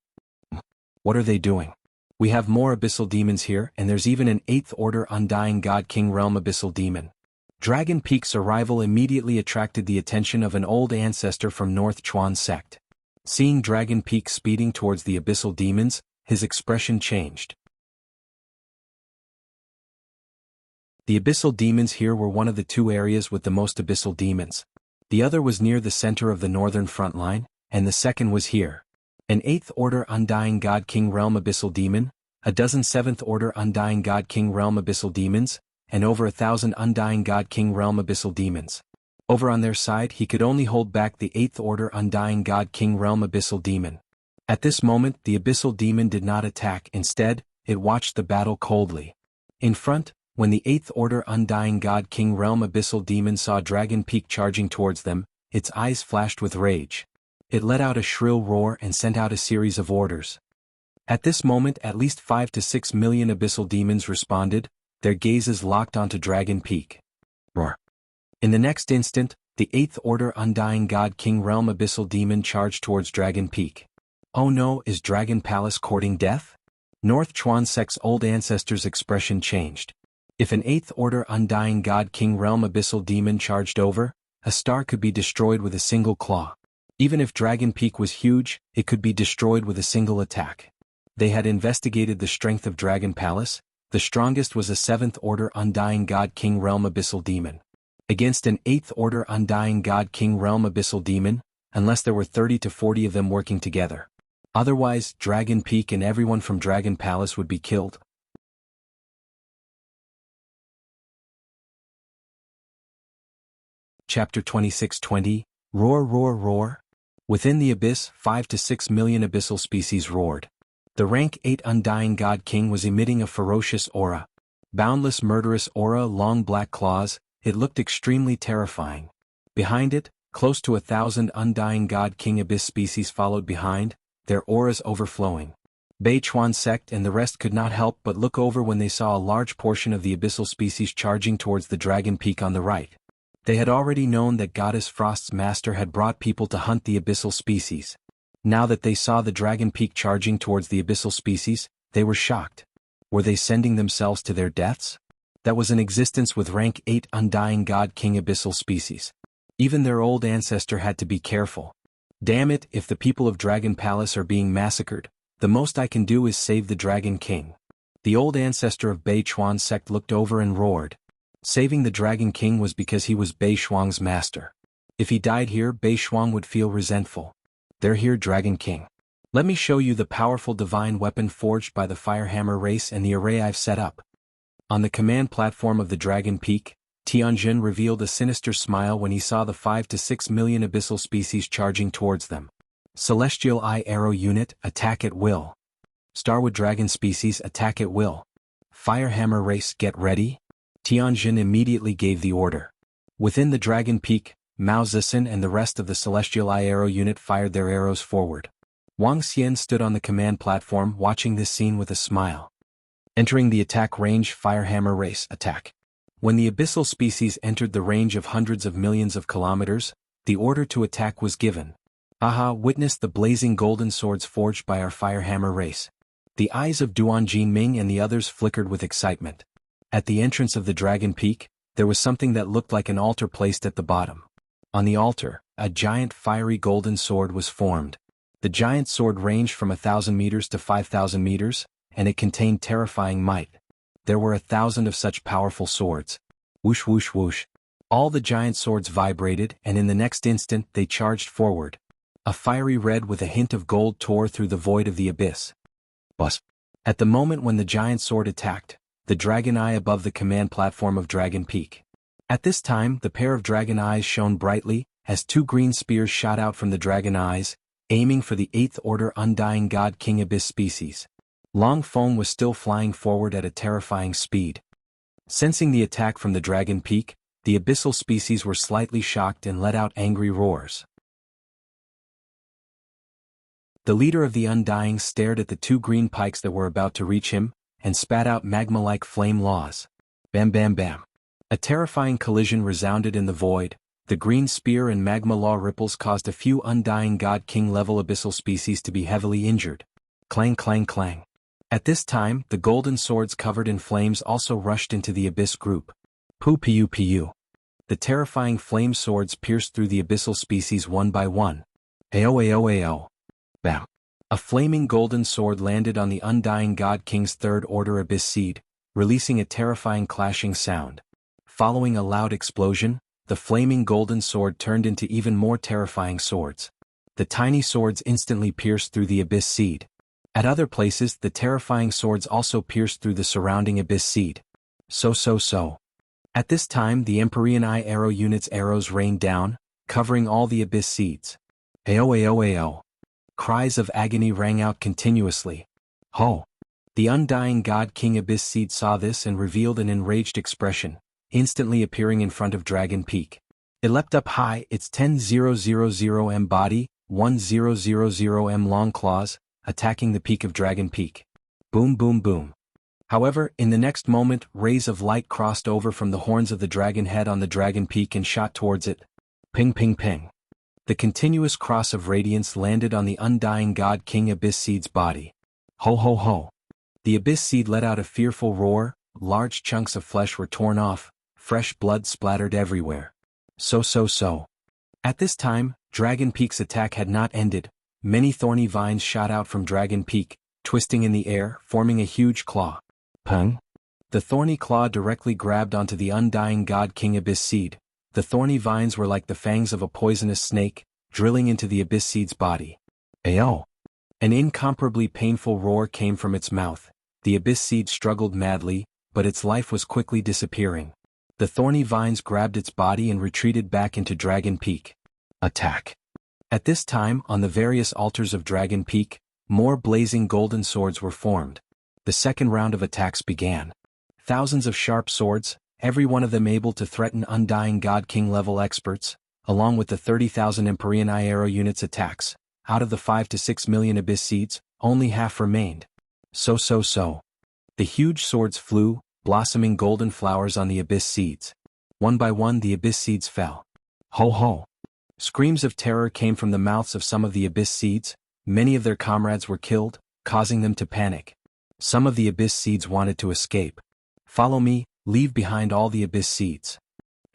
What are they doing? We have more Abyssal Demons here, and there's even an 8th Order Undying God King Realm Abyssal Demon. Dragon Peak's arrival immediately attracted the attention of an old ancestor from North Chuan sect. Seeing Dragon Peak speeding towards the Abyssal Demons, his expression changed. The Abyssal Demons here were one of the 2 areas with the most Abyssal Demons. The other was near the center of the northern front line, and the second was here. An 8th Order Undying God King Realm Abyssal Demon, a dozen 7th Order Undying God King Realm Abyssal Demons, and over 1,000 Undying God King Realm Abyssal Demons. Over on their side, he could only hold back the 8th Order Undying God King Realm Abyssal Demon. At this moment, the Abyssal Demon did not attack, instead, it watched the battle coldly. In front, when the 8th Order Undying God King Realm Abyssal Demon saw Dragon Peak charging towards them, its eyes flashed with rage. It let out a shrill roar and sent out a series of orders. At this moment, at least 5 to 6 million Abyssal Demons responded, their gazes locked onto Dragon Peak. Roar. In the next instant, the 8th Order Undying God King Realm Abyssal Demon charged towards Dragon Peak. Oh no, is Dragon Palace courting death? North Chuan sect's old ancestor's expression changed. If an 8th Order Undying God King Realm Abyssal Demon charged over, a star could be destroyed with a single claw. Even if Dragon Peak was huge, it could be destroyed with a single attack. They had investigated the strength of Dragon Palace. The strongest was a 7th Order Undying God King Realm Abyssal Demon. Against an 8th Order Undying God King Realm Abyssal Demon, unless there were 30 to 40 of them working together. Otherwise, Dragon Peak and everyone from Dragon Palace would be killed. Chapter 26:20, Roar Roar Roar. Within the abyss, 5 to 6 million abyssal species roared. The rank 8 Undying God King was emitting a ferocious aura. Boundless murderous aura, long black claws, it looked extremely terrifying. Behind it, close to 1,000 Undying God King abyss species followed behind, their auras overflowing. Beichuan sect and the rest could not help but look over when they saw a large portion of the abyssal species charging towards the Dragon Peak on the right. They had already known that Goddess Frost's master had brought people to hunt the abyssal species. Now that they saw the Dragon Peak charging towards the abyssal species, they were shocked. Were they sending themselves to their deaths? That was an existence with rank 8 Undying God King abyssal species. Even their old ancestor had to be careful. Damn it, if the people of Dragon Palace are being massacred, the most I can do is save the Dragon King. The old ancestor of Beichuan sect looked over and roared. Saving the Dragon King was because he was Beichuan's master. If he died here, Beichuan would feel resentful. They're here, Dragon King. Let me show you the powerful divine weapon forged by the Firehammer race and the array I've set up. On the command platform of the Dragon Peak, Tianjin revealed a sinister smile when he saw the 5 to 6 million abyssal species charging towards them. Celestial Eye Arrow Unit, attack at will. Starwood Dragon Species, attack at will. Firehammer race, get ready. Tianjin immediately gave the order. Within the Dragon Peak, Mao Zedong and the rest of the Celestial Eye Arrow unit fired their arrows forward. Wang Xian stood on the command platform watching this scene with a smile. Entering the attack range, Firehammer Race Attack. When the abyssal species entered the range of hundreds of millions of kilometers, the order to attack was given. Aha! Witnessed the blazing golden swords forged by our Firehammer race. The eyes of Duan Jinming and the others flickered with excitement. At the entrance of the Dragon Peak, there was something that looked like an altar placed at the bottom. On the altar, a giant fiery golden sword was formed. The giant sword ranged from 1,000 meters to 5,000 meters, and it contained terrifying might. There were 1,000 of such powerful swords. Whoosh whoosh whoosh. All the giant swords vibrated, and in the next instant they charged forward. A fiery red with a hint of gold tore through the void of the abyss. Buzz. At the moment when the giant sword attacked, the dragon eye above the command platform of Dragon Peak. At this time, the pair of dragon eyes shone brightly, as two green spears shot out from the dragon eyes, aiming for the 8th Order Undying God King Abyss species. Long Feng was still flying forward at a terrifying speed. Sensing the attack from the Dragon Peak, the abyssal species were slightly shocked and let out angry roars. The leader of the Undying stared at the two green pikes that were about to reach him, and spat out magma-like flame laws. Bam bam bam. A terrifying collision resounded in the void. The green spear and magma law ripples caused a few Undying God King level abyssal species to be heavily injured. Clang clang clang. At this time, the golden swords covered in flames also rushed into the abyss group. Pu pu pu. The terrifying flame swords pierced through the abyssal species one by one. Ao ao ao. Bam. A flaming golden sword landed on the Undying God King's 3rd Order Abyss Seed, releasing a terrifying clashing sound. Following a loud explosion, the flaming golden sword turned into even more terrifying swords. The tiny swords instantly pierced through the Abyss Seed. At other places, the terrifying swords also pierced through the surrounding Abyss Seed. So. At this time, the Empyrean Eye Arrow unit's arrows rained down, covering all the Abyss Seeds. Ao ao ao. Cries of agony rang out continuously. Ho! The Undying God King Abyss Seed saw this and revealed an enraged expression, instantly appearing in front of Dragon Peak. It leapt up high, its 10,000 m body, 10,000 m long claws, attacking the peak of Dragon Peak. Boom boom boom. However, in the next moment, rays of light crossed over from the horns of the dragon head on the Dragon Peak and shot towards it. Ping ping ping. The continuous cross of radiance landed on the Undying God King Abyss Seed's body. Ho ho ho. The Abyss Seed let out a fearful roar, large chunks of flesh were torn off, fresh blood splattered everywhere. So. At this time, Dragon Peak's attack had not ended. Many thorny vines shot out from Dragon Peak, twisting in the air, forming a huge claw. Pung. The thorny claw directly grabbed onto the Undying God King Abyss Seed. The thorny vines were like the fangs of a poisonous snake, drilling into the Abyss Seed's body. Ayo! An incomparably painful roar came from its mouth. The Abyss Seed struggled madly, but its life was quickly disappearing. The thorny vines grabbed its body and retreated back into Dragon Peak. Attack! At this time, on the various altars of Dragon Peak, more blazing golden swords were formed. The second round of attacks began. Thousands of sharp swords, every one of them able to threaten Undying God King level experts, along with the 30,000 Empyrean Eye Arrow units attacks. Out of the 5 to 6 million Abyss Seeds, only half remained. So. The huge swords flew, blossoming golden flowers on the Abyss Seeds. One by one the Abyss Seeds fell. Ho ho! Screams of terror came from the mouths of some of the Abyss Seeds. Many of their comrades were killed, causing them to panic. Some of the Abyss Seeds wanted to escape. Follow me, leave behind all the Abyss Seeds.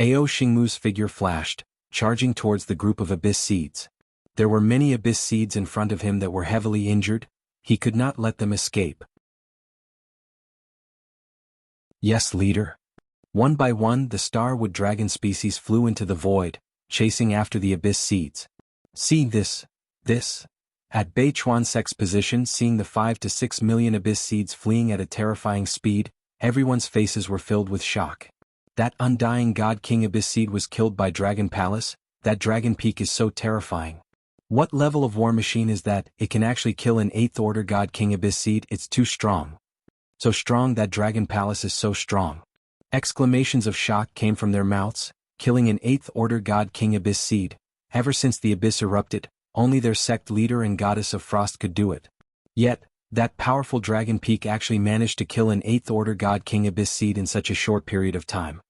Ao Xingmu's figure flashed, charging towards the group of Abyss Seeds. There were many Abyss Seeds in front of him that were heavily injured. He could not let them escape. Yes, leader. One by one the Starwood Dragon species flew into the void, chasing after the Abyss Seeds. See this. At Bei Chuansek's position, seeing the 5 to 6 million Abyss Seeds fleeing at a terrifying speed, everyone's faces were filled with shock. That Undying God King Abyss Seed was killed by Dragon Palace. That Dragon Peak is so terrifying. What level of war machine is that? It can actually kill an 8th Order God King Abyss Seed. It's too strong. So strong that Dragon Palace is so strong. Exclamations of shock came from their mouths. killing an 8th Order God King Abyss Seed. Ever since the Abyss erupted, only their sect leader and Goddess of Frost could do it. Yet, that powerful Dragon Peak actually managed to kill an 8th Order God King Abyss Seed in such a short period of time.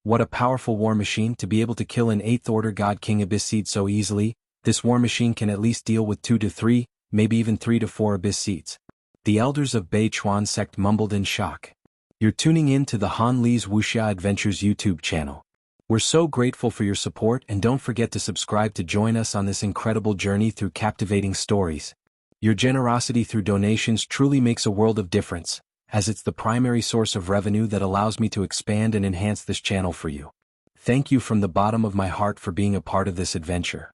What a powerful war machine to be able to kill an 8th Order God King Abyss Seed so easily. This war machine can at least deal with 2 to 3, maybe even 3 to 4 Abyss Seeds. The elders of Bei Chuan sect mumbled in shock. You're tuning in to the Han Li's Wuxia Adventures YouTube channel. We're so grateful for your support, and don't forget to subscribe to join us on this incredible journey through captivating stories. Your generosity through donations truly makes a world of difference, as it's the primary source of revenue that allows me to expand and enhance this channel for you. Thank you from the bottom of my heart for being a part of this adventure.